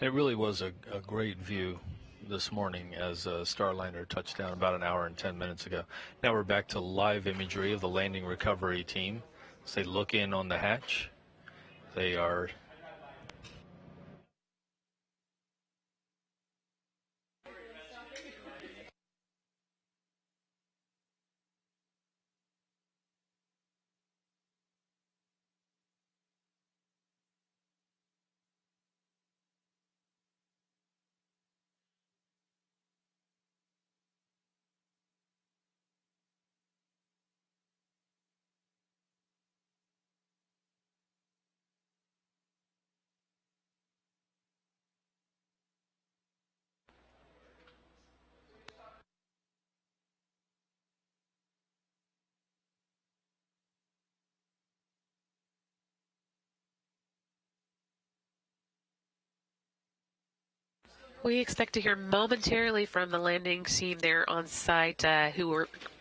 It really was a great view this morning as Starliner touched down about an hour and 10 minutes ago. Now we're back to live imagery of the landing recovery team as they look in on the hatch. They are We expect to hear momentarily from the landing team there on site,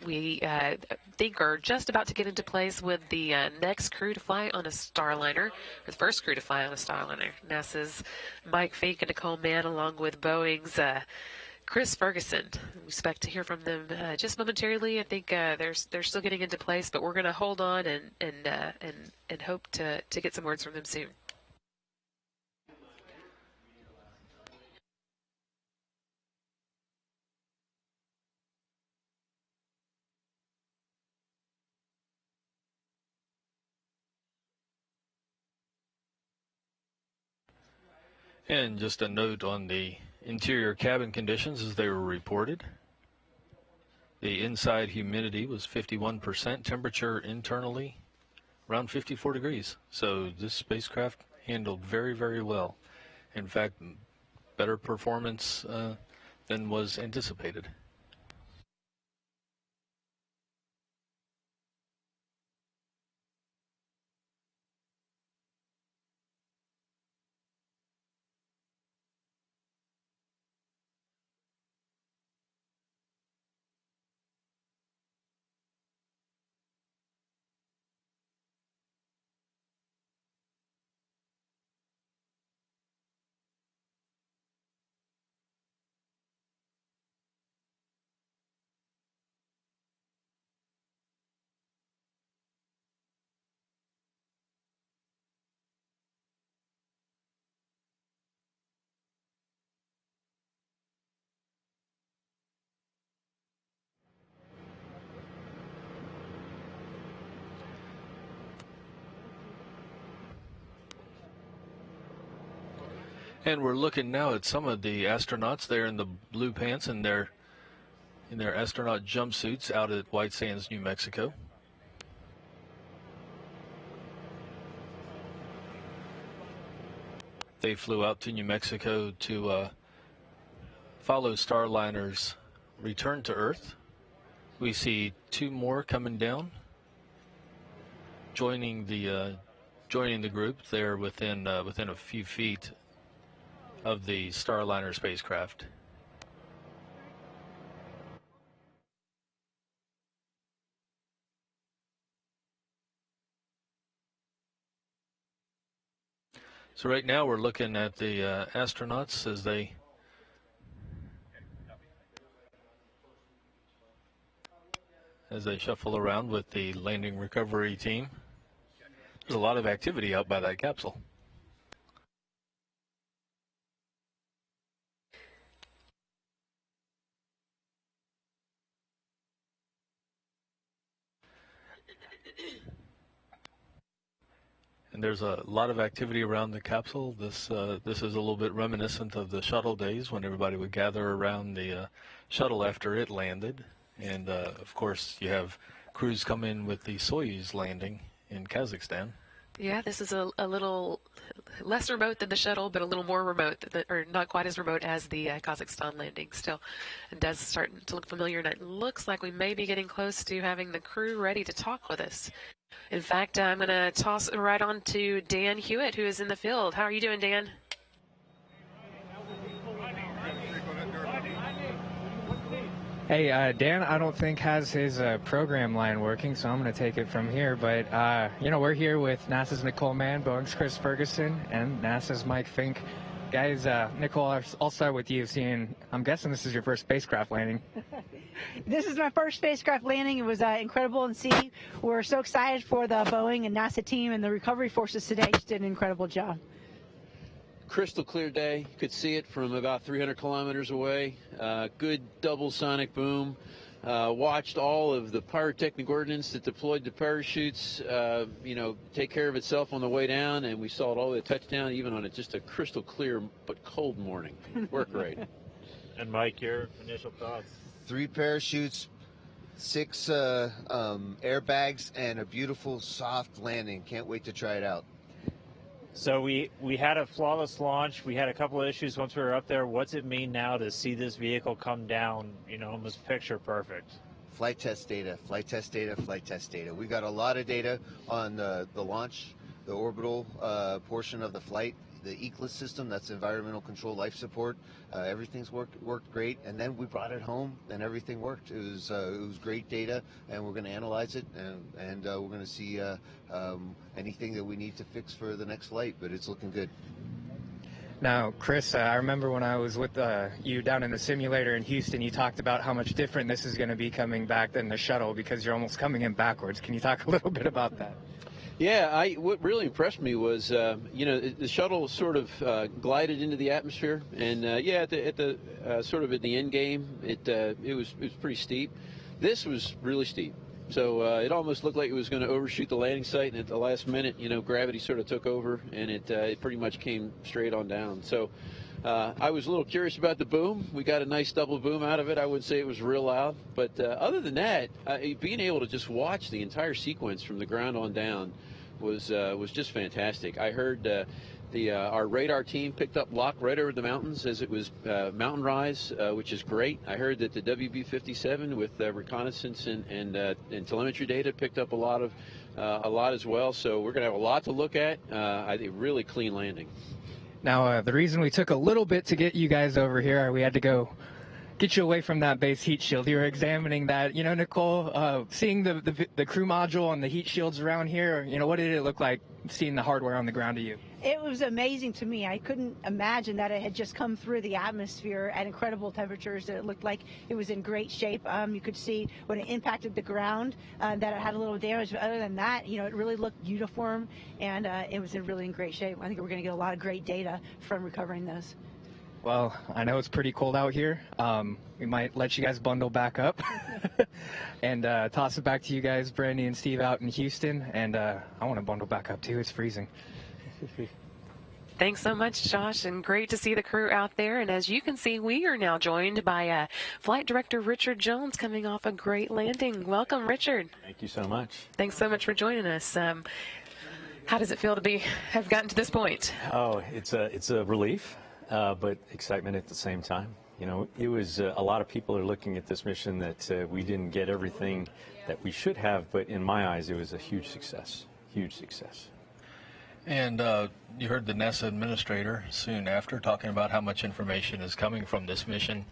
we think are just about to get into place with the next crew to fly on a Starliner, or the first crew to fly on a Starliner. NASA's Mike Fink and Nicole Mann, along with Boeing's Chris Ferguson. We expect to hear from them just momentarily. I think they're still getting into place, but we're going to hold on and hope to get some words from them soon. And just a note on the interior cabin conditions as they were reported. The inside humidity was 51%, temperature internally around 54 degrees. So this spacecraft handled very, very well. In fact, better performance than was anticipated. And we're looking now at some of the astronauts there in the blue pants and in their astronaut jumpsuits out at White Sands, New Mexico. They flew out to New Mexico to follow Starliner's return to Earth. We see two more coming down, joining the group there within a few feet of the Starliner spacecraft. So right now we're looking at the astronauts as they as they shuffle around with the landing recovery team. There's a lot of activity out by that capsule. And there's a lot of activity around the capsule. This is a little bit reminiscent of the shuttle days when everybody would gather around the shuttle after it landed. And, of course, you have crews come in with the Soyuz landing in Kazakhstan. Yeah, this is a little less remote than the shuttle, but a little more remote, or not quite as remote as the Kazakhstan landing. Still, it does start to look familiar, and it looks like we may be getting close to having the crew ready to talk with us. In fact, I'm going to toss it right on to Dan Hewitt, who is in the field. How are you doing, Dan? Hey, Dan, I don't think has his program line working, so I'm going to take it from here. But, we're here with NASA's Nicole Mann, Boeing's Chris Ferguson, and NASA's Mike Fink. Guys, Nicole, I'll start with you. I'm guessing this is your first spacecraft landing. This is my first spacecraft landing. It was incredible to see. We're so excited for the Boeing and NASA team, and the recovery forces today just did an incredible job. Crystal clear day. You could see it from about 300 kilometers away. Good double sonic boom. Watched all of the pyrotechnic ordnance that deployed the parachutes, take care of itself on the way down, and we saw it all the way to touchdown, even on just a crystal clear but cold morning. Worked great. And Mike, your initial thoughts? 3 parachutes, 6 airbags, and a beautiful soft landing. Can't wait to try it out. So we had a flawless launch. We had a couple of issues once we were up there. What's it mean now to see this vehicle come down, almost picture perfect? Flight test data, flight test data, flight test data. We got a lot of data on the launch, the orbital portion of the flight, the ECLIS system, that's environmental control life support. Everything's worked great, and then we brought it home, and everything worked. It was great data, and we're going to analyze it, and we're going to see anything that we need to fix for the next flight. But it's looking good. Now, Chris, I remember when I was with you down in the simulator in Houston, you talked about how much different this is going to be coming back than the shuttle because you're almost coming in backwards. Can you talk a little bit about that? Yeah, what really impressed me was, the shuttle sort of glided into the atmosphere, and at the sort of at the end game, it was pretty steep. This was really steep, so it almost looked like it was going to overshoot the landing site, and at the last minute, gravity sort of took over, and it pretty much came straight on down. So I was a little curious about the boom. We got a nice double boom out of it. I wouldn't say it was real loud, but other than that, being able to just watch the entire sequence from the ground on down was just fantastic. I heard our radar team picked up Locke right over the mountains as it was mountain rise, which is great. I heard that the WB-57 with reconnaissance and telemetry data picked up a lot as well. So we're going to have a lot to look at. I think really clean landing. Now, the reason we took a little bit to get you guys over here, we had to go get you away from that base heat shield. You were examining that, Nicole, seeing the crew module and the heat shields around here, what did it look like seeing the hardware on the ground to you? It was amazing to me. I couldn't imagine that it had just come through the atmosphere at incredible temperatures. It looked like it was in great shape. You could see when it impacted the ground that it had a little damage. But other than that, it really looked uniform, and it was really in great shape. I think we're going to get a lot of great data from recovering those. Well, I know it's pretty cold out here. We might let you guys bundle back up and toss it back to you guys, Brandy and Steve, out in Houston. And I want to bundle back up, too. It's freezing. Thanks so much, Josh, and great to see the crew out there. And as you can see, we are now joined by Flight Director Richard Jones coming off a great landing. Welcome, Richard. Thank you so much. Thanks so much for joining us. How does it feel to have gotten to this point? Oh, it's a relief. But excitement at the same time. It was a lot of people are looking at this mission that we didn't get everything that we should have, but in my eyes, it was a huge success. Huge success. And you heard the NASA administrator soon after talking about how much information is coming from this mission.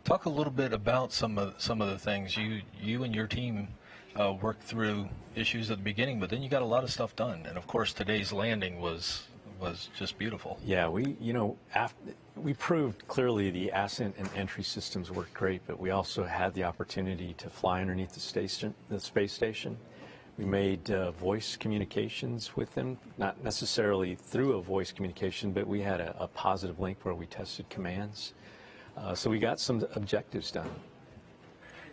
Talk a little bit about some of the things you and your team worked through issues at the beginning, but then you got a lot of stuff done. And of course, today's landing was was just beautiful. Yeah, we proved clearly the ascent and entry systems worked great, but we also had the opportunity to fly underneath the space station. We made voice communications with them, not necessarily through a voice communication, but we had a positive link where we tested commands. So we got some objectives done.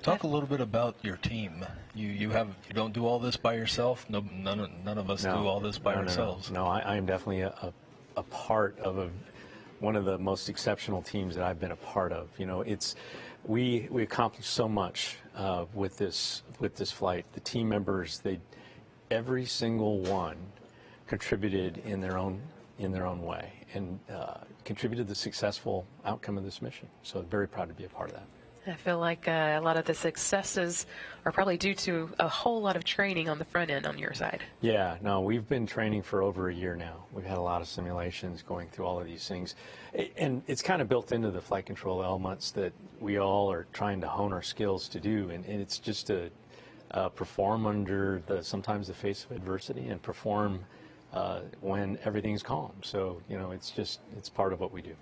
Talk a little bit about your team. You don't do all this by yourself. No, none of us do all this by ourselves. No, I am definitely a part of one of the most exceptional teams that I've been a part of. You know, we accomplished so much with this flight. The team members, every single one contributed in their own way and contributed to the successful outcome of this mission. So I'm very proud to be a part of that. I feel like a lot of the successes are probably due to a whole lot of training on the front end on your side. Yeah, no, we've been training for over a year now. We've had a lot of simulations going through all of these things. And it's kind of built into the flight control elements that we all are trying to hone our skills to do. And it's just to perform under sometimes the face of adversity and perform when everything's calm. So, you know, it's part of what we do.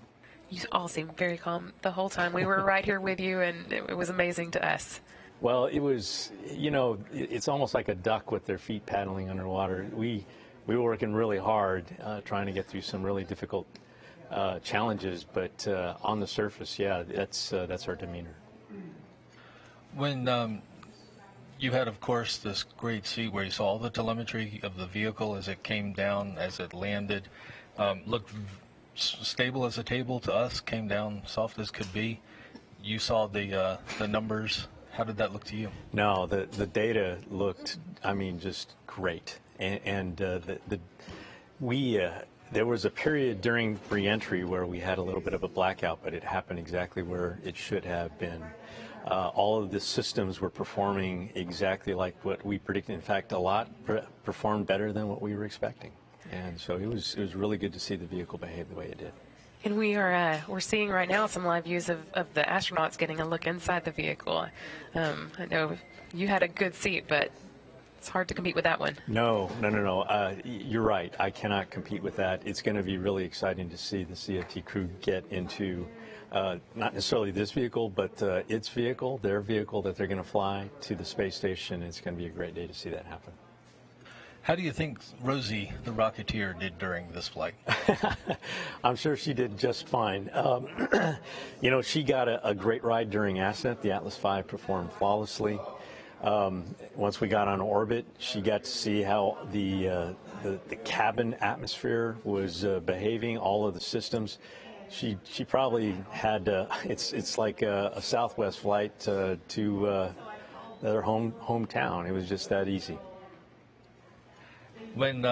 You all seemed very calm the whole time. We were right here with you, and it was amazing to us. Well, it was, you know, it's almost like a duck with their feet paddling underwater. We were working really hard trying to get through some really difficult challenges, but on the surface, yeah, that's our demeanor. When you had, of course, this great seat where you saw all the telemetry of the vehicle as it came down, as it landed, looked stable as a table to us, came down soft as could be. You saw the numbers. How did that look to you? No, the data looked, I mean, just great. And there was a period during re-entry where we had a little bit of a blackout, but it happened exactly where it should have been. All of the systems were performing exactly like what we predicted. In fact, a lot performed better than what we were expecting. And so it was really good to see the vehicle behave the way it did. And we're seeing right now some live views of the astronauts getting a look inside the vehicle. I know you had a good seat, but it's hard to compete with that one. No. You're right. I cannot compete with that. It's going to be really exciting to see the CFT crew get into not necessarily this vehicle, but its vehicle, their vehicle that they're going to fly to the space station. It's going to be a great day to see that happen. How do you think Rosie, the Rocketeer, did during this flight? I'm sure she did just fine. You know, she got a great ride during ascent. The Atlas V performed flawlessly. Once we got on orbit, she got to see how the cabin atmosphere was behaving, all of the systems. She probably had, it's like a Southwest flight to their hometown. It was just that easy. When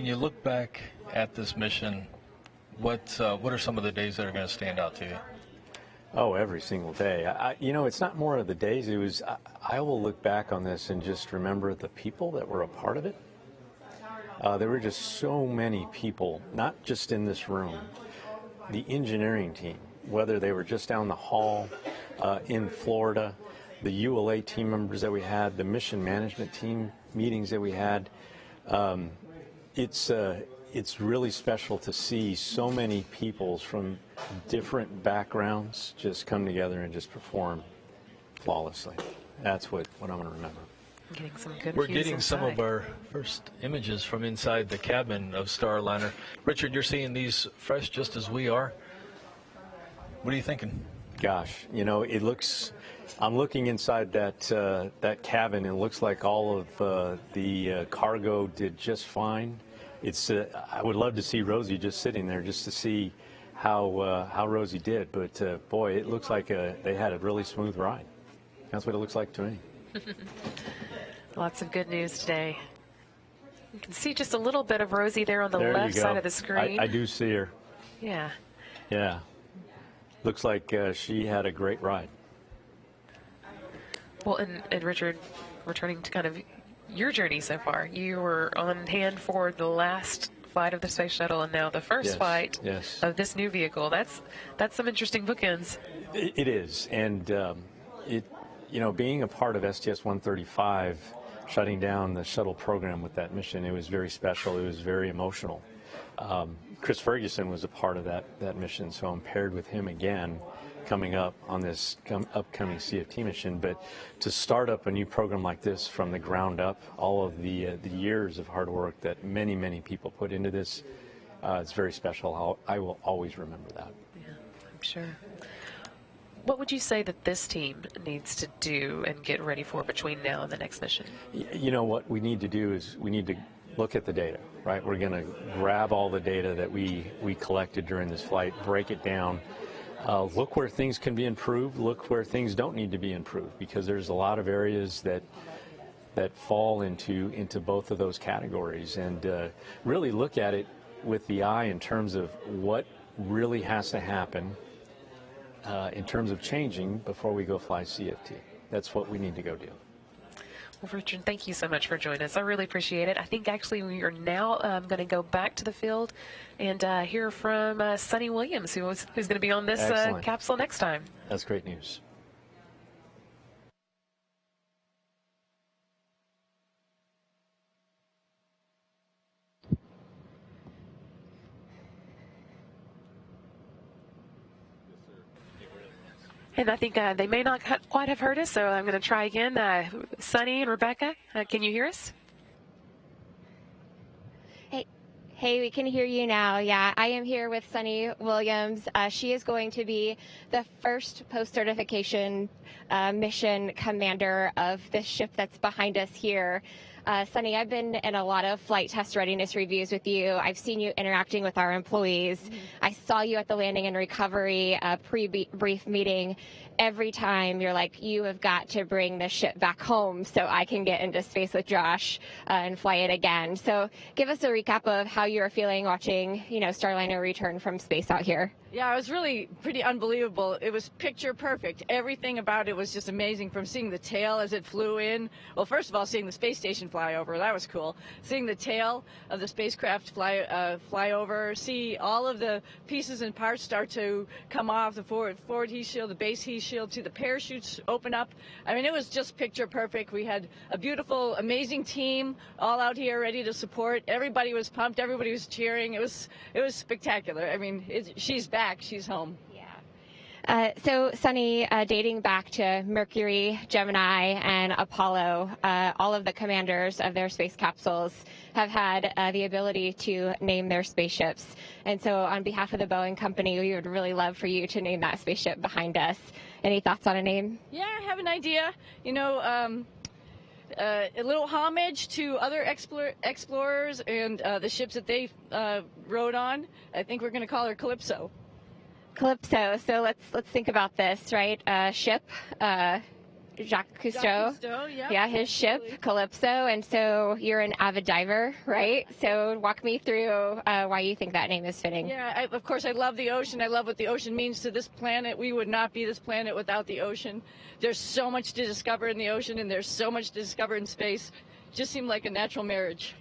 you look back at this mission, what are some of the days that are going to stand out to you? Oh, every single day. You know, it's not more of the days. It was. I will look back on this and just remember the people that were a part of it. There were just so many people, not just in this room. The engineering team, whether they were just down the hall in Florida, the ULA team members that we had, the mission management team meetings that we had. It's really special to see so many people from different backgrounds just come together and just perform flawlessly. That's what I'm going to remember. Getting some good We're views getting inside. some of our first images from inside the cabin of Starliner. Richard, you're seeing these fresh just as we are. What are you thinking? Gosh, you know, it looks. I'm looking inside that cabin, and it looks like all of the cargo did just fine. It's. I would love to see Rosie just sitting there, just to see how Rosie did. But boy, it looks like they had a really smooth ride. That's what it looks like to me. Lots of good news today. You can see just a little bit of Rosie there on the There left you go. side of the screen. I do see her. Yeah. Yeah. Looks like she had a great ride. Well, and Richard, returning to kind of your journey so far, you were on hand for the last flight of the space shuttle, and now the first flight of this new vehicle. That's some interesting bookends. It is, and you know, being a part of STS-135, shutting down the shuttle program with that mission, it was very special. It was very emotional. Chris Ferguson was a part of that mission, so I'm paired with him again coming up on this upcoming CFT mission. But to start up a new program like this from the ground up, all of the years of hard work that many, many people put into this, it's very special. I will always remember that. Yeah, I'm sure. What would you say that this team needs to do and get ready for between now and the next mission? You know, what we need to do is we need to look at the data, right? We're going to grab all the data that we collected during this flight, break it down, look where things can be improved, look where things don't need to be improved, because there's a lot of areas that fall into both of those categories, and really look at it with the eye in terms of what really has to happen in terms of changing before we go fly CFT. That's what we need to go do. Well, Richard, thank you so much for joining us. I really appreciate it. I think actually we are now going to go back to the field and hear from Sonny Williams, who's going to be on this capsule next time. That's great news. And I think they may not quite have heard us, so I'm going to try again. Sonny and Rebecca, can you hear us? Hey, we can hear you now. Yeah, I am here with Sonny Williams. She is going to be the first post-certification mission commander of this ship that's behind us here. Sonny, I've been in a lot of flight test readiness reviews with you. I've seen you interacting with our employees. I saw you at the landing and recovery pre-brief meeting. Every time you're like, you have got to bring the ship back home so I can get into space with Josh and fly it again. So give us a recap of how you were feeling watching, Starliner return from space out here. Yeah, it was really pretty unbelievable. It was picture perfect. Everything about it was just amazing, from seeing the tail as it flew in. Well, first of all, seeing the space station fly over, that was cool. Seeing the tail of the spacecraft fly over, see all of the pieces and parts start to come off, the forward heat shield, the base heat shield, to the parachutes open up. I mean, it was just picture perfect. We had a beautiful, amazing team all out here ready to support. Everybody was pumped. Everybody was cheering. It was spectacular. I mean, she's back. She's home. Yeah. So, Sonny, dating back to Mercury, Gemini, and Apollo, all of the commanders of their space capsules have had the ability to name their spaceships. And so, on behalf of the Boeing company, we would really love for you to name that spaceship behind us. Any thoughts on a name? Yeah, I have an idea. A little homage to other explorers and the ships that they rode on. I think we're going to call her Calypso. Calypso. So let's think about this, right? Ship, Jacques Cousteau. Yeah, his ship, Calypso. And so you're an avid diver, right? So walk me through why you think that name is fitting. Yeah, of course, I love the ocean. I love what the ocean means to this planet. We would not be this planet without the ocean. There's so much to discover in the ocean, and there's so much to discover in space. It just seemed like a natural marriage.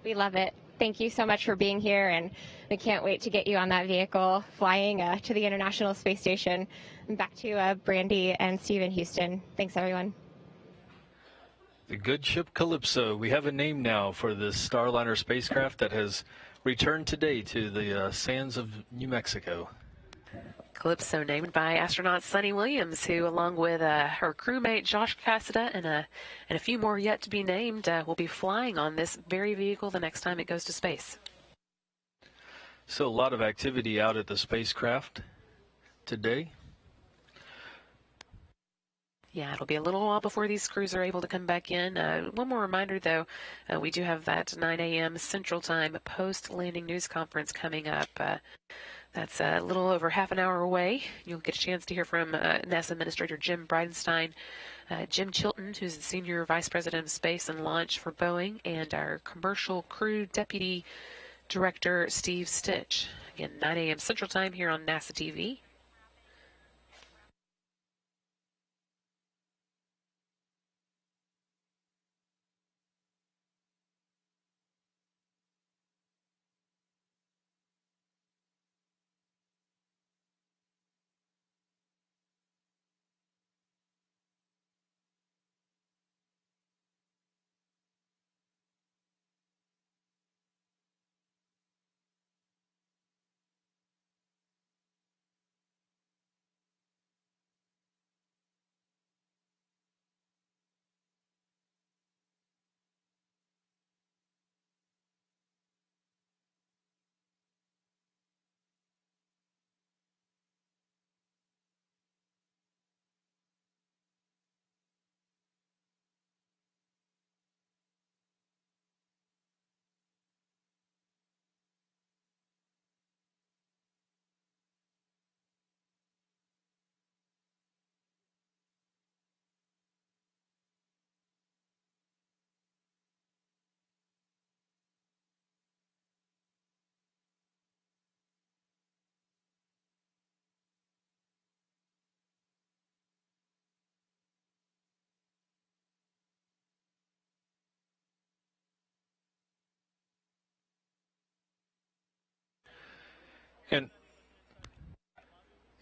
We love it. Thank you so much for being here, and we can't wait to get you on that vehicle flying to the International Space Station. And back to Brandy and Steve in Houston. Thanks, everyone. The good ship Calypso. We have a name now for this Starliner spacecraft that has returned today to the sands of New Mexico. Calypso, named by astronaut Sonny Williams, who, along with her crewmate Josh Cassada and a few more yet to be named, will be flying on this very vehicle the next time it goes to space. So a lot of activity out at the spacecraft today. Yeah, it'll be a little while before these crews are able to come back in. One more reminder, though, we do have that 9 a.m. Central Time post-landing news conference coming up. That's a little over half an hour away. You'll get a chance to hear from NASA Administrator Jim Bridenstine, Jim Chilton, who's the Senior Vice President of Space and Launch for Boeing, and our Commercial Crew Deputy Director, Steve Stitch. Again, 9 a.m. Central Time here on NASA TV.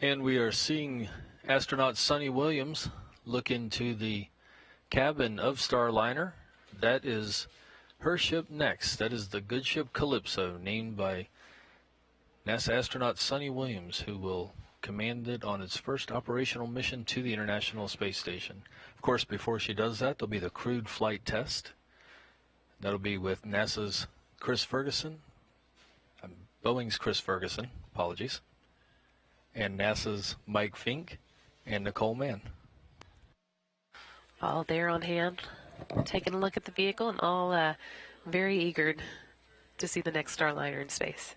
And we are seeing astronaut Sunny Williams look into the cabin of Starliner. That is her ship next. That is the good ship Calypso, named by NASA astronaut Sunny Williams, who will command it on its first operational mission to the International Space Station. Of course, before she does that, there'll be the crewed flight test. That'll be with NASA's Chris Ferguson, Boeing's Chris Ferguson, apologies, and NASA's Mike Fink and Nicole Mann. All there on hand, taking a look at the vehicle, and all very eager to see the next Starliner in space.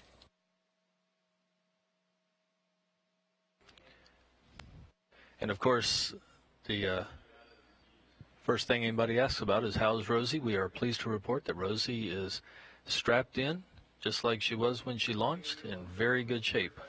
And of course, the first thing anybody asks about is how's Rosie? We are pleased to report that Rosie is strapped in, just like she was when she launched, in very good shape.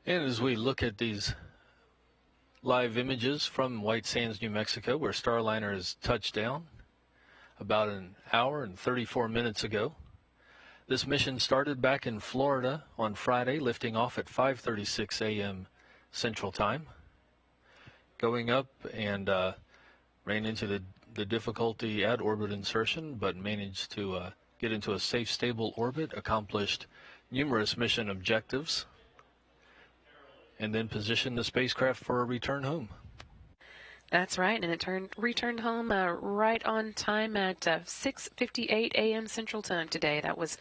And as we look at these live images from White Sands, New Mexico, where Starliner has touched down about an hour and 34 minutes ago. This mission started back in Florida on Friday, lifting off at 5:36 a.m. Central Time. Going up and ran into the difficulty at orbit insertion, but managed to get into a safe, stable orbit, accomplished numerous mission objectives, and then positioned the spacecraft for a return home. That's right, and it returned home right on time at 6:58 a.m. Central Time today. That was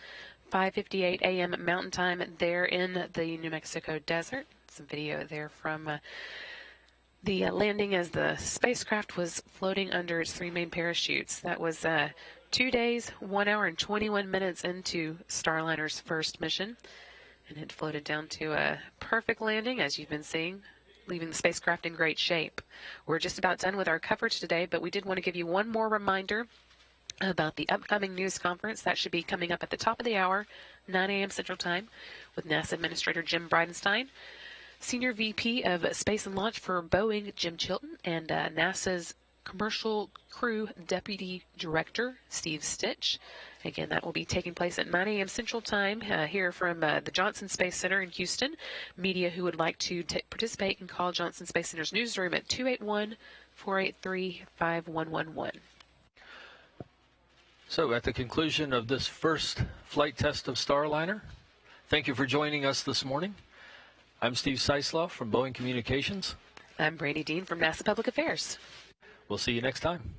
5:58 a.m. Mountain Time there in the New Mexico desert. Some video there from the landing as the spacecraft was floating under its three main parachutes. That was 2 days, 1 hour, and 21 minutes into Starliner's first mission. And it floated down to a perfect landing, as you've been seeing, leaving the spacecraft in great shape. We're just about done with our coverage today, but we did want to give you one more reminder about the upcoming news conference. That should be coming up at the top of the hour, 9 a.m. Central Time, with NASA Administrator Jim Bridenstine. Senior VP of Space and Launch for Boeing, Jim Chilton, and NASA's Commercial Crew Deputy Director, Steve Stitch. Again, that will be taking place at 9 a.m. Central Time here from the Johnson Space Center in Houston. Media who would like to participate can call Johnson Space Center's newsroom at 281-483-5111. So at the conclusion of this first flight test of Starliner, thank you for joining us this morning. I'm Steve Seisloff from Boeing Communications. I'm Brady Dean from NASA Public Affairs. We'll see you next time.